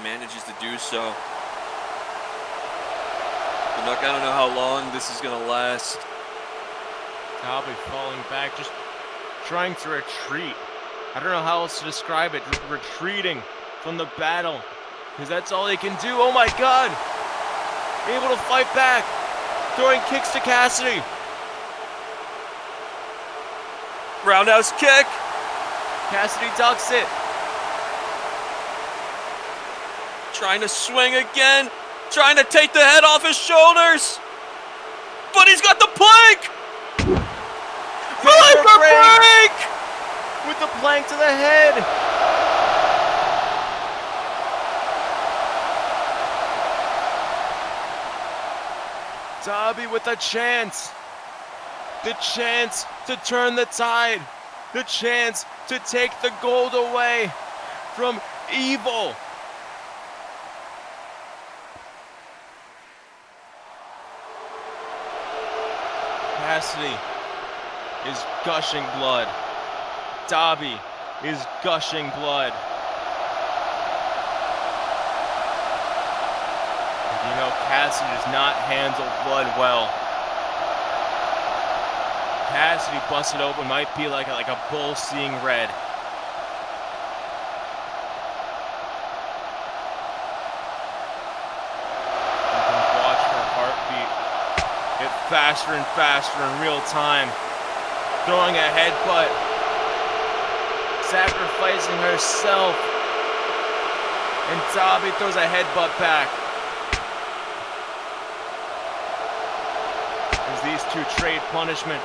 Manages to do so. But look, I don't know how long this is gonna last. Dobby falling back, just trying to retreat. I don't know how else to describe it. Retreating from the battle, because that's all he can do. Oh my God! Able to fight back, throwing kicks to Cassidy. Roundhouse kick. Cassidy ducks it. Trying to swing again. Trying to take the head off his shoulders. But he's got the plank. Viper break! With the plank to the head. Dobby with a chance. The chance to turn the tide. The chance to take the gold away from evil. Cassidy is gushing blood. Dobby is gushing blood. And you know, Cassidy does not handle blood well. Cassidy busted open might be like a bull seeing red. You can watch her heartbeat get faster and faster in real time. Throwing a headbutt. Sacrificing herself. And Dobby throws a headbutt back. As these two trade punishment.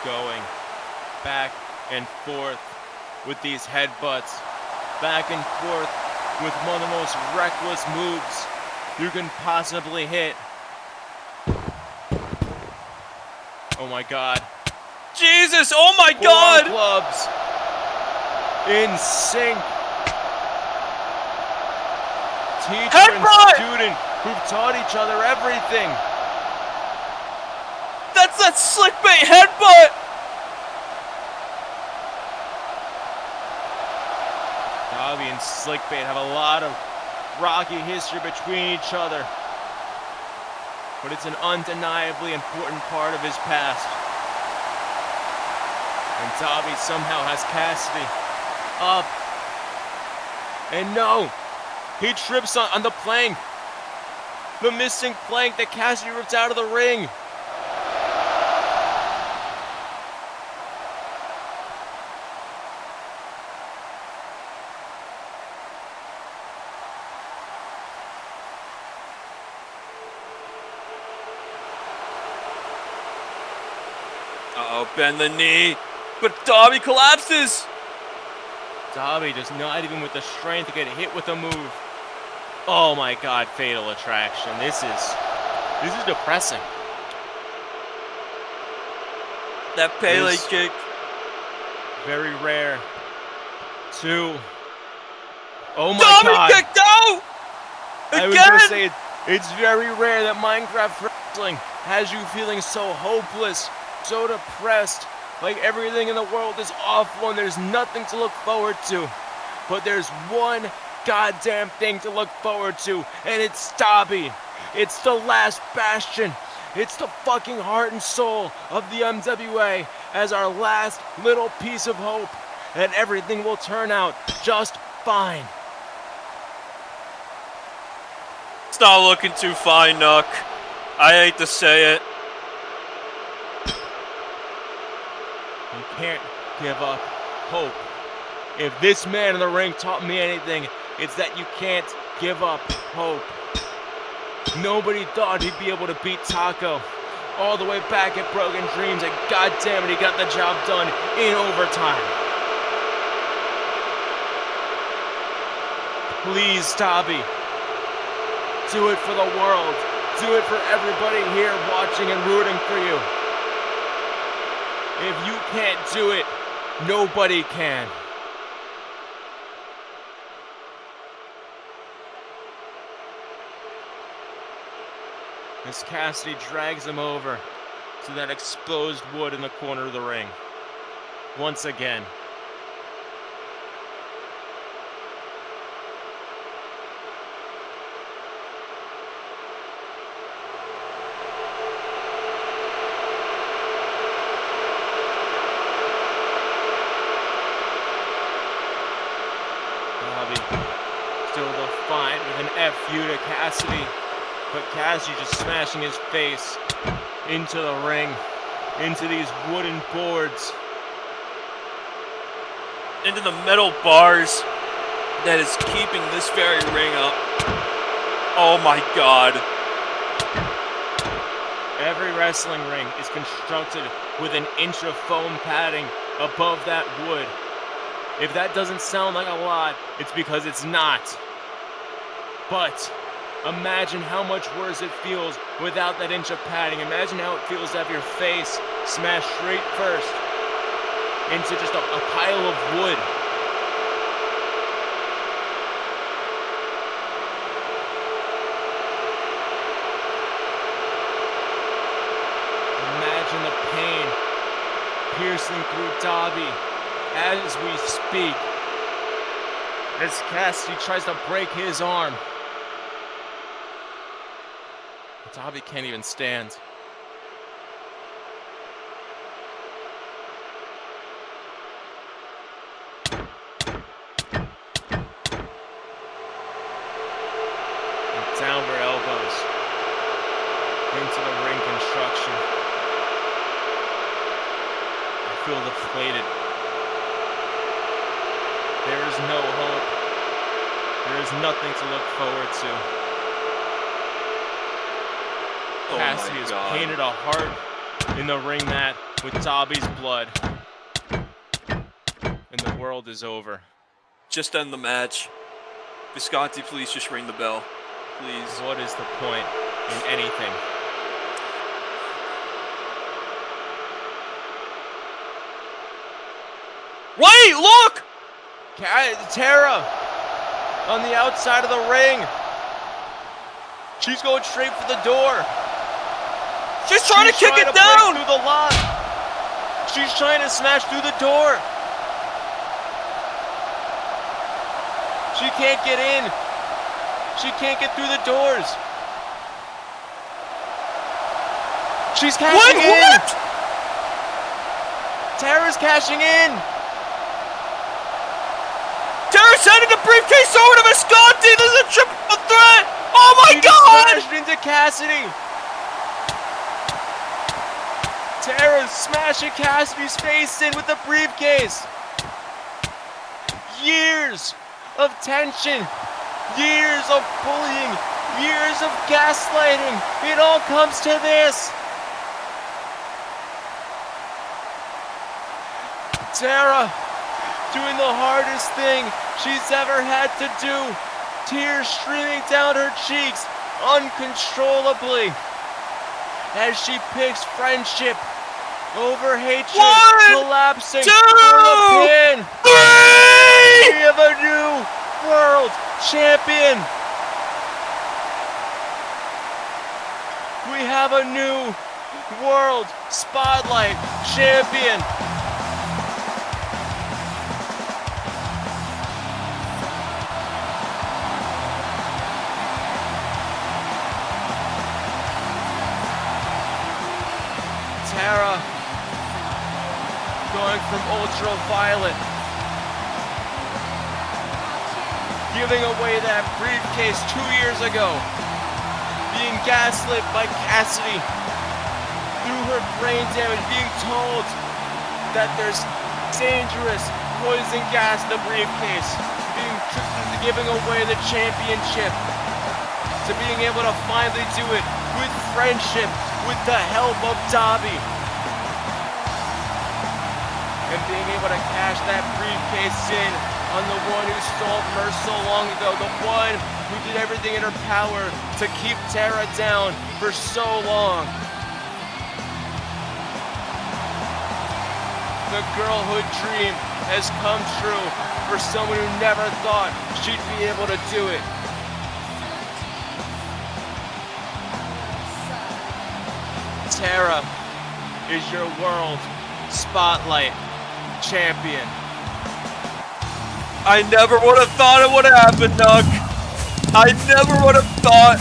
Going back and forth with these headbutts, back and forth with one of the most reckless moves you can possibly hit. Oh my God. Jesus, oh my God! Clubs in sync. Teacher and student who've taught each other everything. That's that slick bait headbutt! Dobby and Slickbait have a lot of rocky history between each other. But it's an undeniably important part of his past. And Dobby somehow has Cassidy up. And no, he trips on the plank. the missing plank that Cassidy ripped out of the ring. Bend the knee, but Dobby collapses. Dobby does not even with the strength to get hit with a move. Oh my God, fatal attraction. This is depressing. That Pele kick. Very rare. 2. Oh my Dobby God. kicked out! I was gonna say it's very rare that Minecraft wrestling has you feeling so hopeless, so depressed, like everything in the world is awful and there's nothing to look forward to. But there's one goddamn thing to look forward to, and it's Dobby. It's the last bastion. It's the fucking heart and soul of the MWA as our last little piece of hope that everything will turn out just fine. It's not looking too fine, Nuck. I hate to say it. You can't give up hope. If this man in the ring taught me anything, it's that you can't give up hope. Nobody thought he'd be able to beat Taco all the way back at Broken Dreams, and goddamn it, he got the job done in overtime. Please, Dobby, do it for the world. Do it for everybody here watching and rooting for you. If you can't do it, nobody can. As Cassidy drags him over to that exposed wood in the corner of the ring. Once again. Still defiant with an FU to Cassidy, but Cassidy just smashing his face into the ring, into these wooden boards. Into the metal bars that is keeping this very ring up. Oh my God. Every wrestling ring is constructed with an inch of foam padding above that wood. If that doesn't sound like a lot, it's because it's not. But imagine how much worse it feels without that inch of padding. Imagine how it feels to have your face smashed straight first into just a pile of wood. Imagine the pain piercing through Dobby as we speak, as Cassidy tries to break his arm. Dobby can't even stand. And downward elbows into the ring construction. I feel deflated. There is no hope. There is nothing to look forward to. Cassidy has painted a heart in the ring mat with Dobby's blood. And the world is over. Just end the match. Visconti, please just ring the bell. Please. What is the point in anything? Wait, look! Tara on the outside of the ring. She's going straight for the door. She's trying to kick it down! Break through the lock. She's trying to smash through the door. She can't get in. She can't get through the doors. She's cashing in. What? Tara's cashing in. Tara's sending the briefcase over to Visconti. This is a triple threat. Oh my She God! smashed into Cassidy. Tara smashing Cassidy's face in with the briefcase. Years of tension, years of bullying, years of gaslighting. It all comes to this. Tara doing the hardest thing she's ever had to do. Tears streaming down her cheeks uncontrollably as she picks friendship over hatred, collapsing for a pin. 3! We have a new world champion. We have a new world spotlight champion. Tara going from ultraviolet, giving away that briefcase 2 years ago, being gaslit by Cassidy through her brain damage, being told that there's dangerous poison gas in the briefcase, being tricked into giving away the championship, to being able to finally do it with friendship, with the help of Dobby, and being able to cash that briefcase in on the one who stole from her so long ago, the one who did everything in her power to keep Tara down for so long. The girlhood dream has come true for someone who never thought she'd be able to do it. Tara is your world spotlight champion. I never would have thought it would happen, Nuck. I never would have thought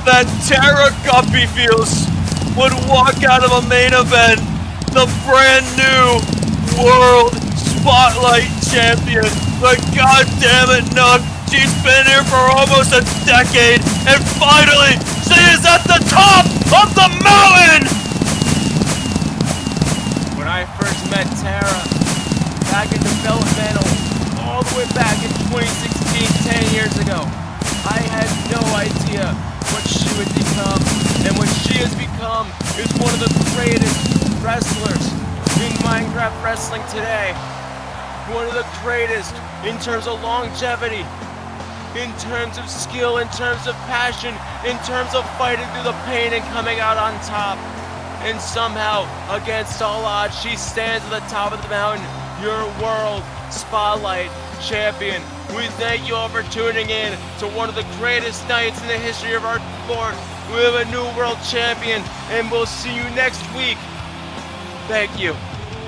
that Tara Guppyfields would walk out of a main event the brand new world spotlight champion. But goddamn it, Nuck, she's been here for almost a decade, and finally she is at the top of the mountain! When I first met Tara, back in developmental, all the way back in 2016, 10 years ago, I had no idea what she would become. And what she has become is one of the greatest wrestlers in Minecraft wrestling today. One of the greatest in terms of longevity, in terms of skill, in terms of passion, in terms of fighting through the pain and coming out on top. And somehow, against all odds, she stands at the top of the mountain, your world spotlight champion. We thank you all for tuning in to one of the greatest nights in the history of our sport. We have a new world champion, and we'll see you next week. Thank you,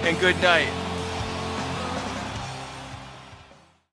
and good night.